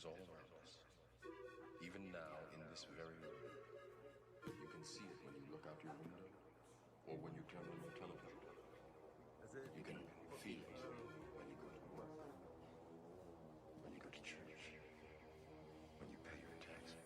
is all around us. Even now, in this very room, you can see it when you look out your window or when you turn on your television. You can feel it when you go to work, when you go to church, when you pay your taxes.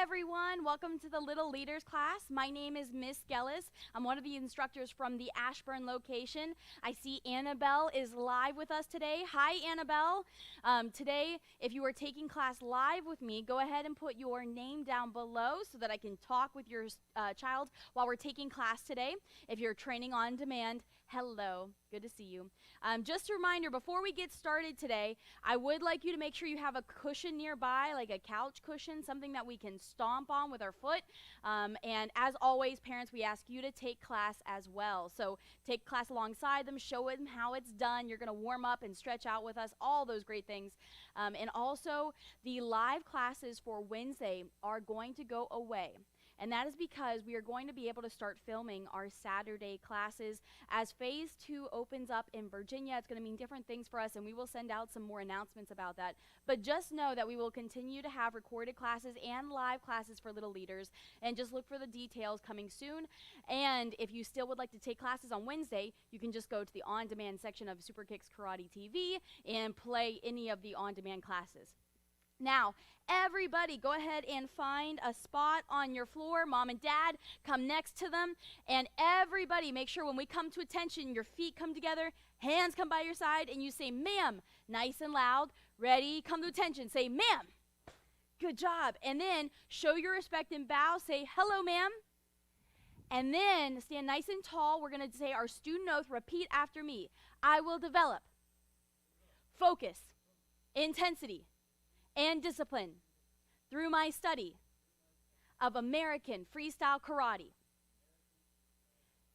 Everyone, welcome to the Little Leaders class. My name is Miss Gellis. I'm one of the instructors from the Ashburn location. I see Annabelle is live with us today. Hi, Annabelle. Today, if you are taking class live with me, go ahead and put your name down below so that I can talk with your child while we're taking class today. If you're training on demand, hello, good to see you. Just a reminder, before we get started today, I would like you to make sure you have a cushion nearby, like a couch cushion, something that we can stomp on with our foot. And as always, parents, we ask you to take class as well. So take class alongside them, show them how it's done. You're going to warm up and stretch out with us, all those great things. And also, the live classes for Wednesday are going to go away. And that is because we are going to be able to start filming our Saturday classes. As Phase 2 opens up in Virginia, it's going to mean different things for us, and we will send out some more announcements about that. But just know that we will continue to have recorded classes and live classes for Little Leaders, and just look for the details coming soon. And if you still would like to take classes on Wednesday, you can just go to the on-demand section of Super Kicks Karate TV and play any of the on-demand classes. Now, everybody, go ahead and find a spot on your floor. Mom and Dad, come next to them. And everybody, make sure when we come to attention, your feet come together, hands come by your side, and you say, ma'am, nice and loud. Ready? Come to attention. Say, ma'am. Good job. And then show your respect and bow. Say, hello, ma'am. And then stand nice and tall. We're going to say our student oath. Repeat after me. I will develop focus, intensity, and discipline through my study of American freestyle karate.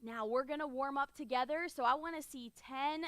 Now we're going to warm up together, so I want to see 10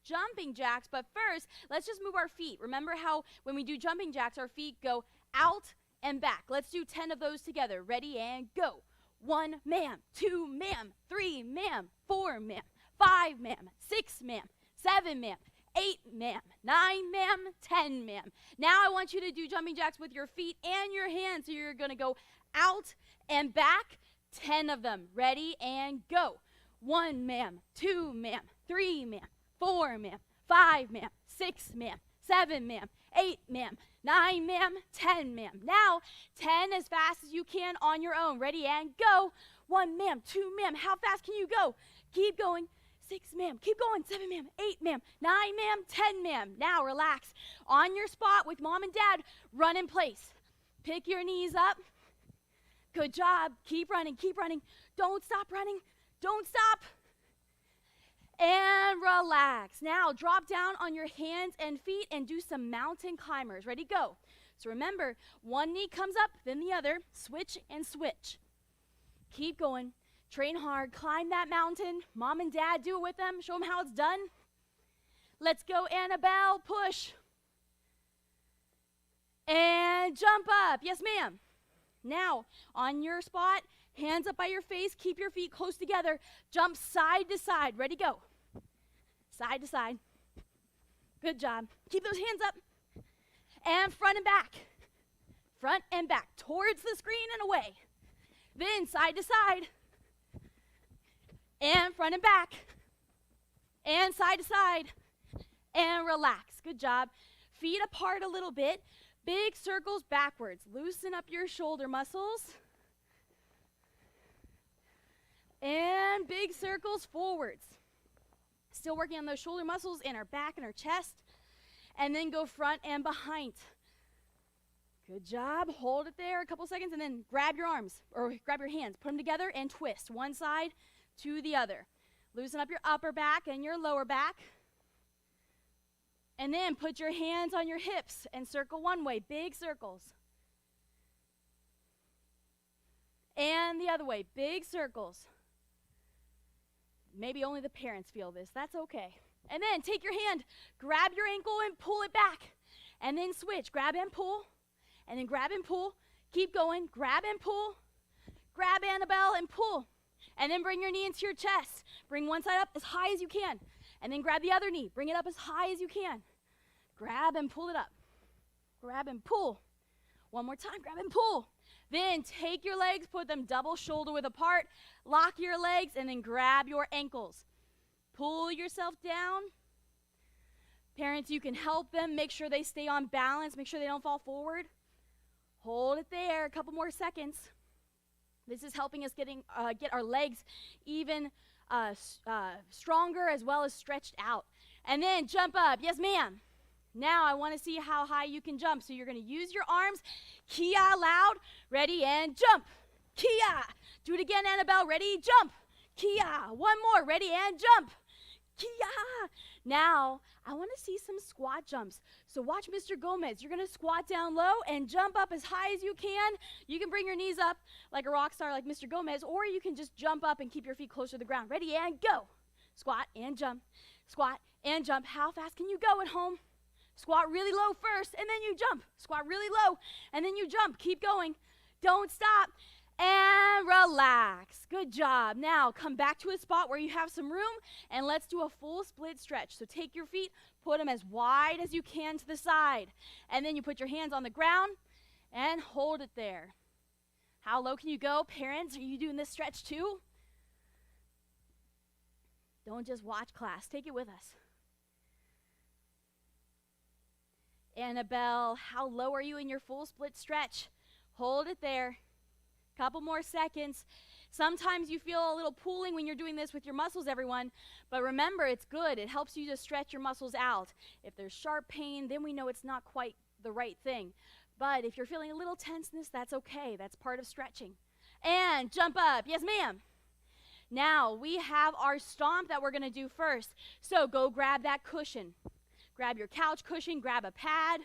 jumping jacks, but first, let's just move our feet. Remember how when we do jumping jacks, our feet go out and back. Let's do 10 of those together. Ready and go. 1 ma'am, 2 ma'am, 3 ma'am, 4 ma'am, 5 ma'am, 6 ma'am, 7 ma'am, 8 ma'am, 9 ma'am, 10 ma'am. Now I want you to do jumping jacks with your feet and your hands. So you're going to go out and back, 10 of them. Ready and go. 1 ma'am, 2 ma'am, 3 ma'am, 4 ma'am, 5 ma'am, 6 ma'am, 7 ma'am, 8 ma'am, 9 ma'am, 10 ma'am. Now 10 as fast as you can on your own. Ready and go. 1 ma'am, 2 ma'am. How fast can you go? Keep going. 6 ma'am, keep going, 7 ma'am, 8 ma'am, 9 ma'am, 10 ma'am. Now relax. On your spot with mom and dad, run in place. Pick your knees up. Good job. Keep running, keep running. Don't stop running. Don't stop. And relax. Now drop down on your hands and feet and do some mountain climbers. Ready, go. So remember, one knee comes up, then the other. Switch and switch. Keep going. Train hard, climb that mountain. Mom and dad, do it with them. Show them how it's done. Let's go, Annabelle, push. And jump up. Yes, ma'am. Now, on your spot, hands up by your face. Keep your feet close together. Jump side to side. Ready, go. Side to side. Good job. Keep those hands up. And front and back. Front and back. Towards the screen and away. Then side to side. And front and back, and side to side, and relax. Good job. Feet apart a little bit. Big circles backwards. Loosen up your shoulder muscles. And big circles forwards. Still working on those shoulder muscles in our back and our chest. And then go front and behind. Good job. Hold it there a couple seconds, and then grab your arms, or grab your hands. Put them together and twist. One side to the other. Loosen up your upper back and your lower back. And then put your hands on your hips and circle one way, big circles. And the other way, big circles. Maybe only the parents feel this. That's okay. And then take your hand, grab your ankle and pull it back. And then switch. Grab and pull. And then grab and pull. Keep going. Grab and pull. Grab, Annabelle, and pull. And then bring your knee into your chest. Bring one side up as high as you can. And then grab the other knee. Bring it up as high as you can. Grab and pull it up. Grab and pull. One more time. Grab and pull. Then take your legs, put them double shoulder width apart. Lock your legs, and then grab your ankles. Pull yourself down. Parents, you can help them. Make sure they stay on balance. Make sure they don't fall forward. Hold it there. A couple more seconds. This is helping us get our legs even stronger as well as stretched out. And then jump up. Yes, ma'am. Now I want to see how high you can jump. So you're going to use your arms. Kia loud. Ready and jump. Kia. Do it again, Annabelle. Ready, jump. Kia. One more. Ready and jump. Kia. Now I want to see some squat jumps. So watch Mr. Gomez. You're going to squat down low and jump up as high as you can. You can bring your knees up like a rock star like Mr. Gomez, or you can just jump up and keep your feet closer to the ground. Ready and go. Squat and jump. Squat and jump. How fast can you go at home? Squat really low first, and then you jump. Squat really low, and then you jump. Keep going. Don't stop. And relax. Good job. Now, come back to a spot where you have some room, and let's do a full split stretch. So take your feet, put them as wide as you can to the side, and then you put your hands on the ground and hold it there. How low can you go? Parents, are you doing this stretch too? Don't just watch class. Take it with us. Annabelle, how low are you in your full split stretch? Hold it there. Couple more seconds. Sometimes you feel a little pulling when you're doing this with your muscles, everyone. But remember, it's good. It helps you to stretch your muscles out. If there's sharp pain, then we know it's not quite the right thing. But if you're feeling a little tenseness, that's okay. That's part of stretching. And jump up. Yes, ma'am. Now, we have our stomp that we're going to do first. So go grab that cushion. Grab your couch cushion, grab a pad.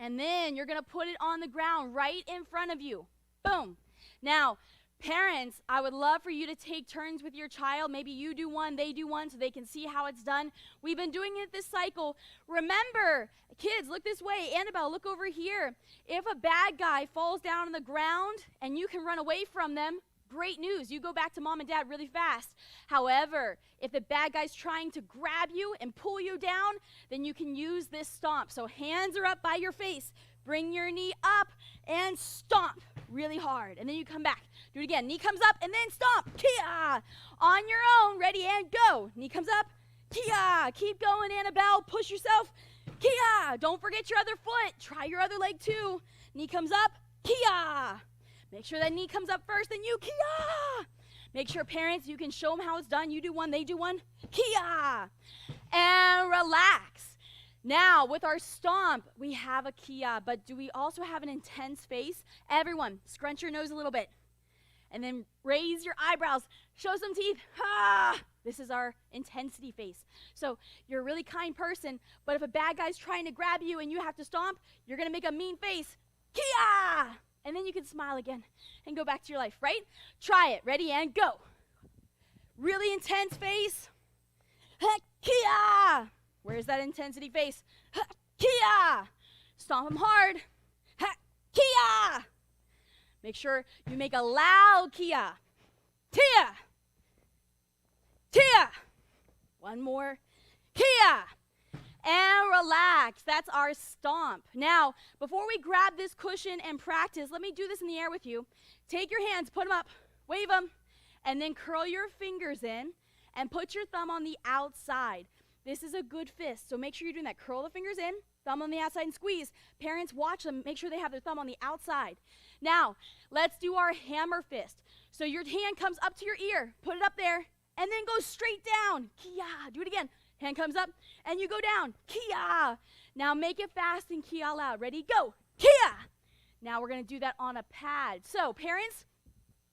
And then you're going to put it on the ground right in front of you. Boom. Now, parents, I would love for you to take turns with your child. Maybe you do one, they do one, so they can see how it's done. We've been doing it this cycle. Remember, kids, look this way. Annabelle, look over here. If a bad guy falls down on the ground and you can run away from them, great news. You go back to mom and dad really fast. However, if the bad guy's trying to grab you and pull you down, then you can use this stomp. So hands are up by your face. Bring your knee up and stomp really hard. And then you come back. Do it again. Knee comes up and then stomp. Kia. On your own. Ready and go. Knee comes up. Kia. Keep going, Annabelle. Push yourself. Kia. Don't forget your other foot. Try your other leg too. Knee comes up. Kia. Make sure that knee comes up first, then you, Kia! Make sure, parents, you can show them how it's done. You do one, they do one, Kia! And relax. Now, with our stomp, we have a Kia, but do we also have an intense face? Everyone, scrunch your nose a little bit. And then raise your eyebrows. Show some teeth. Ah! This is our intensity face. So you're a really kind person, but if a bad guy's trying to grab you and you have to stomp, you're going to make a mean face. Kia! And then you can smile again and go back to your life, right? Try it. Ready and go. Really intense face. Kia! Where's that intensity face? Kia! Stomp them hard. Kia! Make sure you make a loud Kia. Kia! Kia! One more. Kia! And relax. That's our stomp. Now, before we grab this cushion and practice, let me do this in the air with you. Take your hands, put them up, wave them, and then curl your fingers in and put your thumb on the outside. This is a good fist, so make sure you're doing that. Curl the fingers in, thumb on the outside, and squeeze. Parents, watch them. Make sure they have their thumb on the outside. Now, let's do our hammer fist. So your hand comes up to your ear. Put it up there, and then go straight down. Kia. Do it again. Hand comes up, and you go down. Kia. Now make it fast and Kia loud. Ready? Go. Kia. Now we're going to do that on a pad. So parents,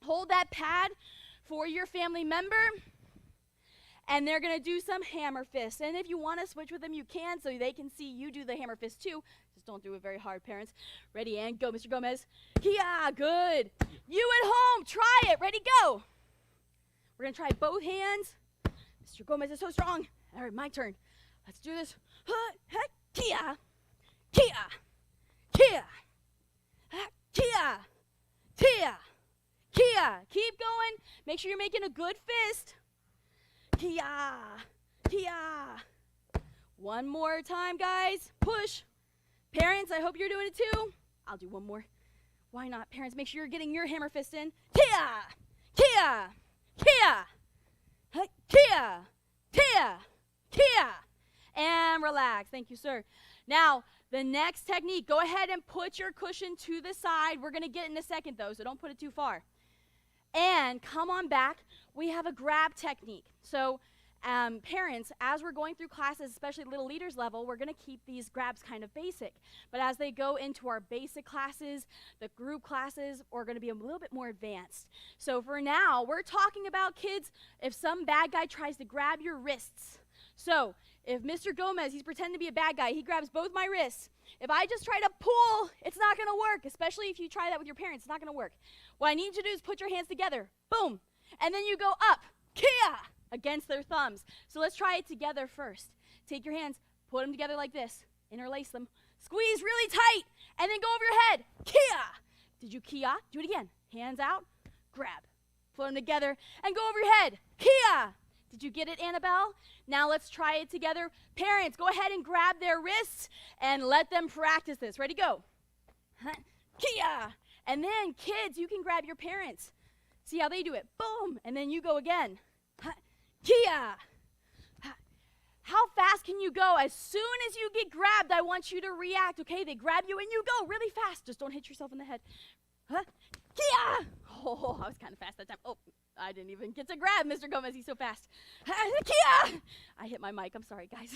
hold that pad for your family member, and they're going to do some hammer fists. And if you want to switch with them, you can, so they can see you do the hammer fist too. Just don't do it very hard, parents. Ready and go, Mr. Gomez. Kia. Good. You at home, try it. Ready, go. We're going to try both hands. Mr. Gomez is so strong. All right, my turn. Let's do this. Kia. Kia. Kia. Kia. Kia. Kia. Keep going. Make sure you're making a good fist. Kia. Kia. One more time, guys. Push. Parents, I hope you're doing it too. I'll do one more. Why not? Parents, make sure you're getting your hammer fist in. Kia. Kia. Kia. Kia. Kia. Kia. And relax. Thank you, sir. Now, the next technique, go ahead and put your cushion to the side. We're going to get it in a second, though, so don't put it too far. And come on back. We have a grab technique. So, parents, as we're going through classes, especially Little Leaders level, we're going to keep these grabs kind of basic. But as they go into our basic classes, the group classes, we're going to be a little bit more advanced. So for now, we're talking about, kids, if some bad guy tries to grab your wrists. So if Mr. Gomez, he's pretending to be a bad guy, he grabs both my wrists. If I just try to pull, it's not going to work, especially if you try that with your parents. It's not going to work. What I need you to do is put your hands together. Boom. And then you go up. Kia. Against their thumbs. So let's try it together first. Take your hands, put them together like this, interlace them, squeeze really tight, and then go over your head. Kia! Did you kia? Do it again. Hands out, grab. Put them together, and go over your head. Kia! Did you get it, Annabelle? Now let's try it together. Parents, go ahead and grab their wrists and let them practice this. Ready, go. Kia! And then, kids, you can grab your parents. See how they do it. Boom! And then you go again. Kia! How fast can you go? As soon as you get grabbed, I want you to react, okay? They grab you and you go really fast. Just don't hit yourself in the head. Kia! Oh, I was kind of fast that time. Oh, I didn't even get to grab Mr. Gomez. He's so fast. Kia! I hit my mic. I'm sorry, guys.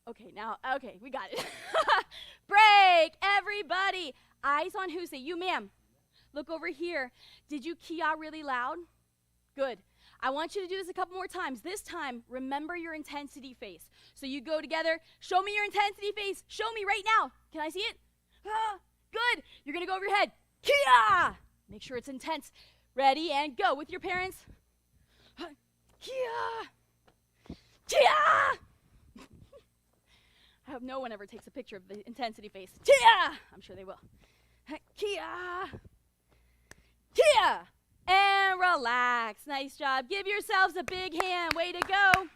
Okay, we got it. Break, everybody. Eyes on who? Say, you, ma'am. Look over here. Did you kia really loud? Good. I want you to do this a couple more times. This time, remember your intensity face. So you go together. Show me your intensity face. Show me right now. Can I see it? Good. You're going to go over your head. Kia! Make sure it's intense. Ready, and go with your parents. Kia! Kia! I hope no one ever takes a picture of the intensity face. Kia! I'm sure they will. Kia! Kia! And relax. Nice job. Give yourselves a big hand. Way to go.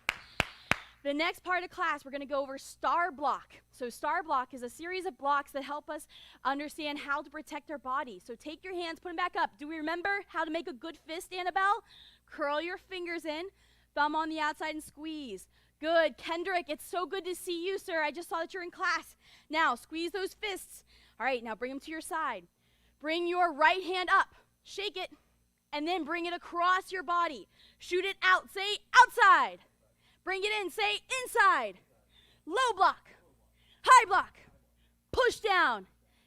The next part of class, we're going to go over STAR block. So STAR block is a series of blocks that help us understand how to protect our body. So take your hands, put them back up. Do we remember how to make a good fist, Annabelle? Curl your fingers in, thumb on the outside, and squeeze. Good. Kendrick, it's so good to see you, sir. I just saw that you're in class. Now, squeeze those fists. All right, now bring them to your side. Bring your right hand up. Shake it. And then bring it across your body. Shoot it out. Say outside. Bring it in. Say inside. Low block. High block. Push down.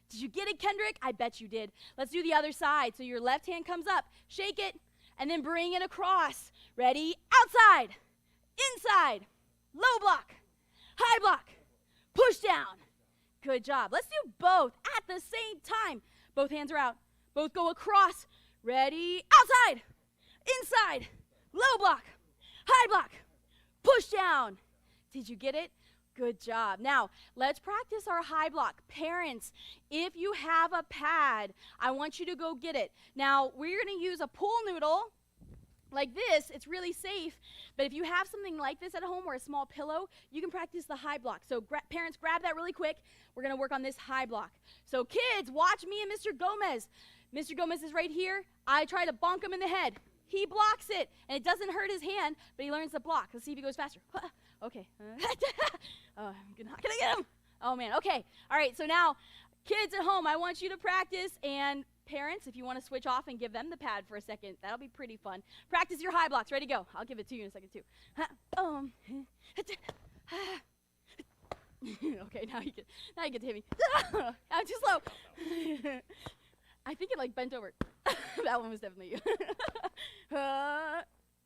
Did you get it, Kendrick? I bet you did. Let's do the other side. So your left hand comes up. Shake it. And then bring it across. Ready? Outside. Inside. Low block. High block. Push down. Good job. Let's do both at the same time. Both hands are out. Both go across. Ready? Outside. Inside. Low block. High block. Push down. Did you get it? Good job. Now, let's practice our high block. Parents, if you have a pad, I want you to go get it. Now, we're going to use a pool noodle like this. It's really safe. But if you have something like this at home or a small pillow, you can practice the high block. So parents, grab that really quick. We're going to work on this high block. So kids, watch me and Mr. Gomez. Mr. Gomez is right here. I try to bonk him in the head. He blocks it, and it doesn't hurt his hand, but he learns to block. Let's see if he goes faster. Okay. Oh, I'm not going to get him. Oh, man. Okay. All right, so now, kids at home, I want you to practice, and parents, if you want to switch off and give them the pad for a second, that'll be pretty fun. Practice your high blocks. Ready, go. I'll give it to you in a second, too. Okay, now you get to hit me. I'm too slow. I think it bent over. That one was definitely you. I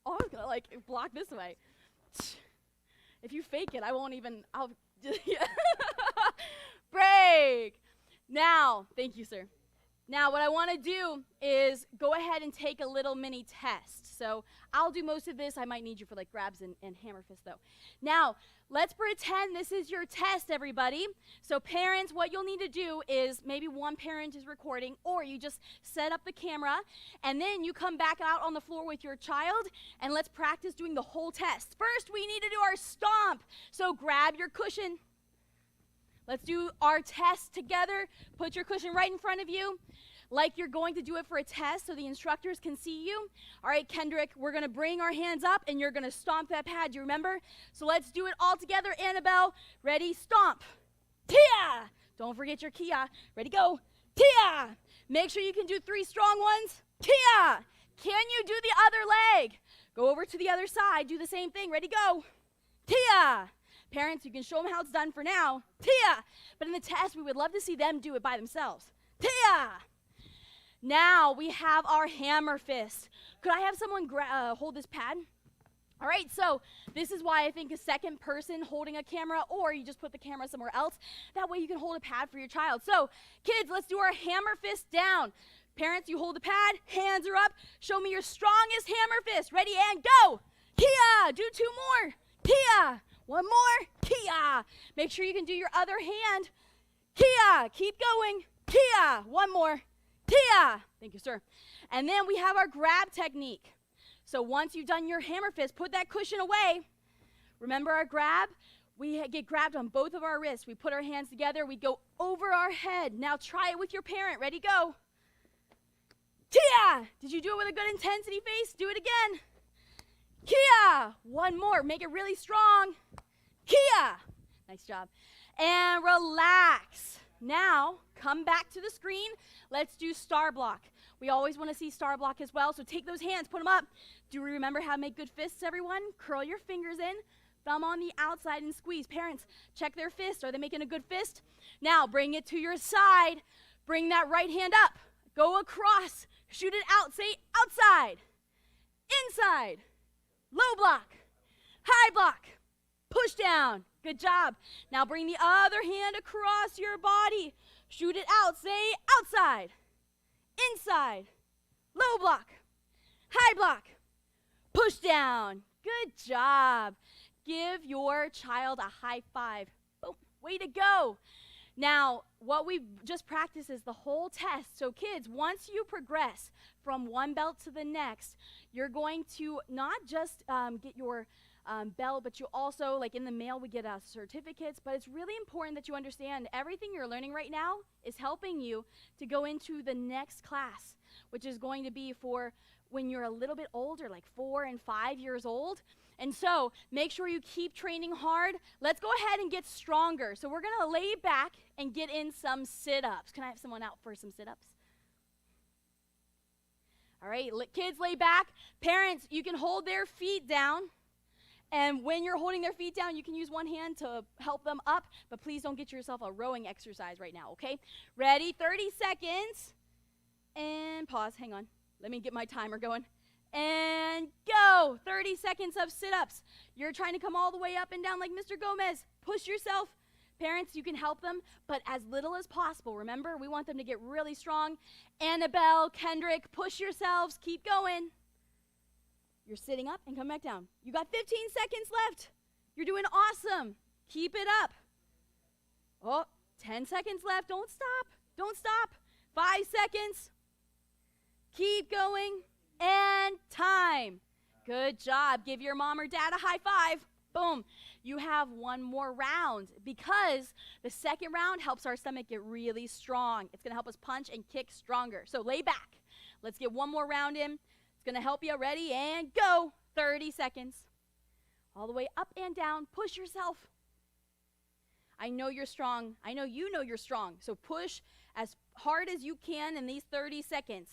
was gonna block this way. If you fake it, I won't even. I'll break. Now, thank you, sir. Now, what I want to do is go ahead and take a little mini test. So I'll do most of this. I might need you for like grabs and hammer fists though. Now, let's pretend this is your test, everybody. So parents, what you'll need to do is maybe one parent is recording, or you just set up the camera and then you come back out on the floor with your child and let's practice doing the whole test. First, we need to do our stomp. So grab your cushion. Let's do our test together. Put your cushion right in front of you, like you're going to do it for a test so the instructors can see you. All right, Kendrick, we're going to bring our hands up and you're going to stomp that pad. Do you remember? So let's do it all together. Annabelle, ready, stomp. Tia! Don't forget your Kia. Ready, go. Tia! Make sure you can do 3 strong ones. Tia! Can you do the other leg? Go over to the other side. Do the same thing. Ready, go. Tia! Parents, you can show them how it's done for now. Tia! But in the test, we would love to see them do it by themselves. Tia! Now we have our hammer fist. Could I have someone hold this pad? All right, so this is why I think a second person holding a camera, or you just put the camera somewhere else. That way you can hold a pad for your child. So kids, let's do our hammer fist down. Parents, you hold the pad, hands are up. Show me your strongest hammer fist. Ready, and go. Tia! Do 2 more. Tia! 1 more. Kia! Make sure you can do your other hand. Kia! Keep going. Kia! 1 more. Kia! Thank you, sir. And then we have our grab technique. So once you've done your hammer fist, put that cushion away. Remember our grab? We get grabbed on both of our wrists. We put our hands together. We go over our head. Now try it with your parent. Ready, go. Kia! Did you do it with a good intensity face? Do it again. Kia! 1 more. Make it really strong. Kia! Nice job. And relax. Now, come back to the screen. Let's do star block. We always want to see star block as well, so take those hands, put them up. Do we remember how to make good fists, everyone? Curl your fingers in, thumb on the outside, and squeeze. Parents, check their fist. Are they making a good fist? Now, bring it to your side. Bring that right hand up. Go across. Shoot it out. Say outside, inside. Low block, high block, push down. Good job. Now bring the other hand across your body. Shoot it out. Say outside, inside, low block, high block, push down. Good job. Give your child a high five. Boom. Way to go. Now, what we've just practiced is the whole test. So kids, once you progress from one belt to the next, you're going to not just get your belt, but you also, like in the mail, we get certificates. But it's really important that you understand everything you're learning right now is helping you to go into the next class, which is going to be for when you're a little bit older, like 4 and 5 years old. And so make sure you keep training hard. Let's go ahead and get stronger. So we're going to lay back and get in some sit-ups. Can I have someone out for some sit-ups? All right, kids, lay back. Parents, you can hold their feet down. And when you're holding their feet down, you can use one hand to help them up. But please don't get yourself a rowing exercise right now, okay? Ready? 30 seconds. And pause. Hang on. Let me get my timer going. And go. 30 seconds of sit-ups. You're trying to come all the way up and down like Mr. Gomez. Push yourself. Parents, you can help them, but as little as possible. Remember, we want them to get really strong. Annabelle, Kendrick, push yourselves. Keep going. You're sitting up and come back down. You got 15 seconds left. You're doing awesome. Keep it up. Oh, 10 seconds left. Don't stop. Don't stop. 5 seconds. Keep going. And time. Good job. Give your mom or dad a high five. Boom. You have one more round because the second round helps our stomach get really strong. It's going to help us punch and kick stronger. So lay back. Let's get one more round in. It's going to help you. Ready? And go. 30 seconds. All the way up and down. Push yourself. I know you're strong. I know you know you're strong. So push as hard as you can in these 30 seconds.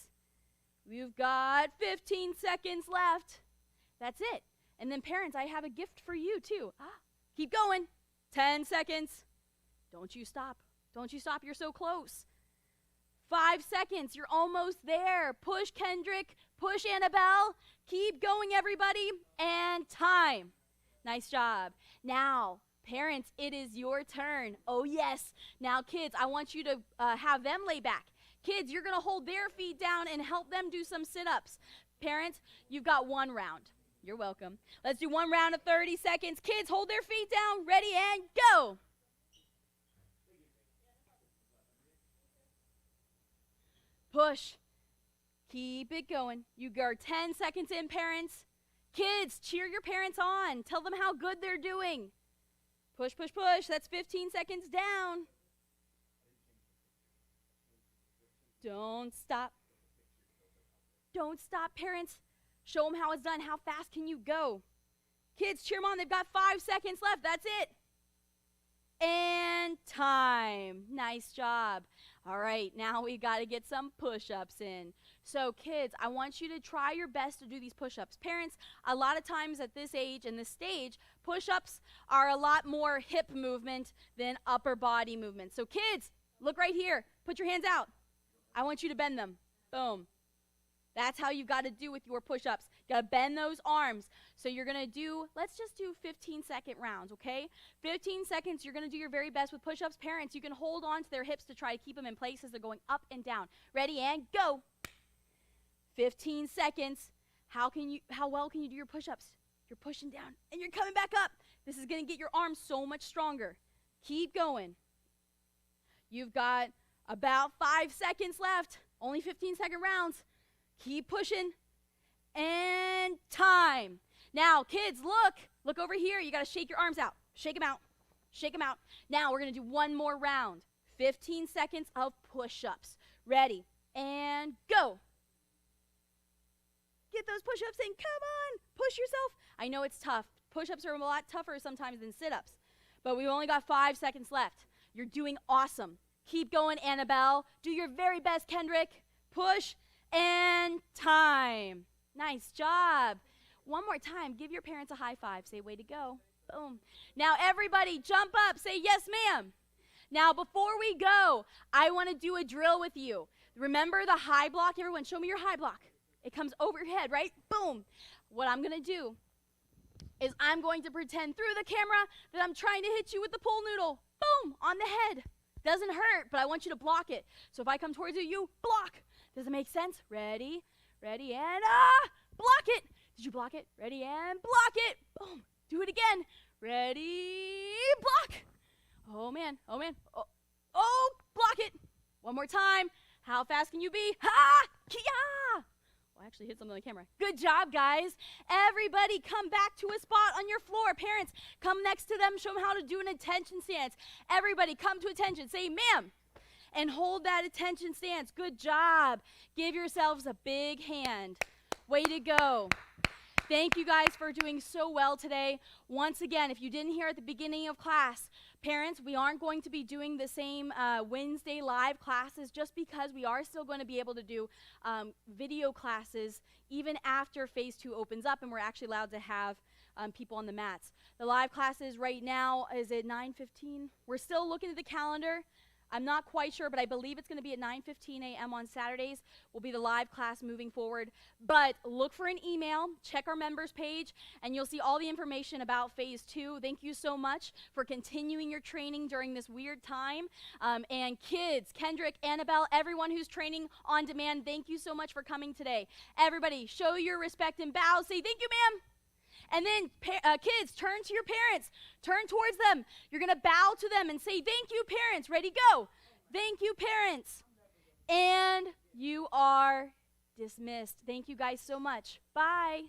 You've got 15 seconds left. That's it. And then parents, I have a gift for you too. Keep going. 10 seconds. Don't you stop. Don't you stop. You're so close. 5 seconds. You're almost there. Push, Kendrick. Push, Annabelle. Keep going, everybody. And time. Nice job. Now, parents, it is your turn. Oh, yes. Now, kids, I want you to have them lay back. Kids, you're going to hold their feet down and help them do some sit-ups. Parents, you've got 1 round. You're welcome. Let's do 1 round of 30 seconds. Kids, hold their feet down. Ready and go. Push. Keep it going. You are 10 seconds in, parents. Kids, cheer your parents on. Tell them how good they're doing. Push, push, push. That's 15 seconds down. Don't stop. Don't stop, parents. Show them how it's done. How fast can you go? Kids, cheer them on. They've got 5 seconds left. That's it. And time. Nice job. All right, now we got to get some push-ups in. So kids, I want you to try your best to do these push-ups. Parents, a lot of times at this age and this stage, push-ups are a lot more hip movement than upper body movement. So kids, look right here. Put your hands out. I want you to bend them. Boom. That's how you got to do with your push-ups. You got to bend those arms. So you're going to do, let's just do 15-second rounds, okay? 15 seconds, you're going to do your very best with push-ups. Parents, you can hold on to their hips to try to keep them in place as they're going up and down. Ready, and go. 15 seconds. How well can you do your push-ups? You're pushing down, and you're coming back up. This is going to get your arms so much stronger. Keep going. You've got about 5 seconds left. Only 15-second rounds. Keep pushing. And time. Now, kids, look over here. You got to shake your arms out. Shake them out. Shake them out. Now, we're going to do 1 more round. 15 seconds of push-ups. Ready, and go. Get those push-ups in. Come on. Push yourself. I know it's tough. Push-ups are a lot tougher sometimes than sit-ups. But we've only got 5 seconds left. You're doing awesome. Keep going, Annabelle. Do your very best, Kendrick. Push and time. Nice job. 1 more time. Give your parents a high five. Say, way to go. Boom. Now, everybody, jump up. Say, yes, ma'am. Now, before we go, I want to do a drill with you. Remember the high block? Everyone, show me your high block. It comes over your head, right? Boom. What I'm going to do is I'm going to pretend through the camera that I'm trying to hit you with the pool noodle. Boom, on the head. Doesn't hurt, but I want you to block it. So if I come towards you, you block. Does it make sense? Ready, ready, and block it. Did you block it? Ready, and block it. Boom. Do it again. Ready, block. Oh, man. Oh, man. Oh, block it. 1 more time. How fast can you be? Ha! Kia! I actually hit something on the camera. Good job, guys. Everybody come back to a spot on your floor. Parents, come next to them. Show them how to do an attention stance. Everybody come to attention. Say, ma'am. And hold that attention stance. Good job. Give yourselves a big hand. Way to go. Thank you guys for doing so well today. Once again, if you didn't hear at the beginning of class, parents, we aren't going to be doing the same Wednesday live classes just because we are still going to be able to do video classes even after phase 2 opens up and we're actually allowed to have people on the mats. The live classes right now is at 9:15. We're still looking at the calendar. I'm not quite sure, but I believe it's going to be at 9:15 a.m. on Saturdays will be the live class moving forward. But look for an email, check our members page, and you'll see all the information about phase 2. Thank you so much for continuing your training during this weird time. And kids, Kendrick, Annabelle, everyone who's training on demand, thank you so much for coming today. Everybody, show your respect and bow. Say, thank you, ma'am. And then kids, turn to your parents. Turn towards them. You're going to bow to them and say, thank you, parents. Ready, go. Thank you, parents. And you are dismissed. Thank you guys so much. Bye.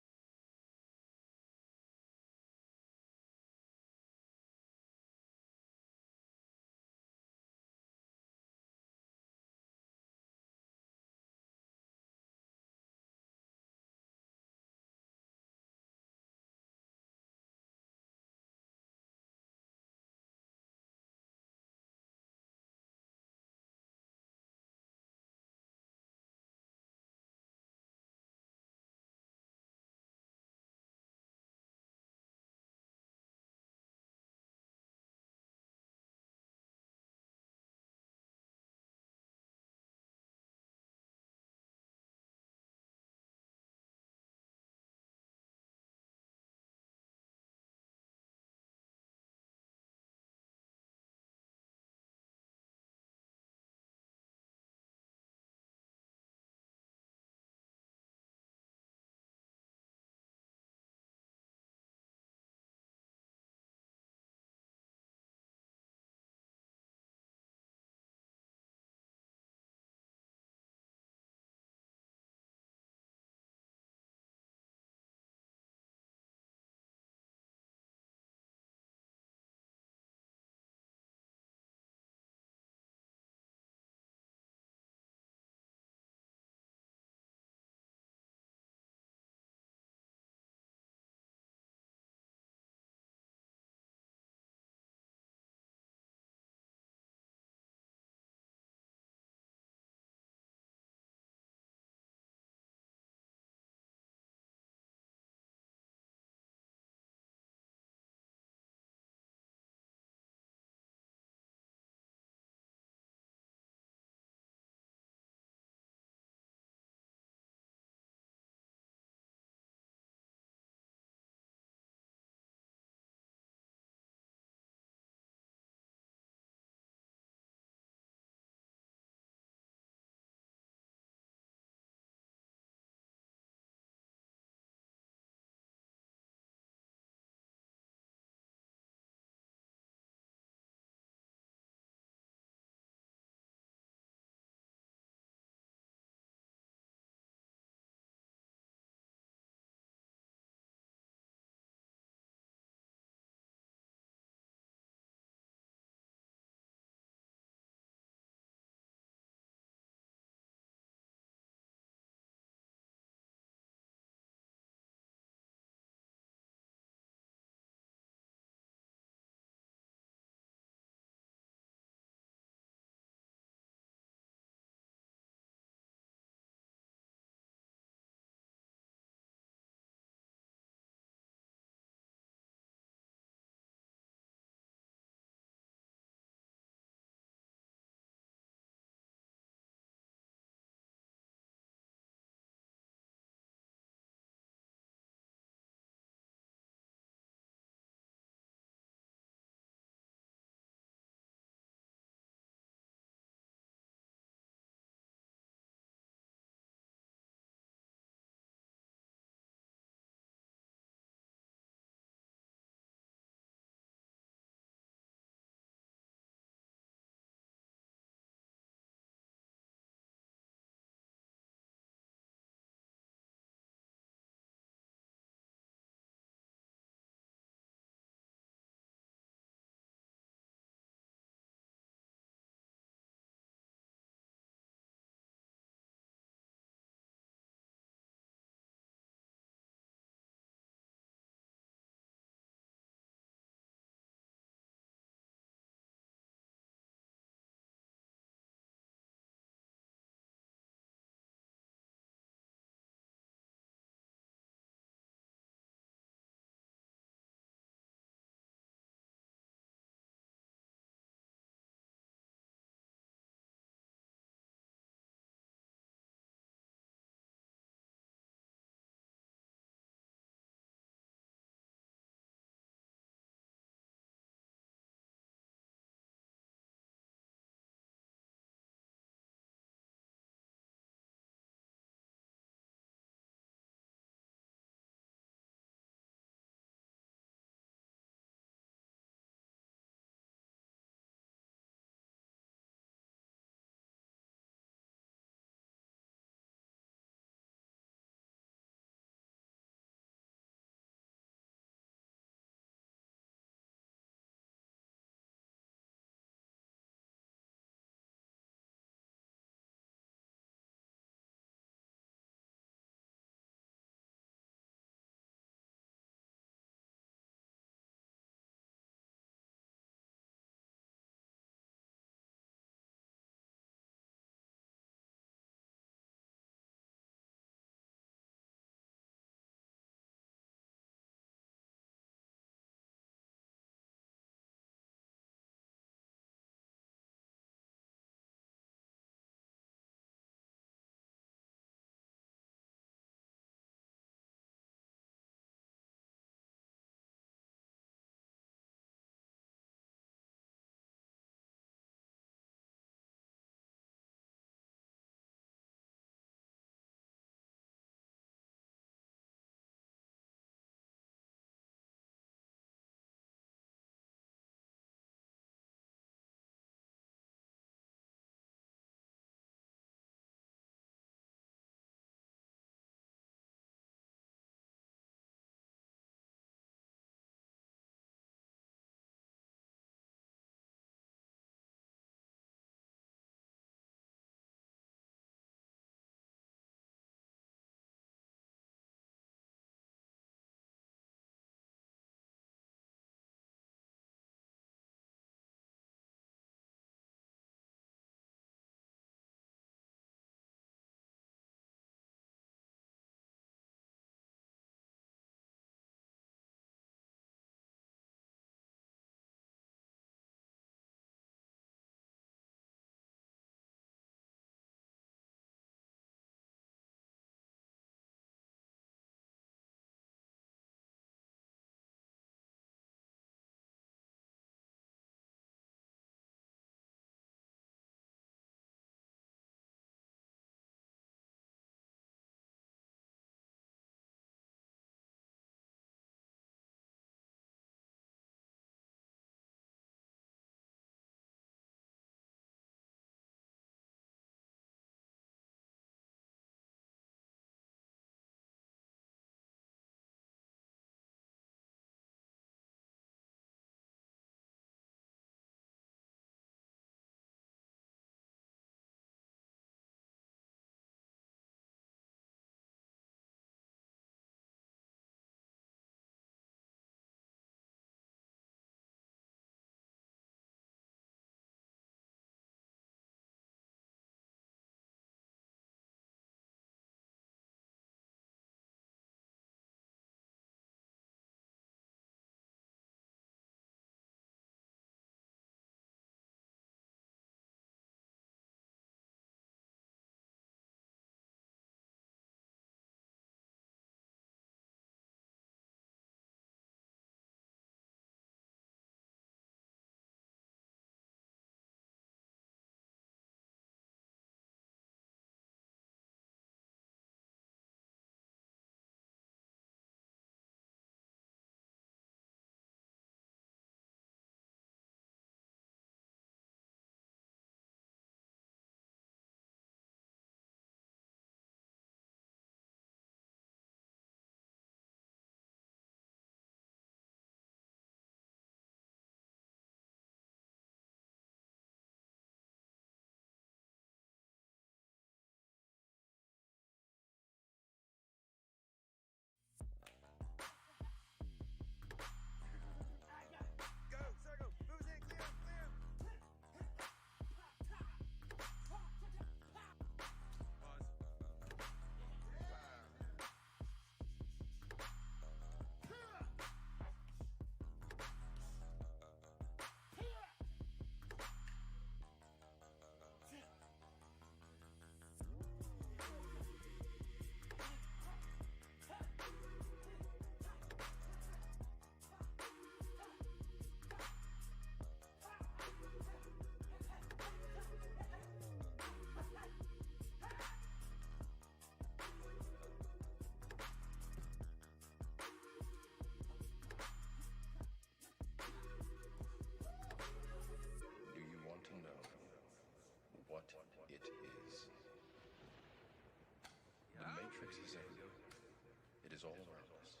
is all around us.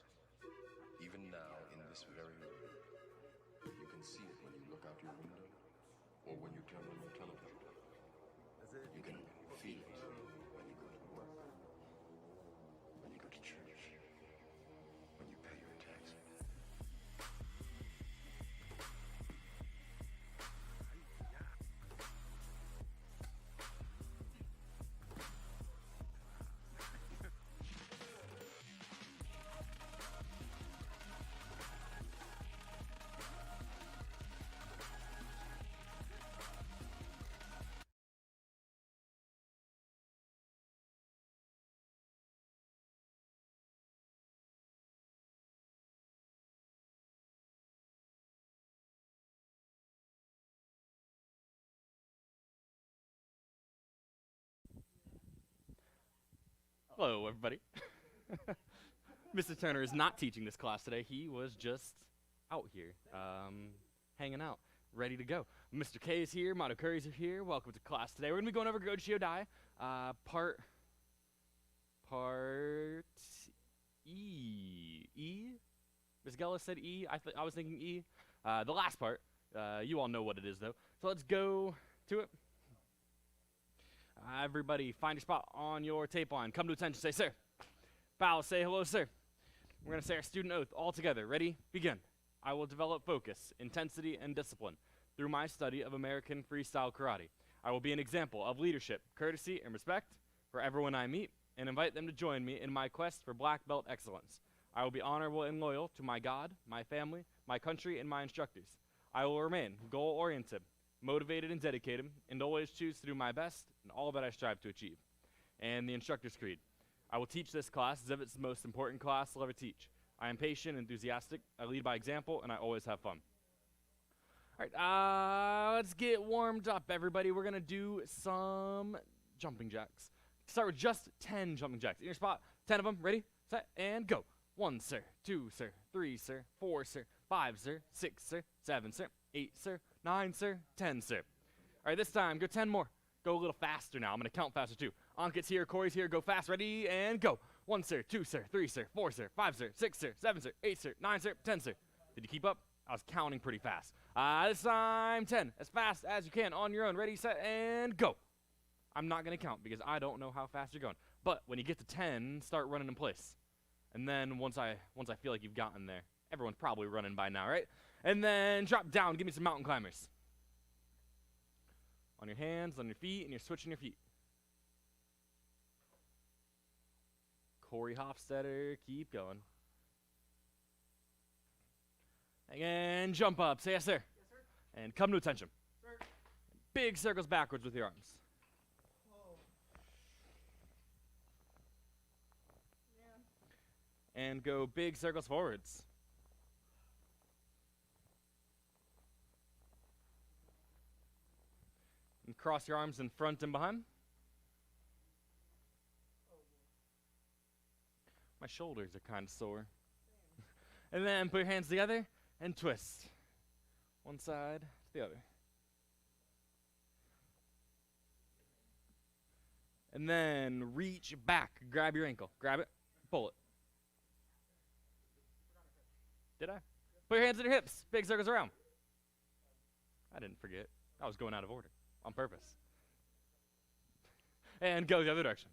Even now, in this very room, you can see it when you look out your window or when you turn on your television. You can feel it when you go to work, when you go to church, when you pay your taxes. Hello, everybody. Mr. Turner is not teaching this class today. He was just out here, hanging out, ready to go. Mr. K is here. Mato Curries are here. Welcome to class today. We're going to be going over Gojio Dai, part E. E? Ms. Gellis said E. I was thinking E. The last part. You all know what it is, though. So let's go to it. Everybody, find your spot on your tape line. Come to attention. Say, sir. Bow. Say hello, sir. We're going to say our student oath all together. Ready? Begin. I will develop focus, intensity, and discipline through my study of American freestyle karate. I will be an example of leadership, courtesy, and respect for everyone I meet, and invite them to join me in my quest for black belt excellence. I will be honorable and loyal to my God, my family, my country, and my instructors. I will remain goal-oriented, motivated and dedicated, and always choose to do my best in all that I strive to achieve. And the instructor's creed. I will teach this class as if it's the most important class I'll ever teach. I am patient, enthusiastic, I lead by example, and I always have fun. All right, let's get warmed up, everybody. We're going to do some jumping jacks. Start with just 10 jumping jacks. In your spot, 10 of them. Ready, set, and go. 1, sir. 2, sir. 3, sir. 4, sir. 5, sir. 6, sir. 7, sir. 8, sir. 9, sir. 10, sir. All right, this time, go 10 more. Go a little faster now. I'm going to count faster, too. Ankit's here. Corey's here. Go fast. Ready, and go. 1, sir. 2, sir. 3, sir. 4, sir. 5, sir. 6, sir. 7, sir. 8, sir. 9, sir. 10, sir. Did you keep up? I was counting pretty fast. This time, 10. As fast as you can on your own. Ready, set, and go. I'm not going to count because I don't know how fast you're going. But when you get to 10, start running in place. And then once I feel like you've gotten there, everyone's probably running by now, right? And then drop down. Give me some mountain climbers. On your hands, on your feet, and you're switching your feet. Corey Hofstetter, keep going. And jump up. Say yes, sir. Yes, sir. And come to attention. Sir. Big circles backwards with your arms. Whoa. Yeah. And go big circles forwards. And cross your arms in front and behind. My shoulders are kind of sore. And then put your hands together and twist. One side to the other. And then reach back. Grab your ankle. Grab it. Pull it. Did I? Put your hands on your hips. Big circles around. I didn't forget. I was going out of order on purpose. And go the other direction.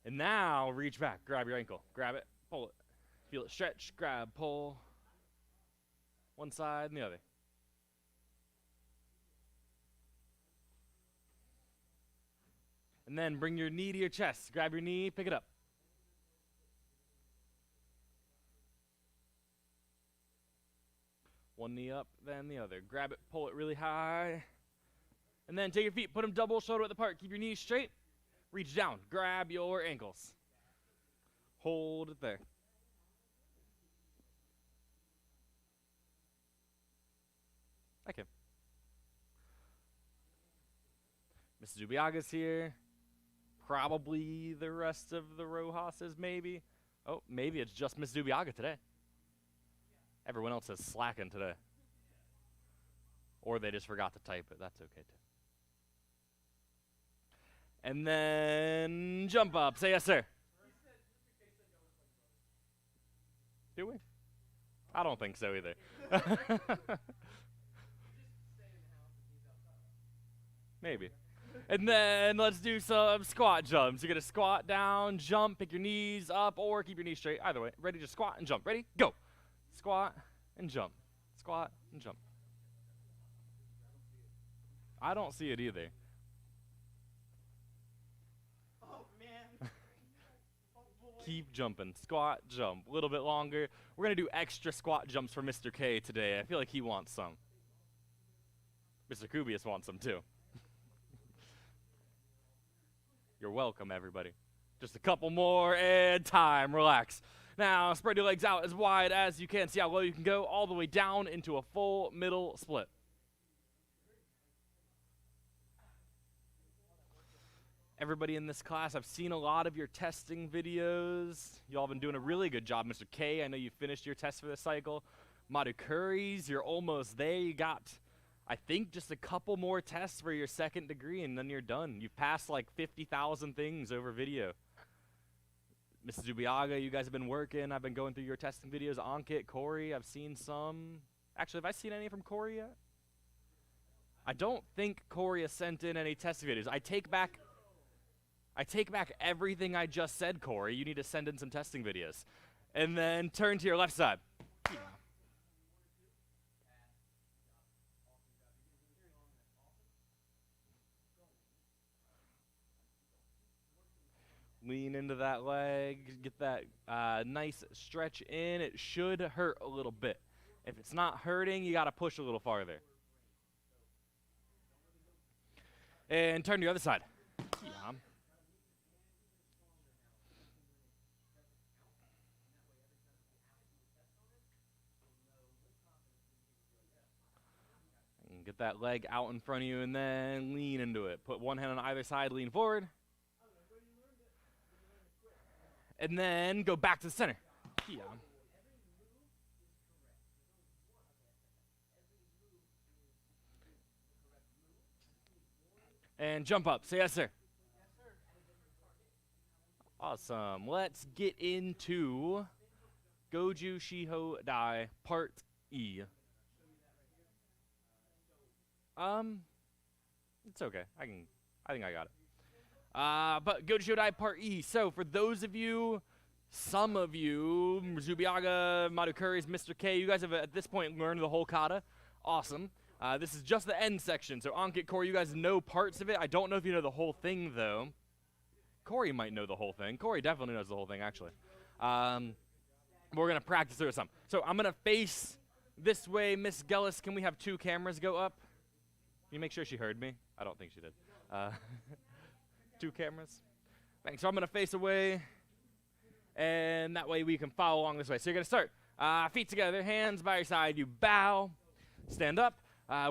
And now reach back, grab your ankle, grab it, pull it. Feel it stretch, grab, pull. One side and the other. And then bring your knee to your chest. Grab your knee, pick it up. One knee up, then the other. Grab it, pull it really high. And then take your feet, put them double shoulder width apart. Keep your knees straight. Reach down, grab your ankles. Hold it there. Okay. Mrs. Zubiaga's here. Probably the rest of the Rojas's, maybe. Oh, maybe it's just Miss Zubiaga today. Everyone else is slacking today. Or they just forgot to type it. That's okay, too. And then jump up. Say yes, sir. Do we? I don't think so either. Maybe. And then let's do some squat jumps. You're going to squat down, jump, pick your knees up, or keep your knees straight. Either way. Ready to squat and jump. Ready? Go. Squat and jump. Squat and jump. I don't see it either. Oh, man. Keep jumping. Squat, jump. A little bit longer. We're going to do extra squat jumps for Mr. K today. I feel like he wants some. Mr. Kubius wants some too. You're welcome, everybody. Just a couple more and time. Relax. Now, spread your legs out as wide as you can. See how low you can go all the way down into a full middle split. Everybody in this class, I've seen a lot of your testing videos. You all been doing a really good job, Mr. K. I know you finished your test for this cycle. Madukuris, you're almost there. You got, I think, just a couple more tests for your second degree, and then you're done. You've passed like 50,000 things over video. Mrs. Zubiaga, you guys have been working. I've been going through your testing videos. Ankit, Corey, I've seen some. Actually, have I seen any from Corey yet? I don't think Corey has sent in any testing videos. I take back everything I just said, Corey. You need to send in some testing videos. And then turn to your left side. Yeah. Lean into that leg. Get that nice stretch in. It should hurt a little bit. If it's not hurting, you got to push a little farther. And turn to the other side. Yeah. Get that leg out in front of you and then lean into it. Put one hand on either side, lean forward. And then go back to the center. Yeah. And jump up. Say yes, sir. Awesome. Let's get into Goju Shiho Dai Part E. It's okay. I think I got it. But Goju Shiho Dai Part E. So for those of you, some of you, Zubiaga, Madukuris, Mr. K, you guys have at this point learned the whole kata. Awesome. This is just the end section. So Ankit, Corey, you guys know parts of it. I don't know if you know the whole thing though. Corey might know the whole thing. Corey definitely knows the whole thing actually. We're gonna practice through some. So I'm gonna face this way. Miss Gellis, can we have 2 cameras go up? Can you make sure she heard me? I don't think she did. 2 cameras. Thanks. So I'm going to face away, and that way we can follow along this way. So you're going to start. Feet together, hands by your side. You bow, stand up.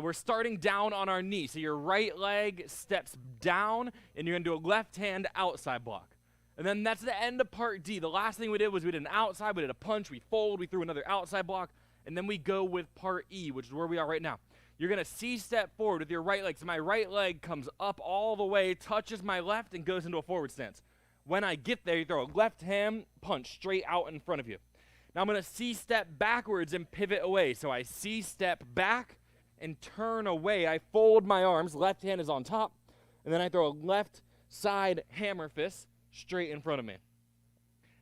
We're starting down on our knee. So your right leg steps down, and you're going to do a left hand outside block. And then that's the end of Part D. The last thing we did was we did an outside, we did a punch, we fold, we threw another outside block, and then we go with Part E, which is where we are right now. You're going to C-step forward with your right leg. So my right leg comes up all the way, touches my left, and goes into a forward stance. When I get there, you throw a left hand punch straight out in front of you. Now I'm going to C-step backwards and pivot away. So I C-step back and turn away. I fold my arms. Left hand is on top. And then I throw a left side hammer fist straight in front of me.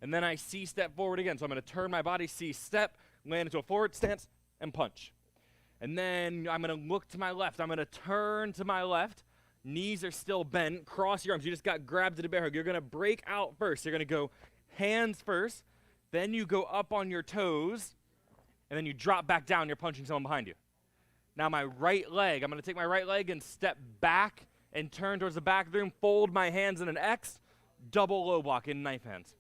And then I C-step forward again. So I'm going to turn my body, C-step, land into a forward stance, and punch. And then I'm going to look to my left. I'm going to turn to my left. Knees are still bent. Cross your arms. You just got grabbed to the bear hug. You're going to break out first. You're going to go hands first. Then you go up on your toes. And then you drop back down. You're punching someone behind you. Now my right leg. I'm going to take my right leg and step back and turn towards the back of the room. Fold my hands in an X. Double low block in knife hands.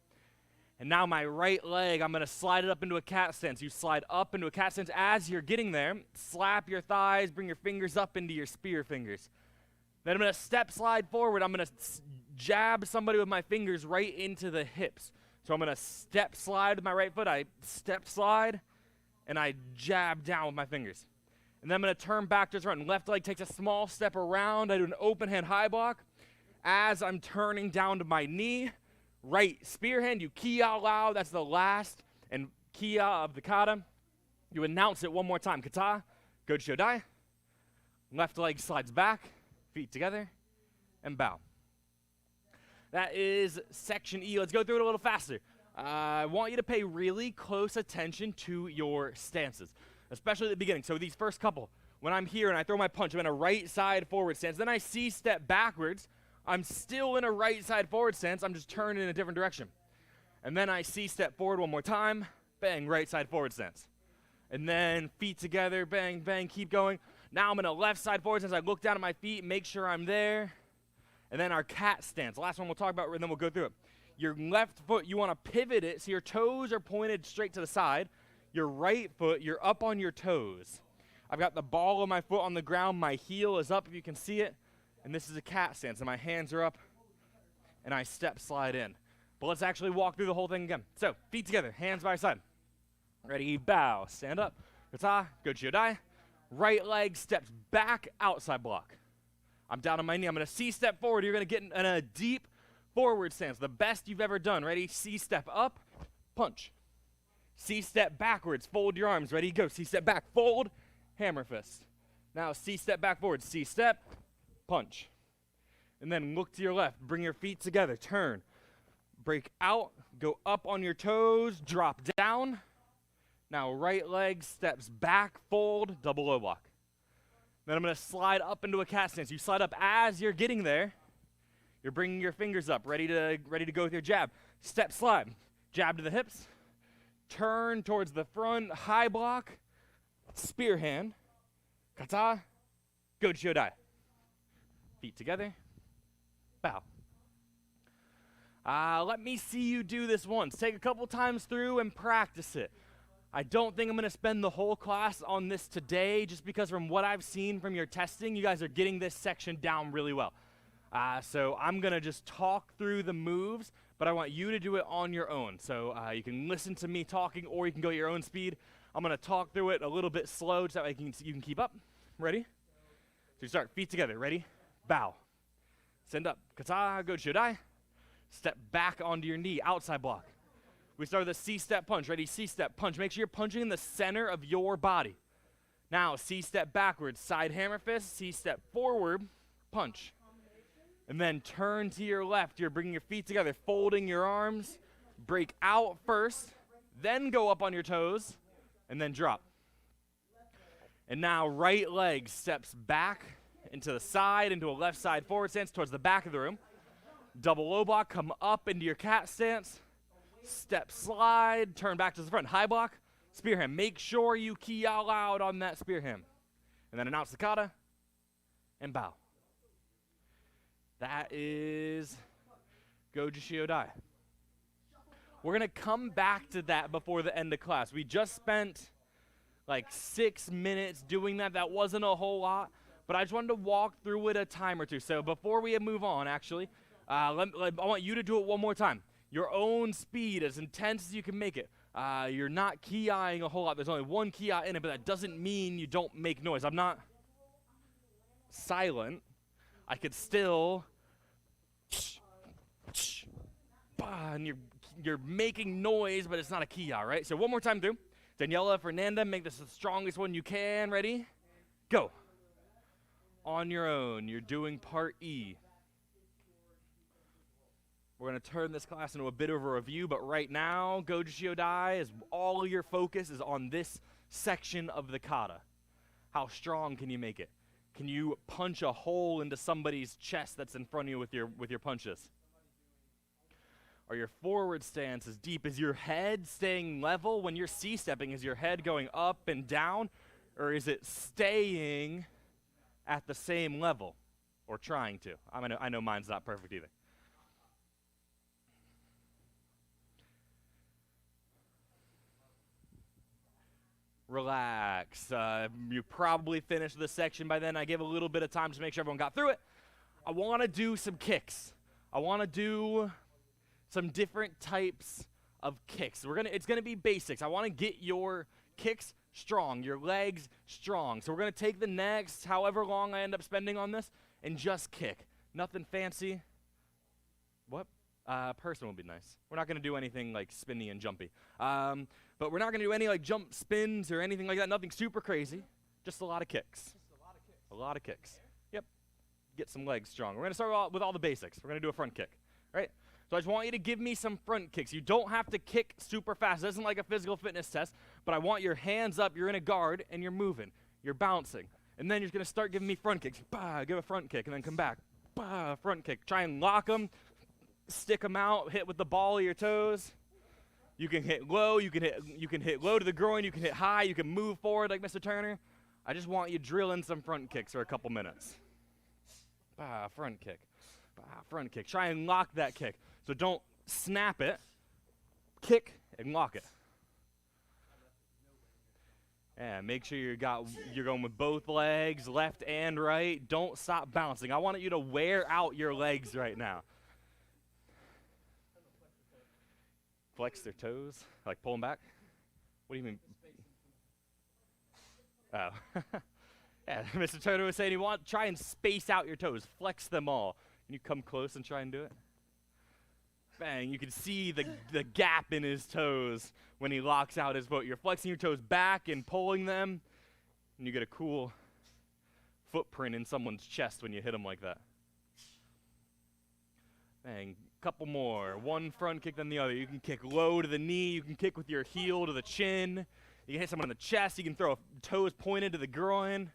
And now my right leg, I'm going to slide it up into a cat stance. You slide up into a cat stance. As you're getting there, slap your thighs, bring your fingers up into your spear fingers. Then I'm going to step slide forward. I'm going to jab somebody with my fingers right into the hips. So I'm going to step slide with my right foot. I step slide, and I jab down with my fingers. And then I'm going to turn back to the front. Left leg takes a small step around. I do an open hand high block. As I'm turning down to my knee, right spear hand, you ki out loud. That's the last and kia of the kata. You announce it one more time. Kata, goju shodai. Left leg slides back, feet together, and bow. That is section E. Let's go through it a little faster. I want you to pay really close attention to your stances, especially at the beginning. So these first couple, when I'm here and I throw my punch, I'm in a right side forward stance. Then I C-step backwards. I'm still in a right side forward stance. I'm just turning in a different direction. And then I C-step forward one more time. Bang, right side forward stance. And then feet together, bang, bang, keep going. Now I'm in a left side forward stance. I look down at my feet, make sure I'm there. And then our cat stance. The last one we'll talk about, and then we'll go through it. Your left foot, you want to pivot it so your toes are pointed straight to the side. Your right foot, you're up on your toes. I've got the ball of my foot on the ground. My heel is up, if you can see it. And this is a cat stance, and my hands are up, and I step slide in. But let's actually walk through the whole thing again. So, feet together, hands by your side. Ready, bow, stand up. Kata, goju shodai. Right leg steps back, outside block. I'm down on my knee. I'm going to C-step forward. You're going to get in a deep forward stance, the best you've ever done. Ready? C-step up, punch. C-step backwards, fold your arms. Ready? Go. C-step back, fold, hammer fist. Now C-step back forward, C-step, punch. And then look to your left. Bring your feet together. Turn. Break out. Go up on your toes. Drop down. Now right leg steps back, fold, double low block. Then I'm going to slide up into a cat stance. You slide up as you're getting there. You're bringing your fingers up, ready to go with your jab. Step slide. Jab to the hips. Turn towards the front, high block. Spear hand. Kata. Goju shodai. Feet together. Bow. Let me see you do this once. Take a couple times through and practice it. I don't think I'm going to spend the whole class on this today, just because from what I've seen from your testing, you guys are getting this section down really well. So I'm going to just talk through the moves, but I want you to do it on your own. So you can listen to me talking, or you can go at your own speed. I'm going to talk through it a little bit slow, so that way you can keep up. Ready? So you start, feet together. Ready? Bow. Stand up. Kata, goju shodai. Step back onto your knee, outside block. We start with a C-step punch. Ready? C-step punch. Make sure you're punching in the center of your body. Now, C-step backwards, side hammer fist, C-step forward, punch. And then turn to your left. You're bringing your feet together, folding your arms. Break out first, then go up on your toes, and then drop. And now right leg steps back into the side, into a left side forward stance towards the back of the room. Double low block, come up into your cat stance. Step slide, turn back to the front. High block, spear hand. Make sure you ki out loud on that spear hand. And then announce the kata and bow. That is goju shodai. We're going to come back to that before the end of class. We just spent like 6 minutes doing that. That wasn't a whole lot, but I just wanted to walk through it a time or two. So before we move on, actually, I want you to do it one more time. Your own speed, as intense as you can make it. You're not ki-ing a whole lot. There's only one ki in it, but that doesn't mean you don't make noise. I'm not silent. I could still, and you're making noise, but it's not a ki, right? So one more time through. Daniela, Fernanda, make this the strongest one you can. Ready? Go. On your own, you're doing part E. We're going to turn this class into a bit of a review, but right now, goju shodai is all your focus is on this section of the kata. How strong can you make it? Can you punch a hole into somebody's chest that's in front of you with your punches? Are your forward stance as deep? Is your head staying level when you're C-stepping? Is your head going up and down, or is it staying at the same level, or trying to? I know mine's not perfect either. Relax. You probably finished this section by then. I gave a little bit of time to make sure everyone got through it. I want to do some kicks. I want to do some different types of kicks. It's gonna be basics. I want to get your kicks strong, your legs strong. So we're gonna take the next however long I end up spending on this and just kick. Nothing fancy, What? Person would be nice. We're not going to do anything like spinny and jumpy. But we're not going to do any like jump spins or anything like that. Nothing super crazy. Just a lot of kicks. A lot of kicks. Yep. Get some legs strong. We're going to start with all the basics. We're going to do a front kick. Right? So I just want you to give me some front kicks. You don't have to kick super fast. This isn't like a physical fitness test, but I want your hands up. You're in a guard, and you're moving. You're bouncing. And then you're going to start giving me front kicks. Bah, give a front kick, and then come back. Bah, front kick. Try and lock them. Stick them out. Hit with the ball of your toes. You can hit low. You can hit low to the groin. You can hit high. You can move forward like Mr. Turner. I just want you drilling some front kicks for a couple minutes. Bah, front kick. Bah, front kick. Try and lock that kick. So don't snap it, kick, and lock it. And make sure you're going with both legs, left and right. Don't stop bouncing. I want you to wear out your legs right now. Flex their toes, like pull them back? What do you mean? Oh. Yeah, Mr. Turner was saying try and space out your toes. Flex them all. Can you come close and try and do it? Bang, you can see the gap in his toes when he locks out his foot. You're flexing your toes back and pulling them, and you get a cool footprint in someone's chest when you hit them like that. Bang, couple more. One front kick, then the other. You can kick low to the knee. You can kick with your heel to the chin. You can hit someone in the chest. You can throw toes pointed to the groin.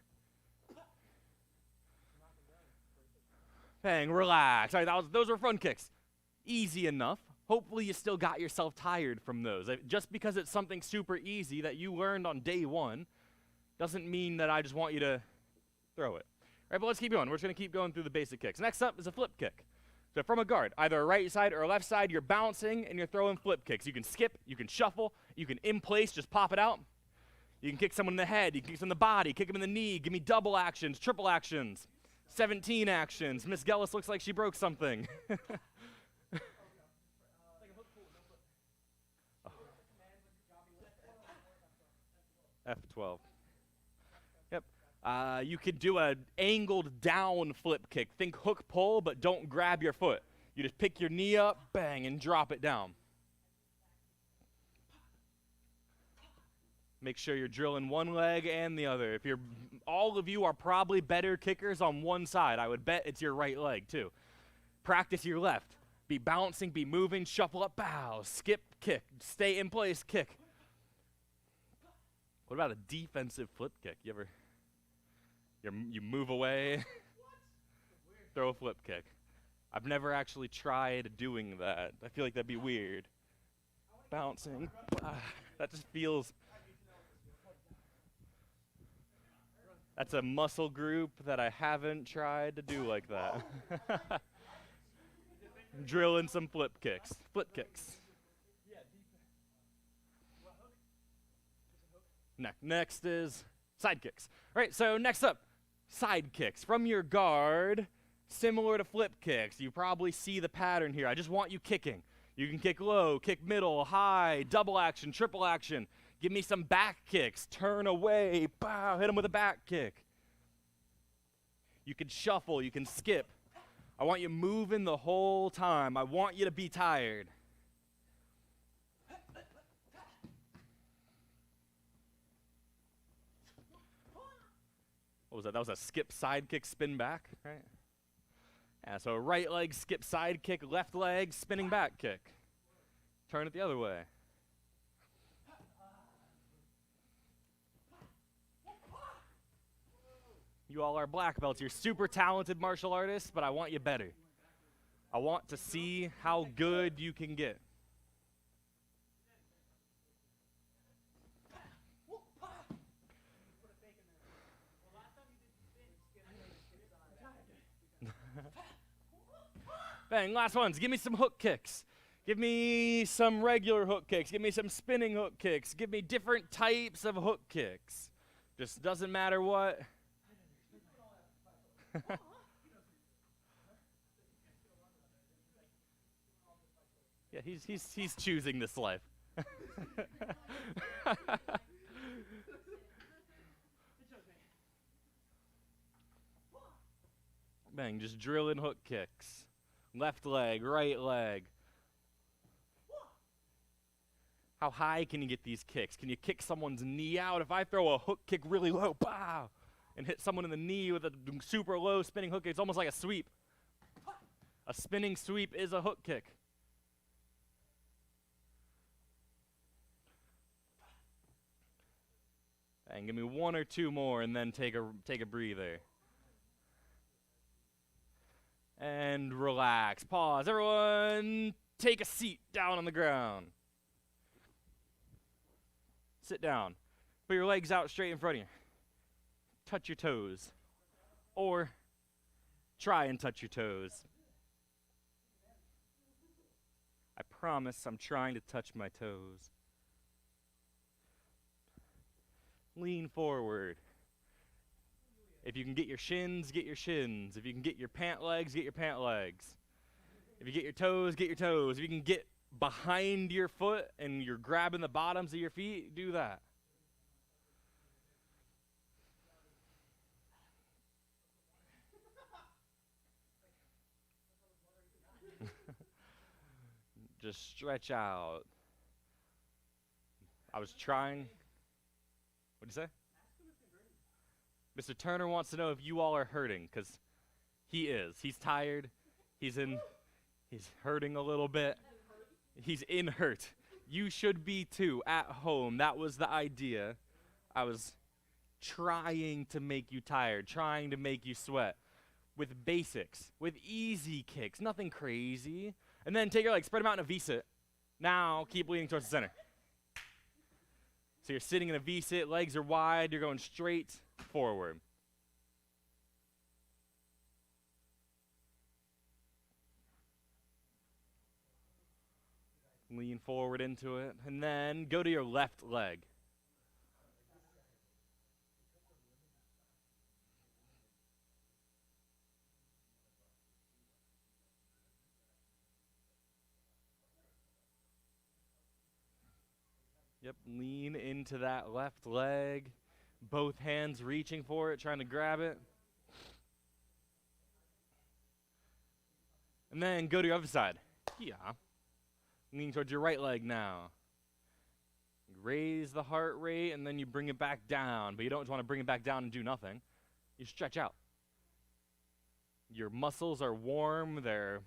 Bang, relax. All right, those were front kicks. Easy enough. Hopefully you still got yourself tired from those. Just because it's something super easy that you learned on day one doesn't mean that I just want you to throw it. All right, but let's keep going. We're just going to keep going through the basic kicks. Next up is a flip kick. So from a guard, either a right side or a left side, you're bouncing and you're throwing flip kicks. You can skip, you can shuffle, you can in place, just pop it out. You can kick someone in the head, you can kick someone in the body, kick them in the knee, give me double actions, triple actions, 17 actions. Miss Gellis looks like she broke something. F12. Yep. You could do an angled down flip kick. Think hook pull, but don't grab your foot. You just pick your knee up, bang, and drop it down. Make sure you're drilling one leg and the other. All of you are probably better kickers on one side. I would bet it's your right leg too. Practice your left. Be bouncing, be moving, shuffle up, bow, skip, kick, stay in place, kick. What about a defensive flip kick? You move away, throw a flip kick. I've never actually tried doing that. I feel like that'd be weird. Bouncing, that just feels. That's a muscle group that I haven't tried to do like that. Drilling some flip kicks. Flip kicks. Next is side kicks. All right, so next up, side kicks. From your guard, similar to flip kicks. You probably see the pattern here. I just want you kicking. You can kick low, kick middle, high, double action, triple action. Give me some back kicks. Turn away, bow, hit them with a back kick. You can shuffle, you can skip. I want you moving the whole time. I want you to be tired. What was that? That was a skip side kick, spin back, right? Yeah, so right leg, skip side kick, left leg, spinning back kick. Turn it the other way. You all are black belts. You're super talented martial artists, but I want you better. I want to see how good you can get. Bang, last ones. Give me some hook kicks. Give me some regular hook kicks. Give me some spinning hook kicks. Give me different types of hook kicks. Just doesn't matter what. Yeah, he's choosing this life. Bang, just drilling hook kicks. Left leg, right leg. How high can you get these kicks? Can you kick someone's knee out? If I throw a hook kick really low, pow, and hit someone in the knee with a super low spinning hook kick, it's almost like a sweep. A spinning sweep is a hook kick. And give me one or two more and then take a breather. And relax. Pause. Everyone take a seat down on the ground. Sit down. Put your legs out straight in front of you. Touch your toes. Or try and touch your toes. I promise I'm trying to touch my toes. Lean forward. If you can get your shins, get your shins. If you can get your pant legs, get your pant legs. If you get your toes, get your toes. If you can get behind your foot and you're grabbing the bottoms of your feet, do that. Just stretch out. I was trying. What'd you say? Mr. Turner wants to know if you all are hurting, because he is. He's tired. He's hurting a little bit. He's in hurt. You should be too, at home. That was the idea. I was trying to make you tired, trying to make you sweat with basics, with easy kicks, nothing crazy. And then take your legs, spread them out in a V-sit. Now keep leaning towards the center. So you're sitting in a V-sit, legs are wide, you're going straight forward. Lean forward into it, and then go to your left leg. Yep, lean into that left leg. Both hands reaching for it, trying to grab it. And then go to your other side. Yeah. Lean towards your right leg now. Raise the heart rate, and then you bring it back down. But you don't want to bring it back down and do nothing. You stretch out. Your muscles are warm. They're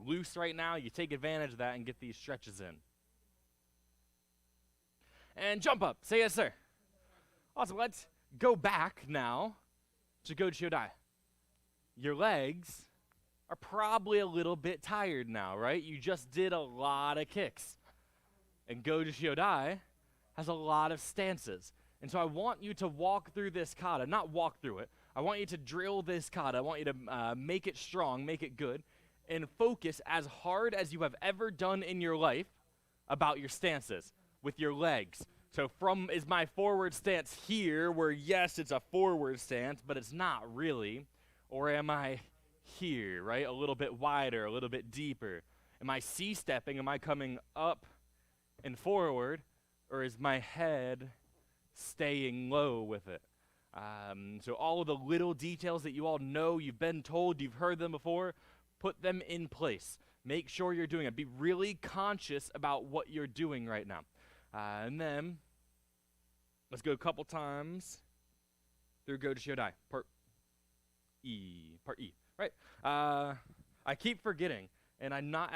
loose right now. You take advantage of that and get these stretches in. And jump up. Say yes, sir. Awesome. Let's go back now to Go Shiodai. Your legs are probably a little bit tired now, right? You just did a lot of kicks. And Go Shiodai has a lot of stances. And so I want you to walk through this kata, not walk through it. I want you to drill this kata. I want you to make it strong, make it good, and focus as hard as you have ever done in your life about your stances with your legs. So is my forward stance here, where yes, it's a forward stance, but it's not really? Or am I here, right? A little bit wider, a little bit deeper. Am I C-stepping? Am I coming up and forward? Or is my head staying low with it? So all of the little details that you all know, you've been told, you've heard them before, put them in place. Make sure you're doing it. Be really conscious about what you're doing right now. And then, let's go a couple times through Go Shiodai, part E, right? I keep forgetting, and I'm not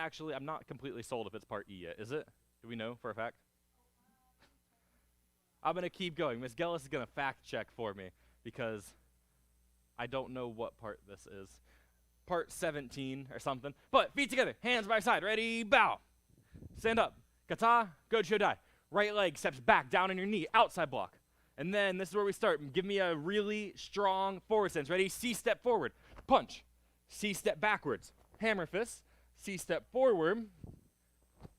completely sold if it's part E yet, is it? Do we know for a fact? I'm going to keep going. Ms. Gellis is going to fact check for me, because I don't know what part this is. Part 17 or something. But feet together, hands by side, ready, bow. Stand up, kata, Go Shiodai. Right leg steps back, down on your knee, outside block. And then this is where we start. Give me a really strong forward stance. Ready? C-step forward. Punch. C-step backwards. Hammer fist. C-step forward.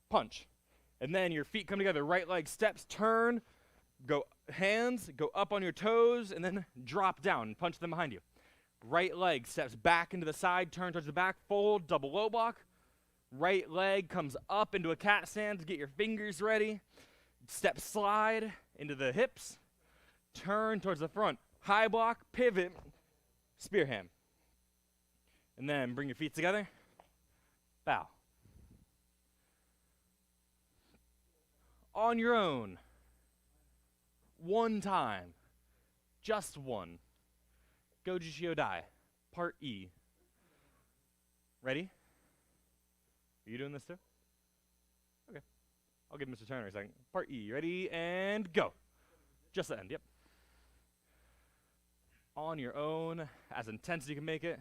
Punch. And then your feet come together. Right leg steps, turn, go hands, go up on your toes, and then drop down and punch them behind you. Right leg steps back into the side, turn towards the back, fold, double low block. Right leg comes up into a cat stance. Get your fingers ready. Step slide into the hips, turn towards the front, high block, pivot, spear hand. And then bring your feet together, bow. On your own, one time, just one. Goju Shiodai, Part E. Ready? Are you doing this too? Okay. I'll give Mr. Turner a second. Part E. Ready? And go. Just the end, yep. On your own, as intense as you can make it.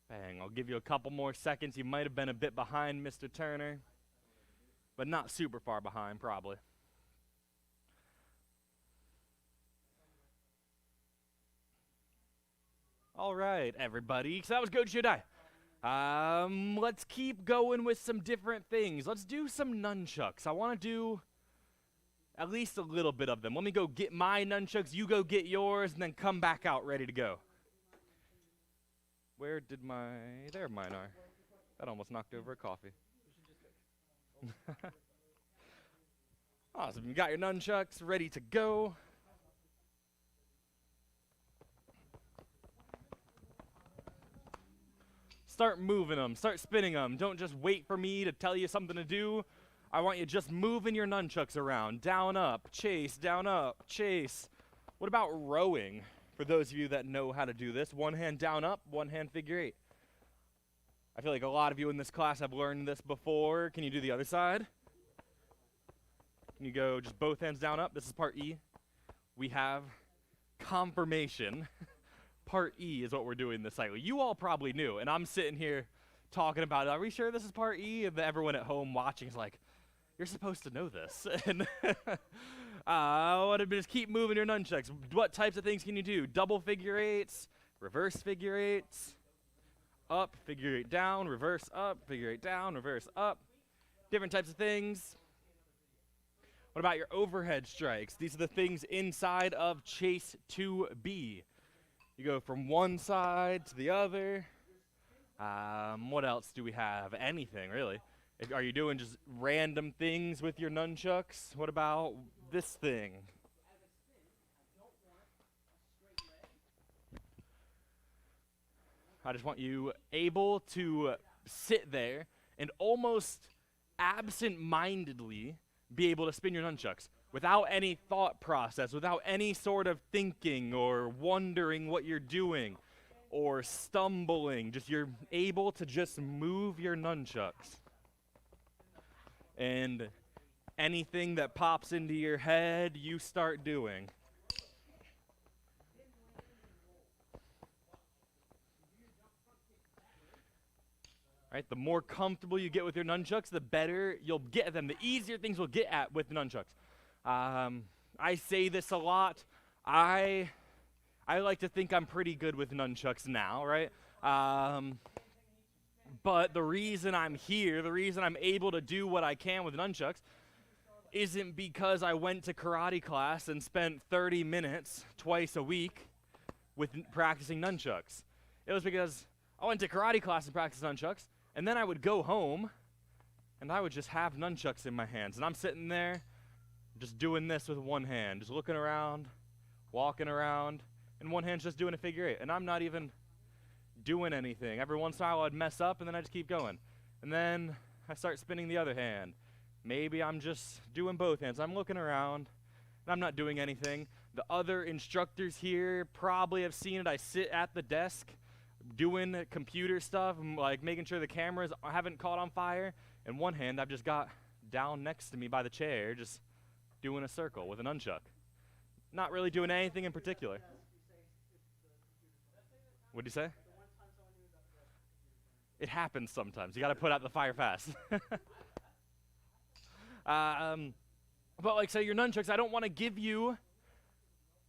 Bang, I'll give you a couple more seconds. You might have been a bit behind Mr. Turner, but not super far behind, probably. All right, everybody. So that was Goju Shiodai. Let's keep going with some different things. Let's do some nunchucks. I want to do at least a little bit of them. Let me go get my nunchucks. You go get yours, and then come back out ready to go. Where did there mine are. That almost knocked over a coffee. Awesome, you got your nunchucks ready to go. Start moving them, start spinning them. Don't just wait for me to tell you something to do. I want you just moving your nunchucks around. Down, up, chase, down, up, chase. What about rowing? For those of you that know how to do this, one hand down, up, one hand figure eight. I feel like a lot of you in this class have learned this before. Can you do the other side? Can you go just both hands down, up? This is part E. We have confirmation. Part E is what we're doing this cycle. You all probably knew, and I'm sitting here talking about it. Are we sure this is part E? And everyone at home watching is like, you're supposed to know this. And I want to just keep moving your nunchucks. What types of things can you do? Double figure eights, reverse figure eights, up, figure eight down, reverse up, figure eight down, reverse up. Different types of things. What about your overhead strikes? These are the things inside of Chase 2B. You go from one side to the other. What else do we have? Anything, really. Are you doing just random things with your nunchucks? What about this thing? I just want you able to sit there and almost absent-mindedly be able to spin your nunchucks without any thought process, without any sort of thinking or wondering what you're doing or stumbling. Just you're able to just move your nunchucks. And anything that pops into your head, you start doing. Right? The more comfortable you get with your nunchucks, the better you'll get at them. The easier things will get at with nunchucks. I say this a lot. I like to think I'm pretty good with nunchucks now, right? But the reason I'm here, the reason I'm able to do what I can with nunchucks isn't because I went to karate class and spent 30 minutes twice a week with practicing nunchucks. It was because I went to karate class and practiced nunchucks, and then I would go home, and I would just have nunchucks in my hands. And I'm sitting there just doing this with one hand, just looking around, walking around, and one hand's just doing a figure eight. And I'm not even doing anything. Every once in a while I'd mess up, and then I just keep going. And then I start spinning the other hand. Maybe I'm just doing both hands. I'm looking around, and I'm not doing anything. The other instructors here probably have seen it. I sit at the desk doing computer stuff, like making sure the cameras haven't caught on fire. And one hand I've just got down next to me by the chair, just doing a circle with a nunchuck. Not really doing anything in particular. What'd you say? It happens sometimes. You got to put out the fire fast. But like, so your nunchucks, I don't want to give you,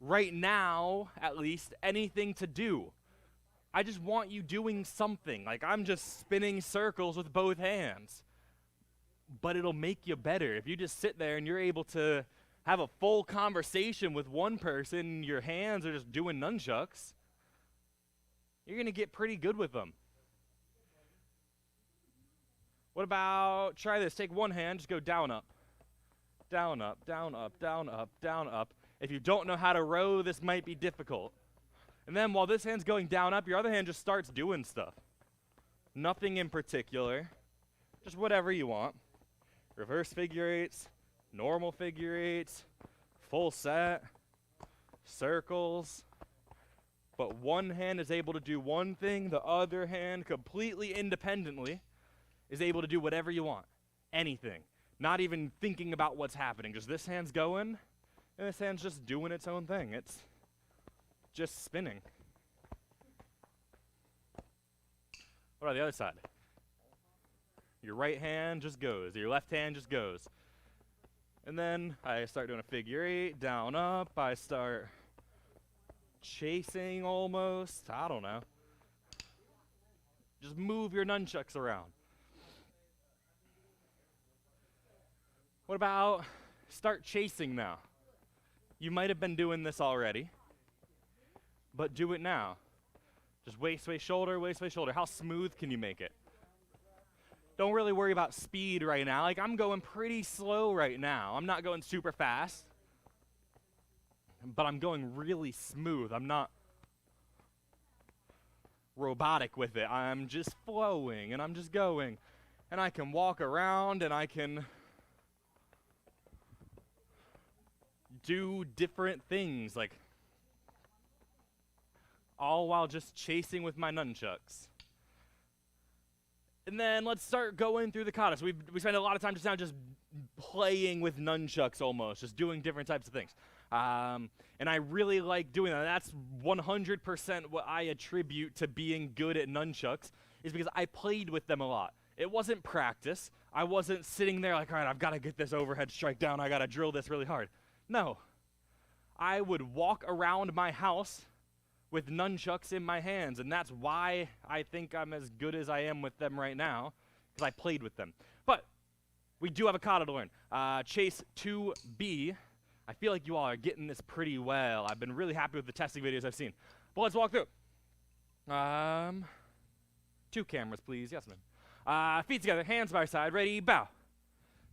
right now at least, anything to do. I just want you doing something. Like, I'm just spinning circles with both hands. But it'll make you better. If you just sit there and you're able to have a full conversation with one person, your hands are just doing nunchucks, you're going to get pretty good with them. What about, try this, take one hand, just go down, up. down, up, down, up, down, up, down, up. If you don't know how to row, this might be difficult. And then while this hand's going down, up, your other hand just starts doing stuff. Nothing in particular, just whatever you want. Reverse figure eights, normal figure eights, full set, circles. But one hand is able to do one thing, the other hand completely independently is able to do whatever you want, anything. Not even thinking about what's happening, just this hand's going, and this hand's just doing its own thing. It's just spinning. What about the other side? Your right hand just goes, your left hand just goes. And then I start doing a figure eight, down, up, I start chasing almost, I don't know. Just move your nunchucks around. What about start chasing now? You might have been doing this already, but do it now. Just waist, shoulder, waist, shoulder. How smooth can you make it? Don't really worry about speed right now. Like, I'm going pretty slow right now. I'm not going super fast, but I'm going really smooth. I'm not robotic with it. I'm just flowing, and I'm just going. And I can walk around, and I can do different things, like, all while just chasing with my nunchucks. And then let's start going through the kata. So we spend a lot of time just now just playing with nunchucks almost, just doing different types of things. And I really like doing that. That's 100% what I attribute to being good at nunchucks, is because I played with them a lot. It wasn't practice. I wasn't sitting there like, all right, I've got to get this overhead strike down. I got to drill this really hard. No. I would walk around my house with nunchucks in my hands, and that's why I think I'm as good as I am with them right now, because I played with them. But we do have a kata to learn. Chase 2B. I feel like you all are getting this pretty well. I've been really happy with the testing videos I've seen. But let's walk through. 2 cameras, please. Yes, ma'am. Feet together, hands by side, ready, bow.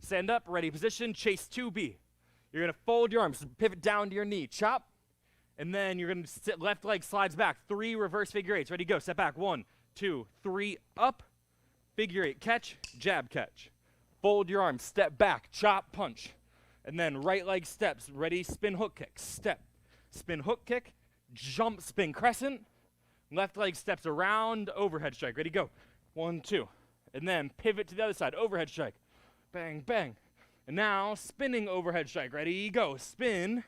Stand up, ready, position, chase 2B. You're going to fold your arms, pivot down to your knee, chop. And then you're going to sit, left leg slides back. 3 reverse figure eights. Ready, go. Step back. 1, 2, 3, up. Figure eight, catch, jab, catch. Fold your arms, step back, chop, punch. And then right leg steps. Ready, spin hook kick. Step, spin hook kick, jump, spin crescent. Left leg steps around, overhead strike. Ready, go. 1, 2. And then pivot to the other side, overhead strike. Bang, bang. And now spinning overhead strike. Ready, go. Spin.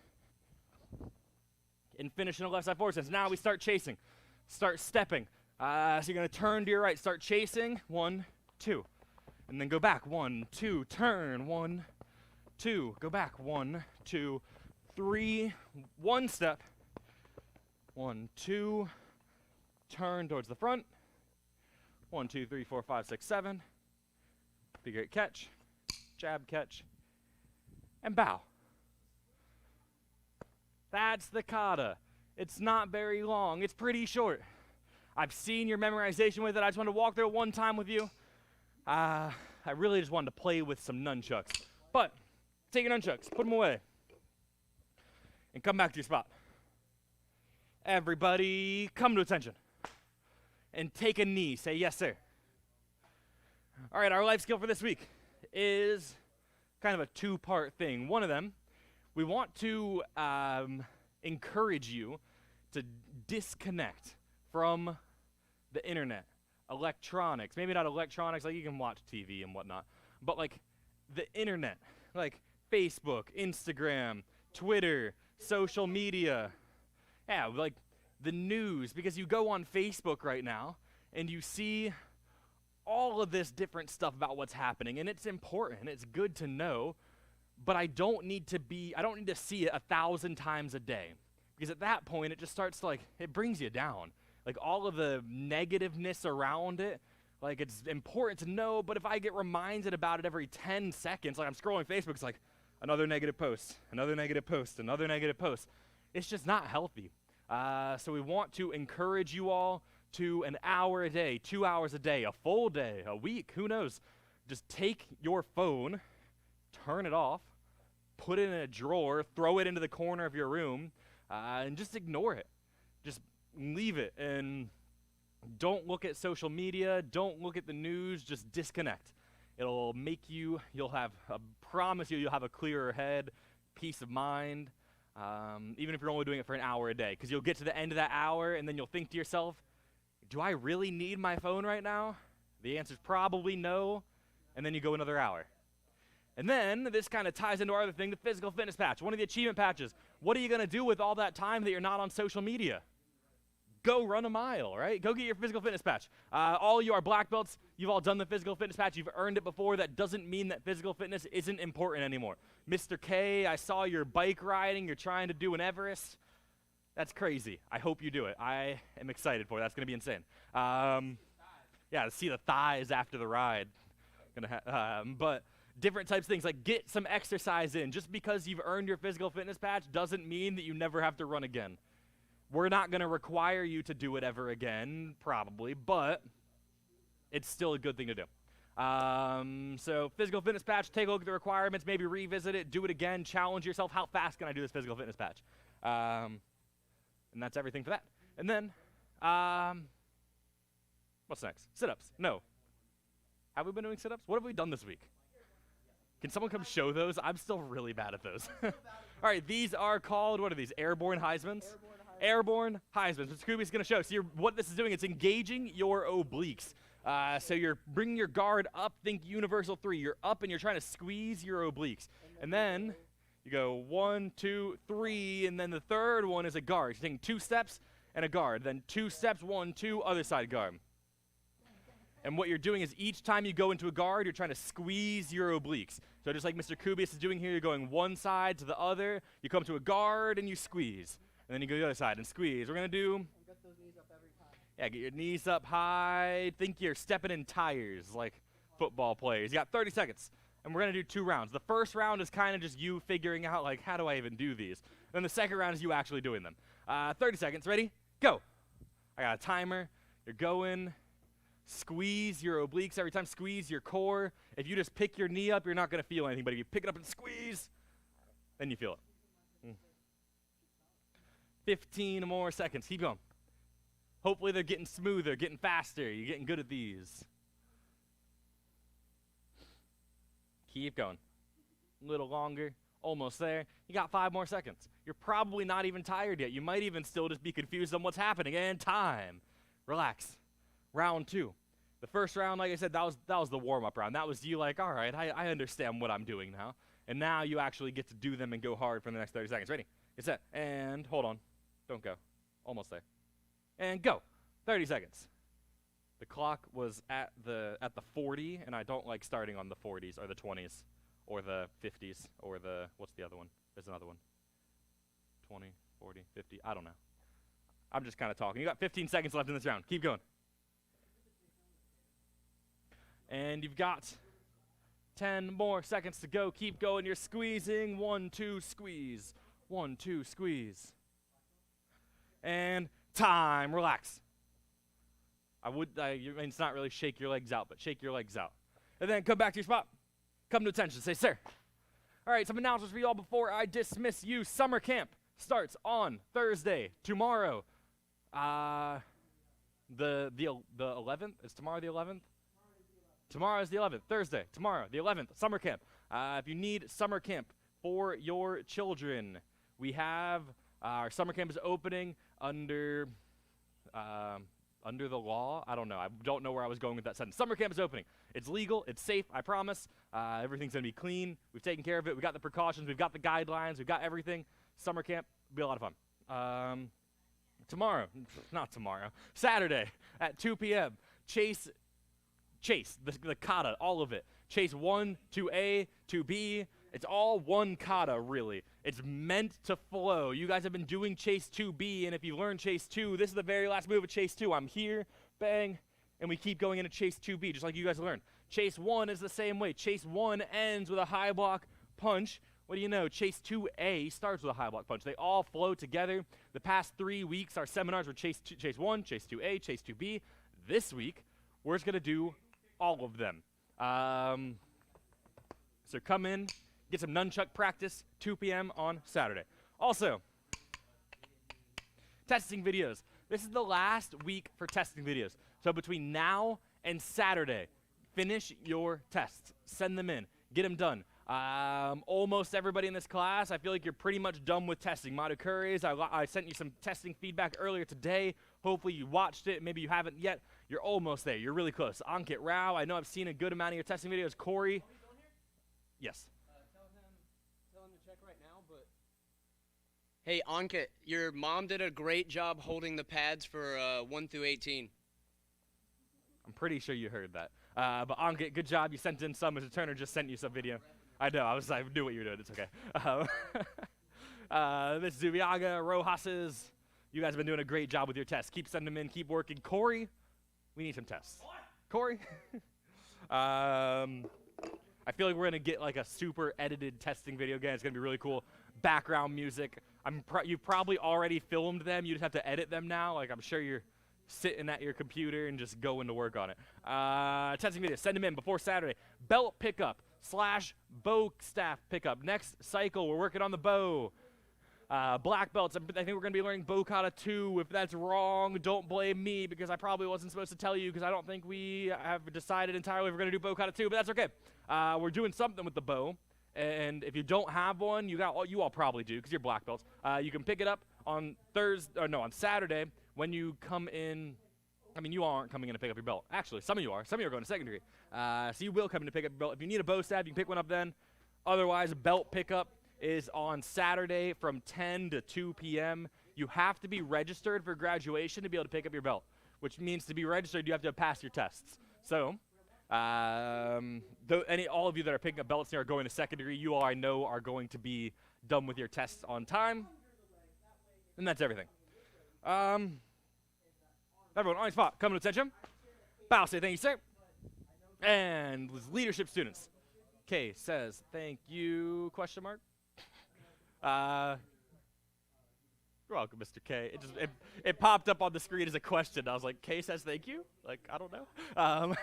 And finish in a left side forward stance. Now we start chasing. Start stepping. So you're going to turn to your right. Start chasing. 1, 2. And then go back. 1, 2. Turn. 1, 2. Go back. 1, 2, 3. 1 step. 1, 2. Turn towards the front. 1, 2, 3, 4, 5, 6, 7. Figure eight catch. Jab catch. And bow. That's the kata. It's not very long. It's pretty short. I've seen your memorization with it. I just wanted to walk through it one time with you. I really just wanted to play with some nunchucks. But take your nunchucks, put them away, and come back to your spot. Everybody come to attention. And take a knee. Say, yes, sir. All right, our life skill for this week is kind of a 2-part thing. One of them, we want to encourage you to disconnect from the internet, electronics. Maybe not electronics, like you can watch TV and whatnot, but like the internet, like Facebook, Instagram, Twitter, social media. Yeah, like the news, because you go on Facebook right now and you see all of this different stuff about what's happening, and it's important. It's good to know. But I don't need to see it 1,000 times a day. Because at that point, it just starts to, like, it brings you down. Like, all of the negativeness around it, like, it's important to know, but if I get reminded about it every 10 seconds, like I'm scrolling Facebook, it's like, another negative post, another negative post, another negative post. It's just not healthy. So we want to encourage you all to an hour a day, 2 hours a day, a full day, a week, who knows. Just take your phone, turn it off, put it in a drawer, throw it into the corner of your room, and just ignore it. Just leave it and don't look at social media, don't look at the news, just disconnect. It'll make you'll have a clearer head, peace of mind, even if you're only doing it for an hour a day, because you'll get to the end of that hour and then you'll think to yourself, do I really need my phone right now? The answer's probably no, and then you go another hour. And then this kind of ties into our other thing, the physical fitness patch, one of the achievement patches. What are you going to do with all that time that you're not on social media? Go run a mile, right? Go get your physical fitness patch. All you are black belts, you've all done the physical fitness patch. You've earned it before. That doesn't mean that physical fitness isn't important anymore. Mr. K, I saw your bike riding. You're trying to do an Everest. That's crazy. I hope you do it. I am excited for it. That's going to be insane. Yeah, to see the thighs after the ride. But different types of things, like get some exercise in. Just because you've earned your physical fitness patch doesn't mean that you never have to run again. We're not going to require you to do it ever again, probably, but it's still a good thing to do. So physical fitness patch, take a look at the requirements, maybe revisit it, do it again, challenge yourself. How fast can I do this physical fitness patch? And that's everything for that. And then, what's next? Sit-ups. No. Have we been doing sit-ups? What have we done this week? Can someone come show those? I'm still really bad at those. All right, these are called, what are these? Airborne Heismans? Airborne Heismans. What Scooby's going to show. So what this is doing, it's engaging your obliques. So you're bringing your guard up, think universal 3. You're up and you're trying to squeeze your obliques. And then you go 1, 2, 3, and then the third one is a guard. You're taking 2 steps and a guard. Then 2 steps, 1, 2, other side guard. And what you're doing is each time you go into a guard, you're trying to squeeze your obliques. So just like Mr. Kubius is doing here, you're going one side to the other. You come to a guard and you squeeze. And then you go to the other side and squeeze. We're going to do... Get those knees up every time. Yeah, get your knees up high. Think you're stepping in tires like football players. You got 30 seconds. And we're going to do 2 rounds. The first round is kind of just you figuring out, like, how do I even do these? Then the second round is you actually doing them. 30 seconds. Ready? Go. I got a timer. You're going... Squeeze your obliques every time. Squeeze your core. If you just pick your knee up, you're not going to feel anything. But if you pick it up and squeeze, then you feel it. 15 more seconds. Keep going. Hopefully they're getting smoother, getting faster. You're getting good at these. Keep going. A little longer. Almost there. You got 5 more seconds. You're probably not even tired yet. You might even still just be confused on what's happening. And time. Relax. Round 2. The first round, like I said, that was the warm-up round. That was you like, all right, I understand what I'm doing now. And now you actually get to do them and go hard for the next 30 seconds. Ready? Get set. And hold on. Don't go. Almost there. And go. 30 seconds. The clock was at the 40, and I don't like starting on the 40s or the 20s or the 50s or the, what's the other one? There's another one. 20, 40, 50, I don't know. I'm just kind of talking. You got 15 seconds left in this round. Keep going. And you've got 10 more seconds to go. Keep going. You're squeezing. 1, 2, squeeze. 1, 2, squeeze. And time. Relax. It's not really shake your legs out, but shake your legs out. And then come back to your spot. Come to attention. Say, sir. All right, some announcements for you all before I dismiss you. Summer camp starts on Thursday. Tomorrow. The 11th? Is tomorrow the 11th? Tomorrow is the 11th, Thursday, tomorrow, the 11th, summer camp. If you need summer camp for your children, we have our summer camp is opening under the law. I don't know. I don't know where I was going with that sentence. Summer camp is opening. It's legal. It's safe. I promise. Everything's going to be clean. We've taken care of it. We've got the precautions. We've got the guidelines. We've got everything. Summer camp will be a lot of fun. Saturday at 2 p.m., Chase, the kata, all of it. Chase 1, 2A, 2B. It's all one kata, really. It's meant to flow. You guys have been doing Chase 2B, and if you learn Chase 2, this is the very last move of Chase 2. I'm here, bang, and we keep going into Chase 2B, just like you guys learned. Chase 1 is the same way. Chase 1 ends with a high block punch. What do you know? Chase 2A starts with a high block punch. They all flow together. The past 3 weeks, our seminars were Chase 1, Chase 2A, Chase 2B. This week, we're just going to do all of them. So come in, Get some nunchuck practice, 2 p.m. on Saturday. Also, testing videos. This is the last week for testing videos. So between now and Saturday, finish your tests. Send them in. Get them done. Almost everybody in this class, I feel like you're pretty much done with testing. Madhukuri's, I sent you some testing feedback earlier today. Hopefully you watched it. Maybe you haven't yet. You're almost there. You're really close. Ankit Rao, I know I've seen a good amount of your testing videos. Corey. Yes. Tell him to check right now, but... Hey, Ankit, your mom did a great job holding the pads for 1 through 18. I'm pretty sure you heard that. But Ankit, good job. You sent in some. Mr. Turner just sent you some video. I know. I knew what you were doing. It's okay. Miss Zubiaga, Rojas's, you guys have been doing a great job with your tests. Keep sending them in. Keep working. Corey, we need some tests. Corey? I feel like we're going to get like a super edited testing video again. It's going to be really cool. Background music. You've probably already filmed them. You just have to edit them now. Like, I'm sure you're sitting at your computer and just going to work on it. Testing videos. Send them in before Saturday. Belt pickup / bow staff pickup. Next cycle, we're working on the bow. Black belts. I think we're going to be learning bow kata 2. If that's wrong, don't blame me because I probably wasn't supposed to tell you because I don't think we have decided entirely if we're going to do bow kata 2, but that's okay. We're doing something with the bow, and if you don't have one, you all probably do because you're black belts. You can pick it up on on Saturday when you come in. I mean, you all aren't coming in to pick up your belt. Actually, some of you are. Some of you are going to secondary. So you will come in to pick up your belt. If you need a bow staff, you can pick one up then. Otherwise, belt pickup is on Saturday from 10 to 2 p.m. You have to be registered for graduation to be able to pick up your belt, which means to be registered, you have to pass your tests. So, all of you that are picking up belts and are going to secondary, you all I know are going to be done with your tests on time. And that's everything. Everyone on your spot, come to attention. Bow, say thank you, sir. And leadership students. Kay says thank you, question mark. You're welcome, Mr. K. It popped up on the screen as a question. I was like, Kay says thank you? Like, I don't know.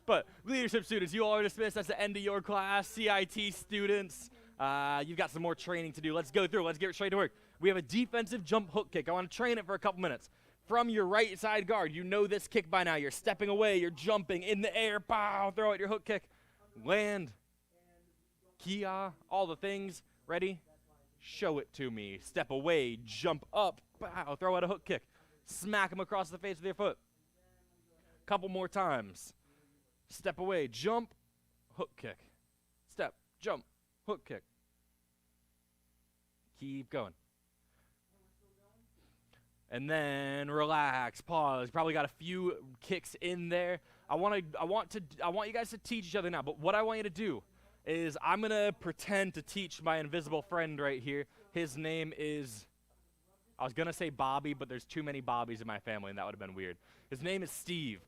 But leadership students, you all are dismissed. That's the end of your class. CIT students, you've got some more training to do. Let's go through. Let's get straight to work. We have a defensive jump hook kick. I want to train it for a couple minutes. From your right side guard, you know this kick by now. You're stepping away. You're jumping in the air. Pow, throw out your hook kick. Land. Kia, all the things. Ready? Show it to me. Step away. Jump up. Pow, throw out a hook kick. Smack him across the face with your foot. Couple more times. Step away. Jump. Hook kick. Step. Jump. Hook kick. Keep going. And then relax, pause. Probably got a few kicks in there. I want you guys to teach each other now. But what I want you to do is I'm gonna pretend to teach my invisible friend right here. His name is, I was gonna say Bobby, but there's too many Bobbies in my family, and that would have been weird. His name is Steve.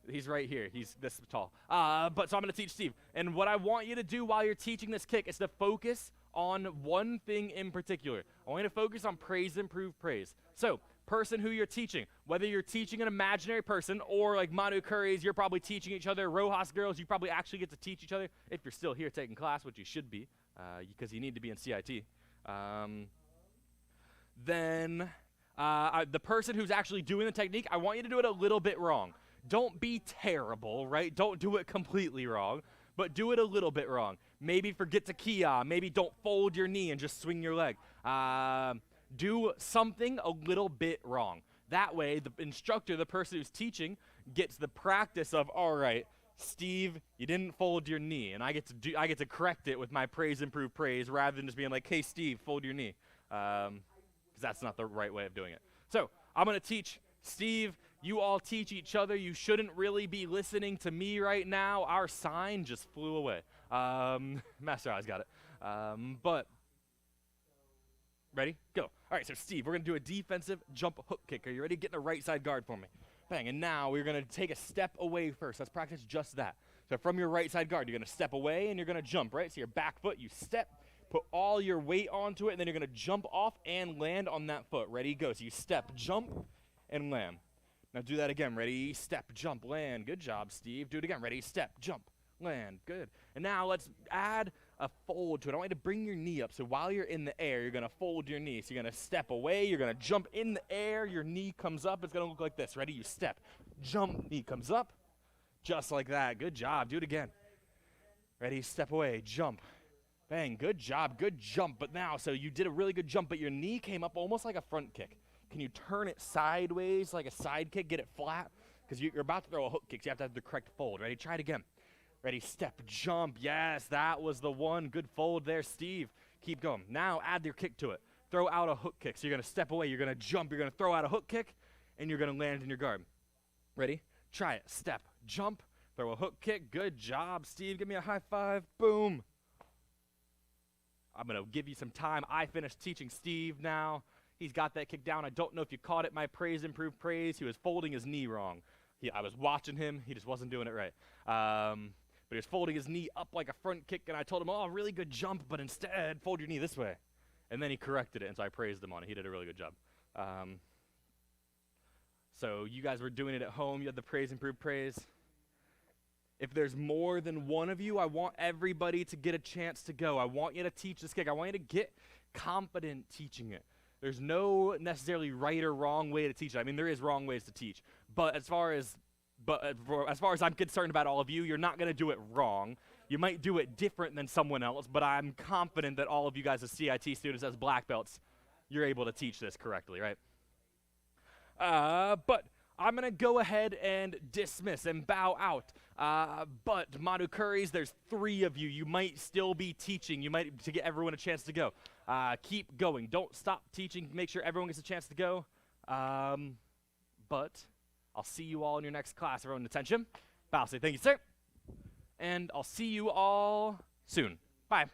He's right here. He's this tall. So I'm gonna teach Steve. And what I want you to do while you're teaching this kick is to focus on one thing in particular. I want you to focus on praise, improve, praise. So, person who you're teaching, whether you're teaching an imaginary person or like Manu Curry's, you're probably teaching each other. Rojas girls, you probably actually get to teach each other if you're still here taking class, which you should be, because you need to be in CIT. The person who's actually doing the technique, I want you to do it a little bit wrong. Don't be terrible, right? Don't do it completely wrong, but do it a little bit wrong. Maybe forget to kia. Maybe don't fold your knee and just swing your leg. Do something a little bit wrong. That way, the instructor, the person who's teaching, gets the practice of, all right, Steve, you didn't fold your knee, and I get to correct it with my praise, improve, praise, rather than just being like, hey, Steve, fold your knee, because that's not the right way of doing it. So I'm going to teach Steve. You all teach each other. You shouldn't really be listening to me right now. Our sign just flew away. Master Eyes got it. But ready? Go. All right, so Steve, we're going to do a defensive jump hook kick. Are you ready? Get in the right side guard for me. Bang, and now we're going to take a step away first. Let's practice just that. So from your right side guard, you're going to step away and you're going to jump, right? So your back foot, you step, put all your weight onto it, and then you're going to jump off and land on that foot. Ready? Go. So you step, jump, and land. Now do that again. Ready? Step, jump, land. Good job, Steve. Do it again. Ready? Step, jump, land. Good. And now let's add a fold to it. I want you to bring your knee up. So while you're in the air, you're going to fold your knee. So you're going to step away. You're going to jump in the air. Your knee comes up. It's going to look like this. Ready? You step, jump, knee comes up. Just like that. Good job. Do it again. Ready? Step away, jump. Bang. Good job. Good jump. But now, so you did a really good jump, but your knee came up almost like a front kick. Can you turn it sideways like a side kick? Get it flat? Because you're about to throw a hook kick, so you have to have the correct fold. Ready? Try it again. Ready? Step, jump. Yes, that was the one. Good fold there, Steve. Keep going. Now add your kick to it. Throw out a hook kick. So you're going to step away. You're going to jump. You're going to throw out a hook kick, and you're going to land in your guard. Ready? Try it. Step, jump, throw a hook kick. Good job, Steve. Give me a high five. Boom. I'm going to give you some time. I finished teaching Steve now. He's got that kick down. I don't know if you caught it, my praise, improved praise. He was folding his knee wrong. I was watching him. He just wasn't doing it right. But he was folding his knee up like a front kick, and I told him, oh, really good jump, but instead, fold your knee this way. And then he corrected it, and so I praised him on it. He did a really good job. So you guys were doing it at home. You had the praise, improved praise. If there's more than one of you, I want everybody to get a chance to go. I want you to teach this kick. I want you to get confident teaching it. There's no necessarily right or wrong way to teach it. I mean, there is wrong ways to teach. But as far as I'm concerned about all of you, you're not going to do it wrong. You might do it different than someone else, but I'm confident that all of you guys as CIT students, as black belts, you're able to teach this correctly, right? But I'm going to go ahead and dismiss and bow out. But Manu Curries, there's 3 of you. You might still be teaching. You might, to get everyone a chance to go. Keep going. Don't stop teaching. Make sure everyone gets a chance to go. But I'll see you all in your next class. Everyone, attention. Bow, say thank you, sir. And I'll see you all soon. Bye.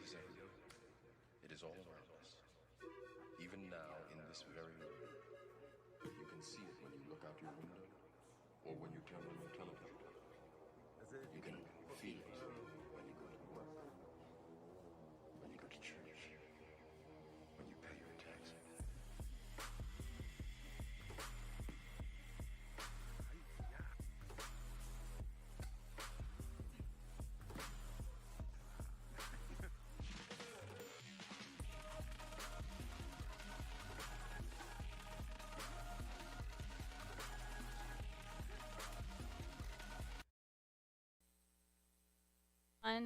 is everywhere. It is all around us. Even now, in this very room, you can see it when you look out your window or when you turn on your television. You can feel it when you go to work, when you go to church, when you pay your taxes.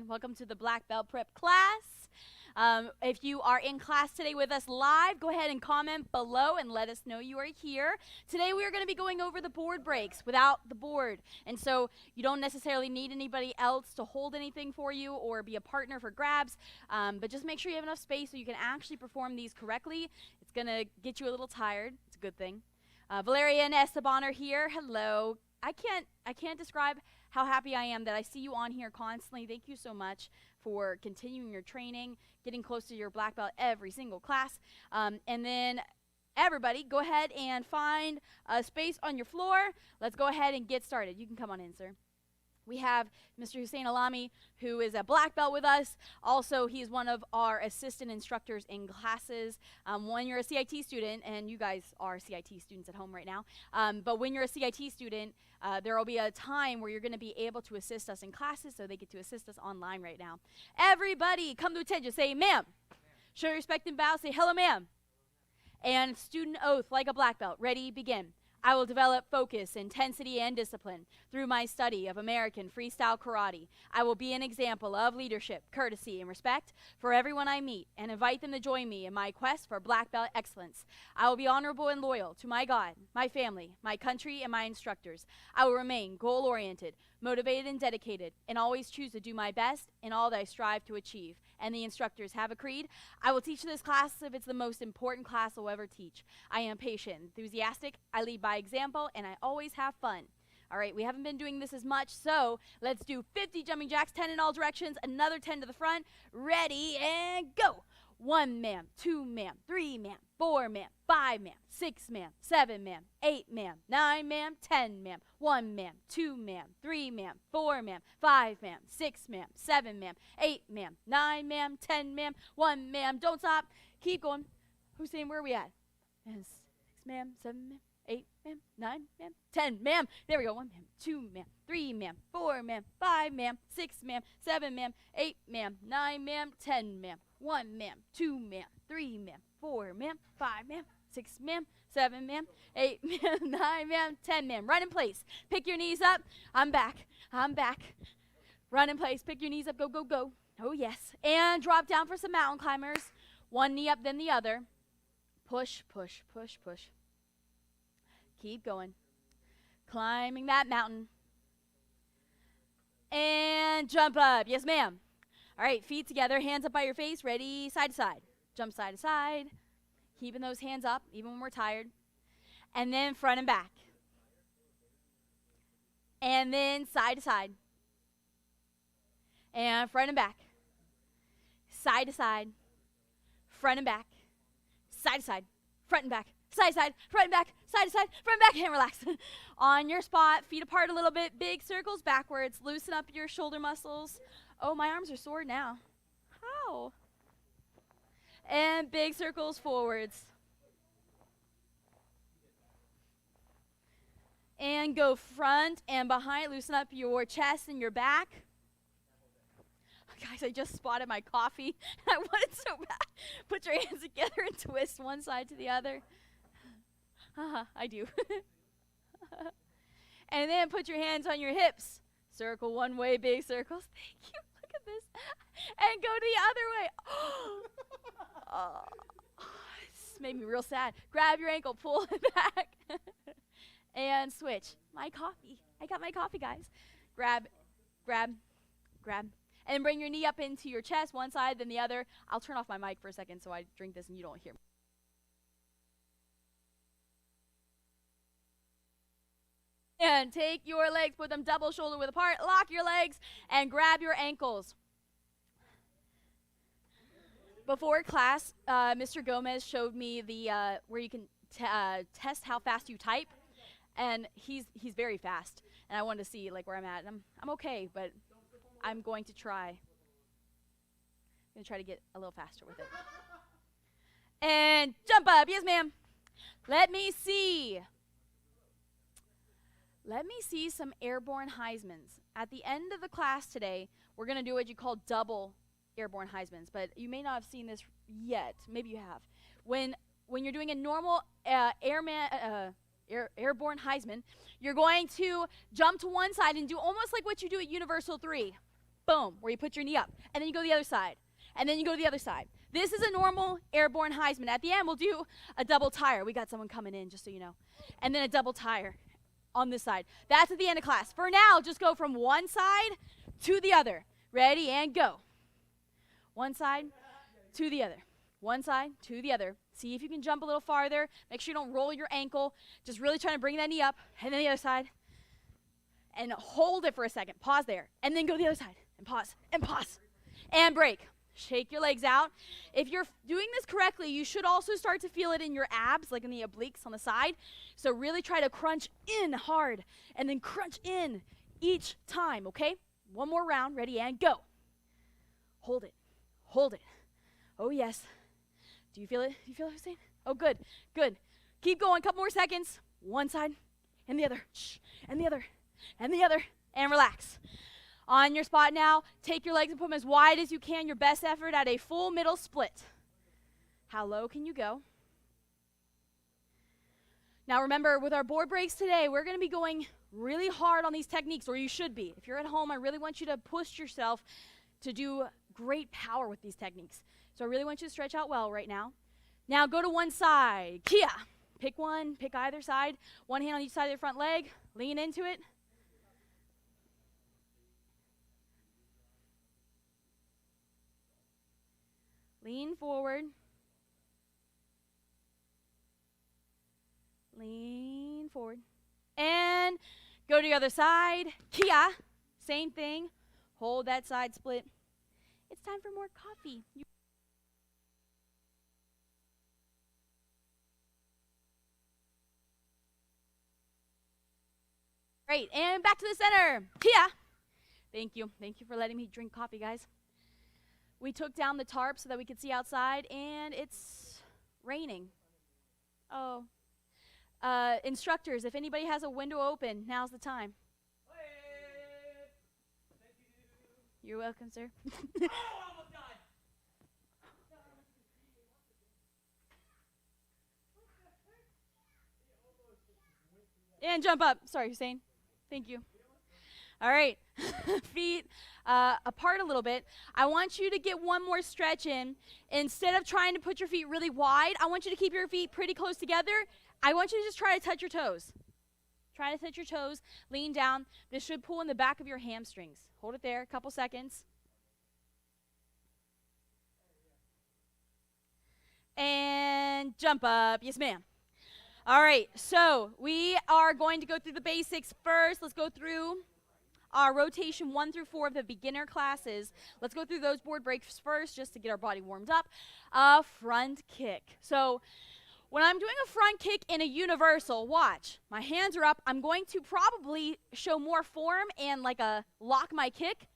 Welcome to the Black Belt Prep class. If you are in class today with us live, go ahead and comment below and let us know you are here. Today we are going to be going over the board breaks without the board. And so you don't necessarily need anybody else to hold anything for you or be a partner for grabs, but just make sure you have enough space so you can actually perform these correctly. It's going to get you a little tired. It's a good thing. Valeria and Esteban are here. Hello. I can't describe how happy I am that I see you on here constantly. Thank you so much for continuing your training, getting close to your black belt every single class. And then everybody, go ahead and find a space on your floor. Let's go ahead and get started. You can come on in, sir. We have Mr. Hussein Alami, who is a black belt with us. Also, he's one of our assistant instructors in classes. When you're a CIT student, and you guys are CIT students at home right now, but when you're a CIT student, there will be a time where you're going to be able to assist us in classes, so they get to assist us online right now. Everybody, come to attention. Say, ma'am. Show your respect and bow. Say, hello, ma'am. And student oath like a black belt. Ready, begin. I will develop focus, intensity, and discipline through my study of American freestyle karate. I will be an example of leadership, courtesy, and respect for everyone I meet and invite them to join me in my quest for black belt excellence. I will be honorable and loyal to my God, my family, my country, and my instructors. I will remain goal-oriented, motivated, and dedicated, and always choose to do my best in all that I strive to achieve. And the instructors have agreed. I will teach this class if it's the most important class I'll ever teach. I am patient, enthusiastic, I lead by example, and I always have fun. All right, we haven't been doing this as much, so let's do 50 jumping jacks, 10 in all directions, another 10 to the front. Ready, and go. 1 man, 2 man, 3 man, 4 man, 5 man, 6 man, 7 man, 8 man, 9 man, 10 man, 1 man, 2 man, 3 man, 4 man, 5 man, 6 man, 7 man, 8 man, 9 man, 10 man, 1 man. Don't stop. Keep going. Hussein, where are we at? 6 man, 7 man, 8 man, 9 man, 10 man. There we go. 1 man, 2 man, 3 man, 4 man, 5 man, 6 man, 7 man, 8 man, 9 man, 10 man. 1 man, 2 man, 3 man, 4 man, 5 man, 6 man, 7 man, 8 man, 9 man, 10 man. Run in place. Pick your knees up. I'm back. I'm back. Run in place. Pick your knees up. Go, go, go. Oh, yes. And drop down for some mountain climbers. One knee up, then the other. Push, push, push, push. Keep going. Climbing that mountain. And jump up. Yes, ma'am. All right, feet together, hands up by your face, ready, side to side. Jump side to side, keeping those hands up, even when we're tired. And then front and back. And then side to side. And front and back. Side to side. Front and back. Side to side. Front and back. Side to side. Front and back. Side to side. Front and back. And relax. On your spot, feet apart a little bit, big circles backwards. Loosen up your shoulder muscles. Oh, my arms are sore now. How? And big circles forwards. And go front and behind. Loosen up your chest and your back. Guys, I just spotted my coffee. I want it so bad. Put your hands together and twist one side to the other. I do. And then put your hands on your hips. Circle one way, big circles. Thank you. Look at this. And go the other way. Oh, this made me real sad. Grab your ankle, pull it back. And switch. My coffee. I got my coffee, guys. Grab, grab, grab. And bring your knee up into your chest, one side, then the other. I'll turn off my mic for a second so I drink this and you don't hear me. And take your legs, put them double shoulder width apart, lock your legs, and grab your ankles. Before class, Mr. Gomez showed me the where you can test how fast you type, and he's very fast. And I wanted to see like where I'm at. And I'm okay, but I'm going to try. I'm gonna try to get a little faster with it. And jump up, yes, ma'am. Let me see. Let me see some airborne Heismans. At the end of the class today, we're gonna do what you call double airborne Heismans, but you may not have seen this yet. Maybe you have. When you're doing a normal airborne Heisman, you're going to jump to one side and do almost like what you do at Universal 3. Boom, where you put your knee up, and then you go to the other side, and then you go to the other side. This is a normal airborne Heisman. At the end, we'll do a double tire. We got someone coming in, just so you know. And then a double tire on this side. That's at the end of class. For now, just go from one side to the other. Ready, and go. One side to the other. One side to the other. See if you can jump a little farther. Make sure you don't roll your ankle. Just really trying to bring that knee up. And then the other side. And hold it for a second. Pause there. And then go to the other side. And pause. And pause. And break. Shake your legs out. If you're doing this correctly, you should also start to feel it in your abs, like in the obliques on the side. So really try to crunch in hard. And then crunch in each time, okay? One more round. Ready, and go. Hold it. Hold it. Oh, yes. Do you feel it? Do you feel what I'm saying? Oh, good. Good. Keep going. Couple more seconds. One side and the other. Shh. And the other. And the other. And relax. On your spot now, take your legs and put them as wide as you can. Your best effort at a full middle split. How low can you go? Now remember, with our board breaks today, we're going to be going really hard on these techniques, or you should be. If you're at home, I really want you to push yourself to do great power with these techniques. So I really want you to stretch out well right now. Now go to one side. Kia. Pick one, pick either side. One hand on each side of your front leg. Lean into it. Lean forward. Lean forward. And go to the other side. Kia. Same thing. Hold that side split. It's time for more coffee. Great, and back to the center. Kia. Thank you. Thank you for letting me drink coffee, guys. We took down the tarp so that we could see outside, and it's raining. Oh. Instructors, if anybody has a window open, now's the time. You're welcome, sir. And jump up. Sorry, Hussein. Thank you. All right. Feet apart a little bit. I want you to get one more stretch in. Instead of trying to put your feet really wide, I want you to keep your feet pretty close together. I want you to just try to touch your toes. Try to touch your toes. Lean down. This should pull in the back of your hamstrings. Hold it there. A couple seconds. And jump up. Yes, ma'am. All right, so we are going to go through the basics first. Let's go through our rotation 1 through 4 of the beginner classes. Let's go through those board breaks first just to get our body warmed up. Front kick. So when I'm doing a front kick in a universal, watch. My hands are up. I'm going to probably show more form and like a lock my kick.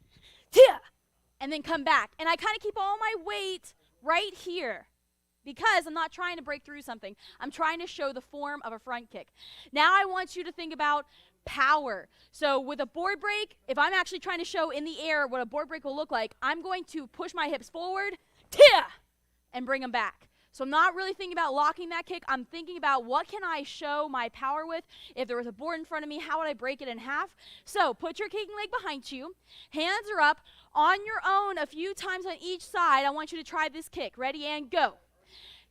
And then come back. And I kind of keep all my weight right here, because I'm not trying to break through something. I'm trying to show the form of a front kick. Now I want you to think about power. So with a board break, if I'm actually trying to show in the air what a board break will look like, I'm going to push my hips forward, and bring them back. So I'm not really thinking about locking that kick. I'm thinking about what can I show my power with. If there was a board in front of me, how would I break it in half? So put your kicking leg behind you. Hands are up. On your own, a few times on each side, I want you to try this kick. Ready, and go.